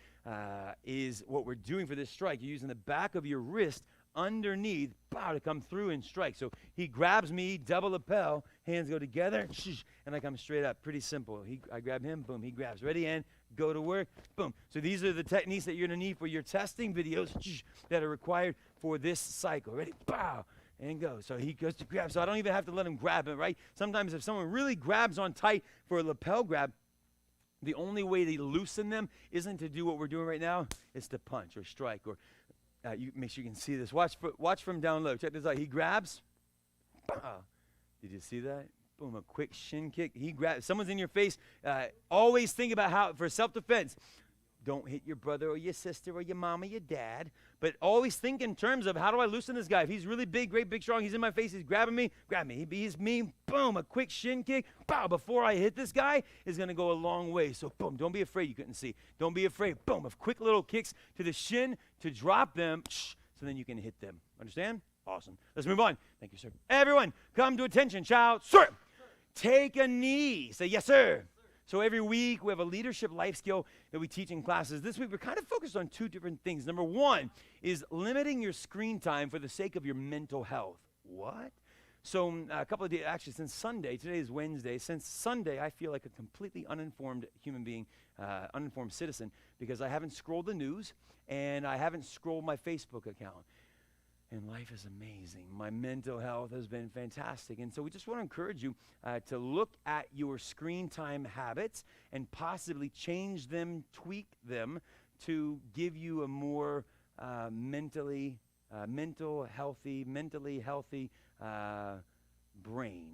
is what we're doing for this strike. You're using the back of your wrist underneath, bow, to come through and strike. So he grabs me, double lapel, hands go together, and I come straight up. Pretty simple. I grab him, boom, he grabs. Ready, and go to work, boom. So these are the techniques that you're going to need for your testing videos that are required for this cycle. Ready, bow, and go. So he goes to grab. So I don't even have to let him grab it, right? Sometimes if someone really grabs on tight for a lapel grab, the only way they loosen them isn't to do what we're doing right now. It's to punch or strike or you make sure you can see this. Watch from down low. Check this out. He grabs. Did you see that? Boom, a quick shin kick. He grabs. Someone's in your face. Always think about how, for self-defense, don't hit your brother or your sister or your mom or your dad. But always think in terms of, how do I loosen this guy? If he's really big, great, big, strong, he's in my face, he's grabbing me, grab me. He's me, boom, a quick shin kick, bow, before I hit this guy is going to go a long way. So, boom, don't be afraid, you couldn't see. Don't be afraid, boom, of quick little kicks to the shin to drop them, so then you can hit them. Understand? Awesome. Let's move on. Thank you, sir. Everyone, come to attention, shout, sir. Take a knee. Say, yes, sir. So every week we have a leadership life skill that we teach in classes. This week we're kind of focused on two different things. Number one is limiting your screen time for the sake of your mental health. What? So a couple of days, actually since Sunday, today is Wednesday, since Sunday I feel like a completely uninformed human being, uninformed citizen, because I haven't scrolled the news and I haven't scrolled my Facebook account. And life is amazing. My mental health has been fantastic. And so we just want to encourage you to look at your screen time habits and possibly change them, tweak them to give you a more mentally healthy brain,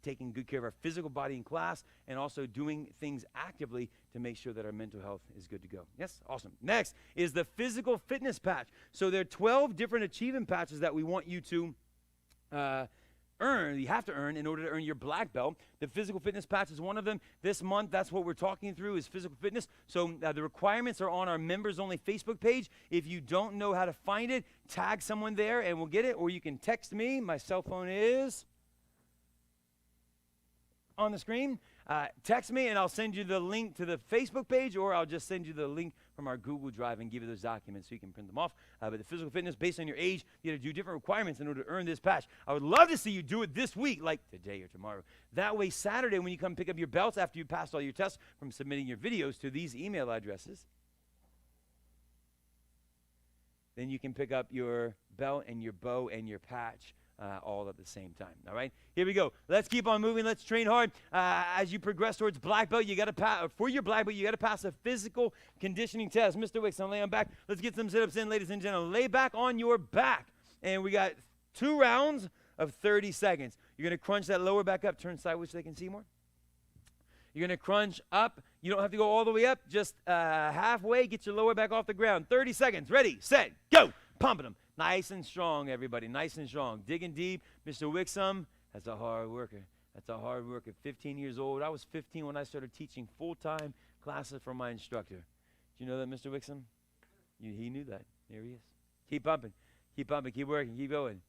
taking good care of our physical body in class and also doing things actively to make sure that our mental health is good to go. Yes? Awesome. Next is the physical fitness patch. So there are 12 different achievement patches that we want you to you have to earn in order to earn your black belt. The physical fitness patch is one of them. This month, that's what we're talking through is physical fitness. So the requirements are on our members-only Facebook page. If you don't know how to find it, tag someone there and we'll get it, or you can text me. My cell phone is on the screen. Text me and I'll send you the link to the Facebook page, or I'll just send you the link from our Google Drive and give you those documents so you can print them off. But the physical fitness, based on your age, you got to do different requirements in order to earn this patch. I would love to see you do it this week, like today or tomorrow. That way, Saturday, when you come pick up your belts after you passed all your tests from submitting your videos to these email addresses, then you can pick up your belt and your bow and your patch all at the same time. All right, here we go. Let's keep on moving. Let's train hard. As you progress towards black belt, you got to pass. For your black belt, you got to pass a physical conditioning test. Mr. Wixon, lay on back. Let's get some sit-ups in, ladies and gentlemen. Lay back on your back, and we got 2 rounds of 30 seconds. You're gonna crunch that lower back up. Turn sideways so they can see more. You're gonna crunch up. You don't have to go all the way up. Just halfway. Get your lower back off the ground. 30 seconds. Ready, set, go. Pumping them. Nice and strong, everybody. Nice and strong. Digging deep. Mr. Wixom, that's a hard worker. That's a hard worker. 15 years old. I was 15 when I started teaching full-time classes for my instructor. Do you know that, Mr. Wixom? He knew that. There he is. Keep pumping. Keep pumping. Keep working. Keep going.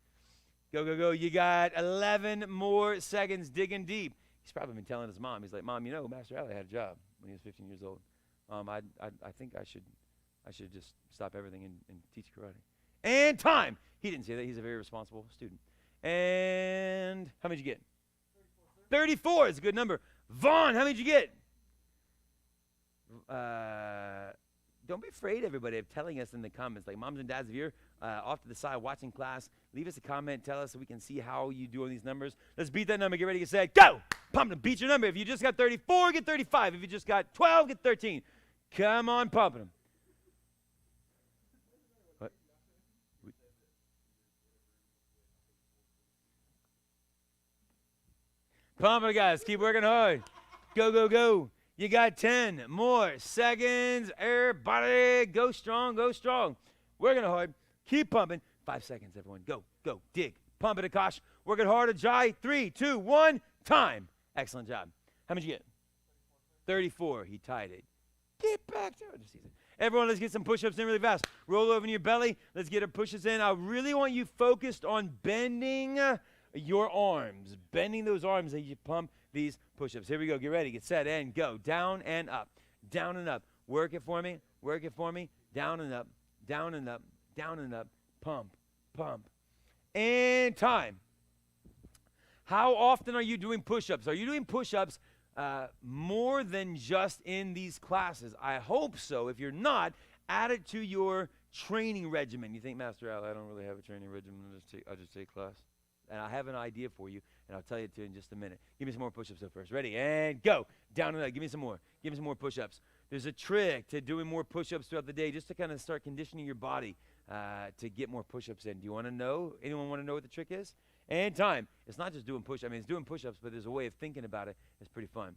Go, go, go. You got 11 more seconds digging deep. He's probably been telling his mom. He's like, Mom, you know, Master Ali had a job when he was 15 years old. I think I should just stop everything and teach karate. And time. He didn't say that. He's a very responsible student. And how many did you get? 34 is a good number. Vaughn, how many did you get? Don't be afraid, everybody, of telling us in the comments. Like, moms and dads, if you're off to the side watching class, leave us a comment. Tell us so we can see how you do on these numbers. Let's beat that number. Get ready, get set, go. Pump them. Beat your number. If you just got 34, get 35. If you just got 12, get 13. Come on, pumping them. Pump it, guys. Keep working hard. Go, go, go. You got 10 more seconds. Everybody, go strong, go strong. Working hard. Keep pumping. 5 seconds, everyone. Go, go, dig. Pump it, Akash. Working hard, Ajay. 3, 2, 1, time. Excellent job. How much you get? 34. He tied it. Get back to it. Everyone, let's get some push-ups in really fast. Roll over in your belly. Let's get our pushes in. I really want you focused on bending your arms, bending those arms as you pump these push-ups. Here we go. Get ready. Get set and go. Down and up. Down and up. Work it for me. Work it for me. Down and up. Down and up. Down and up. Pump. Pump. And time. How often are you doing push-ups? Are you doing push-ups more than just in these classes? I hope so. If you're not, add it to your training regimen. You think, Master Al, I don't really have a training regimen. I'll just take class. And I have an idea for you, and I'll tell you in just a minute. Give me some more push-ups though first. Ready? And go. Down and up. Give me some more. Give me some more push-ups. There's a trick to doing more push-ups throughout the day just to kind of start conditioning your body to get more push-ups in. Do you want to know? Anyone want to know what the trick is? And time. It's not just doing push-ups. I mean, it's doing push-ups, but there's a way of thinking about it. It's pretty fun.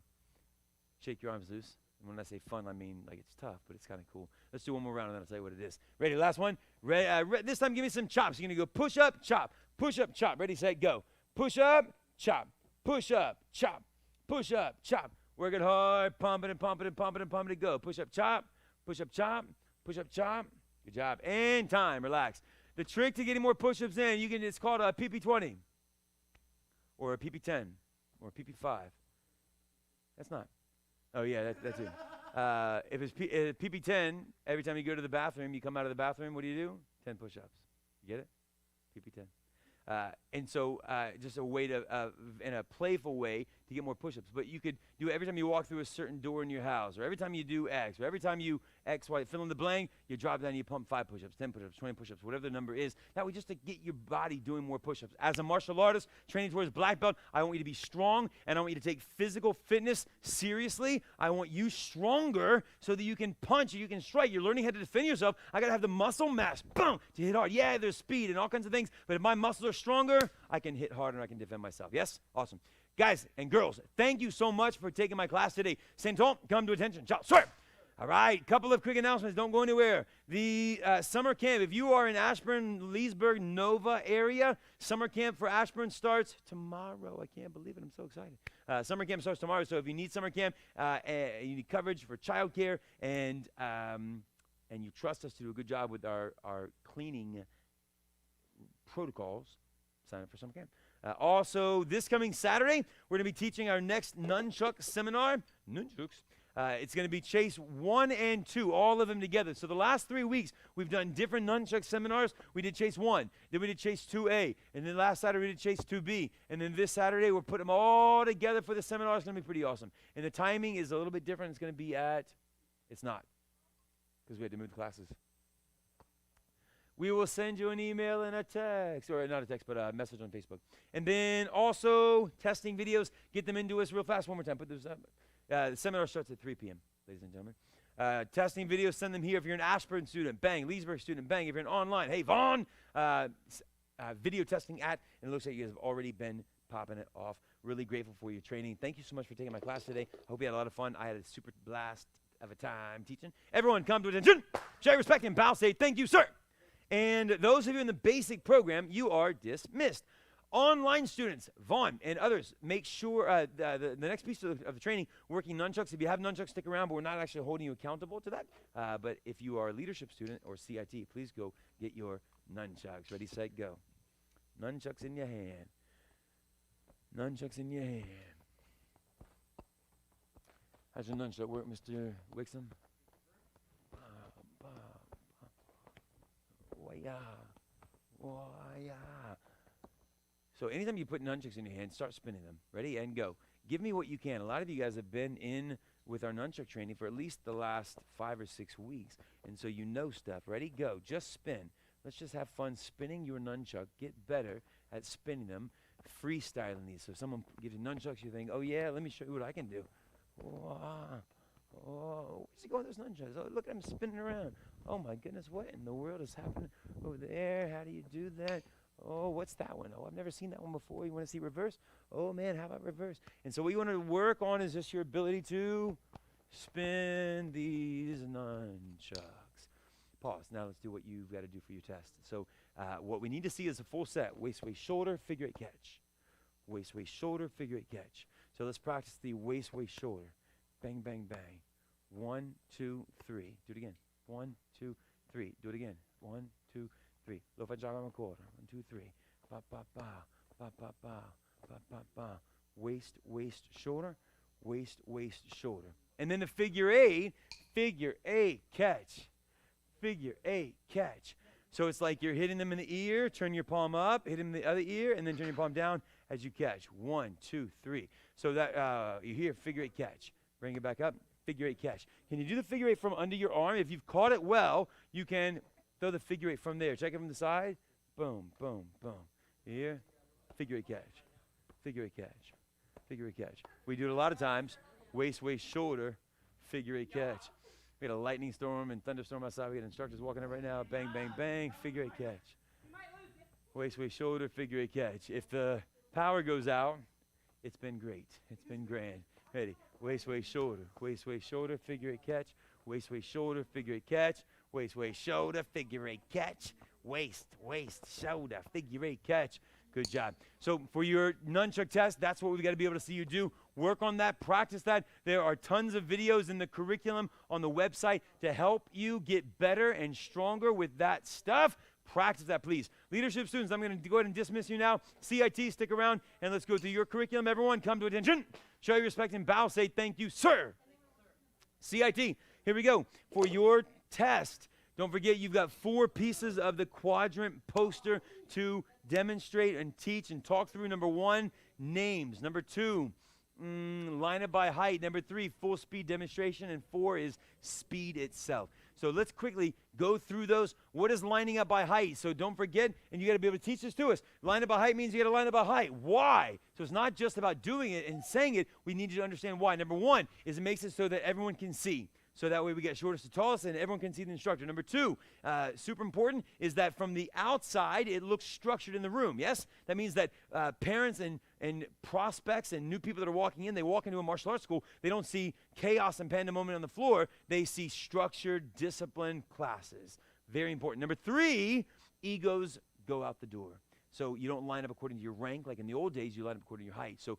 Shake your arms loose. And when I say fun, I mean like it's tough, but it's kind of cool. Let's do one more round, and then I'll tell you what it is. Ready? Last one. This time, give me some chops. You're going to go push-up, chop. Push-up, chop. Ready, set, go. Push-up, chop. Push-up, chop. Push-up, chop. Working hard. Pumping and pumping and pumping and pumping and go. Push-up, chop. Push-up, chop. Push-up, chop. Good job. And time. Relax. The trick to getting more push-ups in, it's called a PP20 or a PP10 or a PP5. That's not. Oh, yeah, that's it. If it's PP10, every time you go to the bathroom, you come out of the bathroom, what do? 10 push-ups. You get it? PP10. And so just a way to, in a playful way, to get more push-ups. But you could do it every time you walk through a certain door in your house, or every time you do X, or every time you X, Y, fill in the blank, you drop down and you pump 5 push-ups, 10 push-ups, 20 push-ups, whatever the number is. That way just to get your body doing more push-ups. As a martial artist training towards black belt, I want you to be strong, and I want you to take physical fitness seriously. I want you stronger so that you can punch, you can strike. You're learning how to defend yourself. I got to have the muscle mass, boom, to hit hard. Yeah, there's speed and all kinds of things, but if my muscles are stronger, I can hit harder and I can defend myself. Yes? Awesome. Guys and girls, thank you so much for taking my class today. Saint-Ton, come to attention. Ciao. Sir. All right, couple of quick announcements. Don't go anywhere. The summer camp, if you are in Ashburn, Leesburg, Nova area, summer camp for Ashburn starts tomorrow. I can't believe it. I'm so excited. Summer camp starts tomorrow, so if you need summer camp, you need coverage for childcare, and you trust us to do a good job with our cleaning protocols, sign up for summer camp. Also, this coming Saturday, we're going to be teaching our next nunchuck seminar. Nunchucks. It's going to be Chase 1 and 2, all of them together. So the last 3 weeks, we've done different nunchuck seminars. We did Chase 1, then we did Chase 2A, and then last Saturday we did Chase 2B. And then this Saturday, we're putting them all together for the seminar. It's going to be pretty awesome. And the timing is a little bit different. It's going to be it's not, because we had to move the classes. We will send you an email and a text, or not a text, but a message on Facebook. And then also testing videos. Get them into us real fast. One more time. Put those up. The seminar starts at 3 p.m., ladies and gentlemen. Testing videos, send them here. If you're an Ashburn student, bang. Leesburg student, bang. If you're an online, hey, Vaughn, video testing and it looks like you guys have already been popping it off. Really grateful for your training. Thank you so much for taking my class today. I hope you had a lot of fun. I had a super blast of a time teaching. Everyone come to attention. Show your respect and bow. Say thank you, sir. And those of you in the basic program, you are dismissed. Online students, Vaughn and others, make sure the next piece of the training, working nunchucks. If you have nunchucks, stick around, but we're not actually holding you accountable to that. But if you are a leadership student or CIT, please go get your nunchucks. Ready, set, go. Nunchucks in your hand. Nunchucks in your hand. How's your nunchuck work, Mr. Wixom? So anytime you put nunchucks in your hand, start spinning them. Ready, and go. Give me what you can. A lot of you guys have been in with our nunchuck training for at least the last 5 or 6 weeks, and so you know stuff. Ready, go. Just spin. Let's just have fun spinning your nunchuck. Get better at spinning them, freestyling these. So if someone gives you nunchucks, you think, oh yeah, let me show you what I can do. Oh, where's he going with those nunchucks? Oh, look at him spinning around. Oh my goodness, what in the world is happening over there? How do you do that? Oh, what's that one? Oh, I've never seen that one before. You want to see reverse? Oh man, how about reverse? And so what you want to work on is just your ability to spin these nunchucks. Pause. Now let's do what you've got to do for your test. So what we need to see is a full set. Waist, waist, shoulder, figure eight catch. Waist, waist, shoulder, figure eight catch. So let's practice the waist, waist, shoulder. Bang, bang, bang. 1, 2, 3. Do it again. 1, 2, 3. Do it again. 1, 2, 3. Lo facciamo ancora. 1, 2, 3. Ba, ba, ba. Ba, ba, ba. Ba, ba, ba. Waist, waist, shoulder. Waist, waist, shoulder. And then the figure eight catch. Figure eight catch. So it's like you're hitting them in the ear, turn your palm up, hit them in the other ear, and then turn your palm down as you catch. 1, 2, 3. So that you hear figure eight catch. Bring it back up, figure eight catch. Can you do the figure eight from under your arm? If you've caught it well, you can throw the figure eight from there. Check it from the side. Boom, boom, boom. Here, figure eight catch. Figure eight catch. Figure eight catch. We do it a lot of times. Waist, waist, shoulder, figure eight catch. We got a lightning storm and thunderstorm outside. We got instructors walking in right now. Bang, bang, bang, figure eight catch. Waist, waist, shoulder, figure eight catch. If the power goes out, it's been great. It's been grand. Ready? Waist, waist, shoulder. Waist, waist, shoulder, figure eight catch. Waist, waist, shoulder, figure eight catch. Waist, waist, shoulder, figure eight catch. Waist, waist, shoulder, figure eight catch. Good job. So for your nunchuck test, that's what we've got to be able to see you do. Work on that. Practice that. There are tons of videos in the curriculum on the website to help you get better and stronger with that stuff. Practice that, please. Leadership students, I'm going to go ahead and dismiss you now. CIT, stick around, and let's go through your curriculum. Everyone, come to attention. Show your respect and bow. Say thank you, sir. CIT, here we go. For your test, don't forget you've got 4 pieces of the quadrant poster to demonstrate and teach and talk through. Number 1, names. Number 2, line up by height. Number 3, full speed demonstration. And 4 is speed itself. So let's quickly go through those. What is lining up by height? So don't forget, and you got to be able to teach this to us. Line up by height means you got to line up by height. Why? So it's not just about doing it and saying it. We need you to understand why. Number 1 is it makes it so that everyone can see. so that way we get shortest to tallest and everyone can see the instructor. Number 2, super important, is that from the outside it looks structured in the room. Yes? That means that parents and prospects and new people that are walking in, they walk into a martial arts school, they don't see chaos and pandemonium on the floor. They see structured, disciplined classes. Very important. Number 3, egos go out the door. So you don't line up according to your rank. Like in the old days, you line up according to your height. So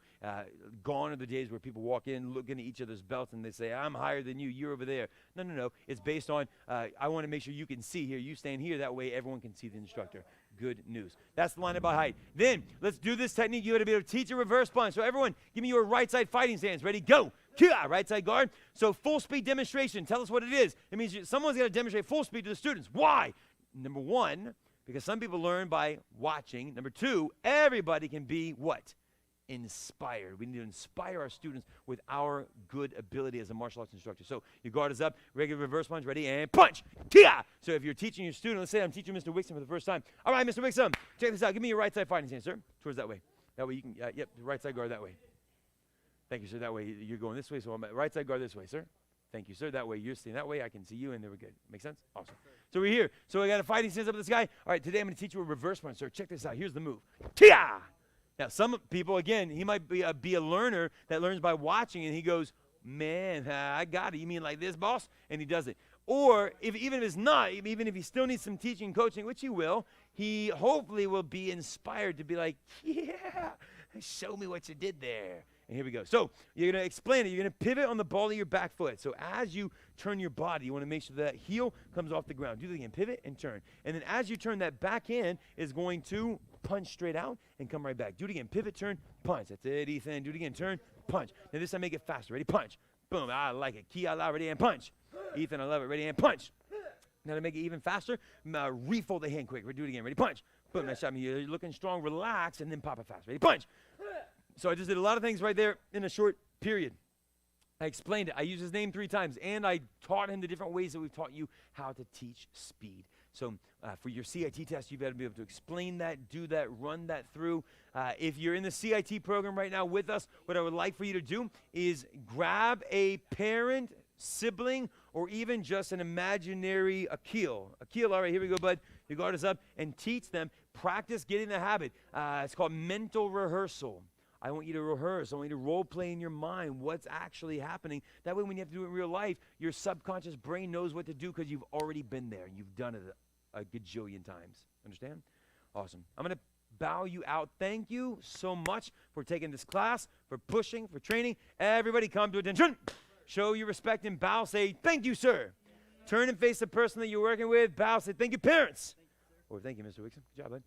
gone are the days where people walk in, looking at each other's belts, and they say, I'm higher than you, you're over there. No, no, no. It's based on, I want to make sure you can see here. You stand here. That way everyone can see the instructor. Good news. That's the line up by height. Then let's do this technique. You got to be able to teach a reverse punch. So everyone, give me your right side fighting stance. Ready? Go. Kia, right side guard. So full speed demonstration. Tell us what it is. It means someone's got to demonstrate full speed to the students. Why? Number 1, because some people learn by watching. Number 2, everybody can be what? Inspired. We need to inspire our students with our good ability as a martial arts instructor. So your guard is up, regular reverse punch, ready, and punch. Kia! So if you're teaching your student, let's say I'm teaching Mr. Wixom for the first time. All right, Mr. Wixom, check this out. Give me your right side fighting stance, sir. Towards that way. That way you can, yep, right side guard that way. Thank you, sir. That way you're going this way, so I'm at right side guard this way, sir. Thank you, sir. That way you're staying that way. I can see you, and there we're good. Make sense? Awesome. So we're here. So I got a fighting stance up with this guy. All right, today I'm going to teach you a reverse punch, sir. Check this out. Here's the move. Tia! Now, some people, again, he might be a learner that learns by watching, and he goes, man, I got it. You mean like this, boss? And he does it. Or even if it's not, even if he still needs some teaching and coaching, which he will, he hopefully will be inspired to be like, yeah, show me what you did there. And here we go. So you're going to explain it. You're going to pivot on the ball of your back foot. So as you turn your body, you want to make sure that heel comes off the ground. Do that again. Pivot and turn. And then as you turn, that back hand is going to punch straight out and come right back. Do it again. Pivot, turn, punch. That's it, Ethan. Do it again. Turn, punch. Now this time make it faster. Ready? Punch. Boom. I like it. Kia, ready, and punch. Ethan, I love it. Ready, and punch. Now to make it even faster, refold the hand quick. Do it again. Ready? Punch. Boom. Nice shot. You're looking strong. Relax, and then pop it fast. Ready? Punch. So I just did a lot of things right there in a short period. I explained it. I used his name 3 times, and I taught him the different ways that we've taught you how to teach speed. So for your CIT test, you've got to be able to explain that, do that, run that through. If you're in the CIT program right now with us, what I would like for you to do is grab a parent, sibling, or even just an imaginary Akil. Akil, all right, here we go, bud. Your guard is up, and teach them. Practice getting the habit. It's called mental rehearsal. I want you to rehearse. I want you to role play in your mind what's actually happening. That way when you have to do it in real life, your subconscious brain knows what to do because you've already been there. You've done it a gajillion times. Understand? Awesome. I'm going to bow you out. Thank you so much for taking this class, for pushing, for training. Everybody come to attention. Show your respect and bow. Say, thank you, sir. Turn and face the person that you're working with. Bow. Say, thank you, parents. Or thank you, Mr. Wixom. Good job, bud.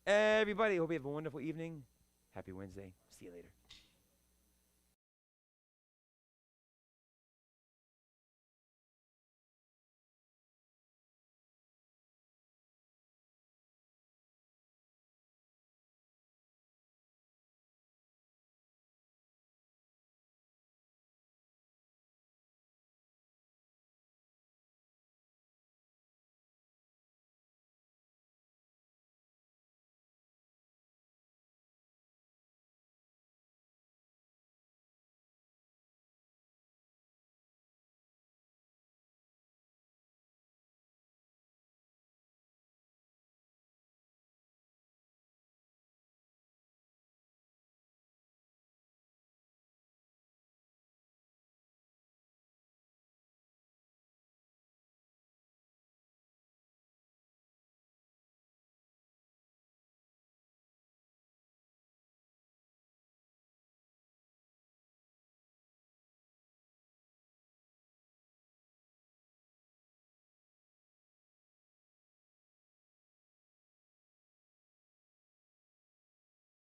Everybody, hope you have a wonderful evening. Happy Wednesday. See you later.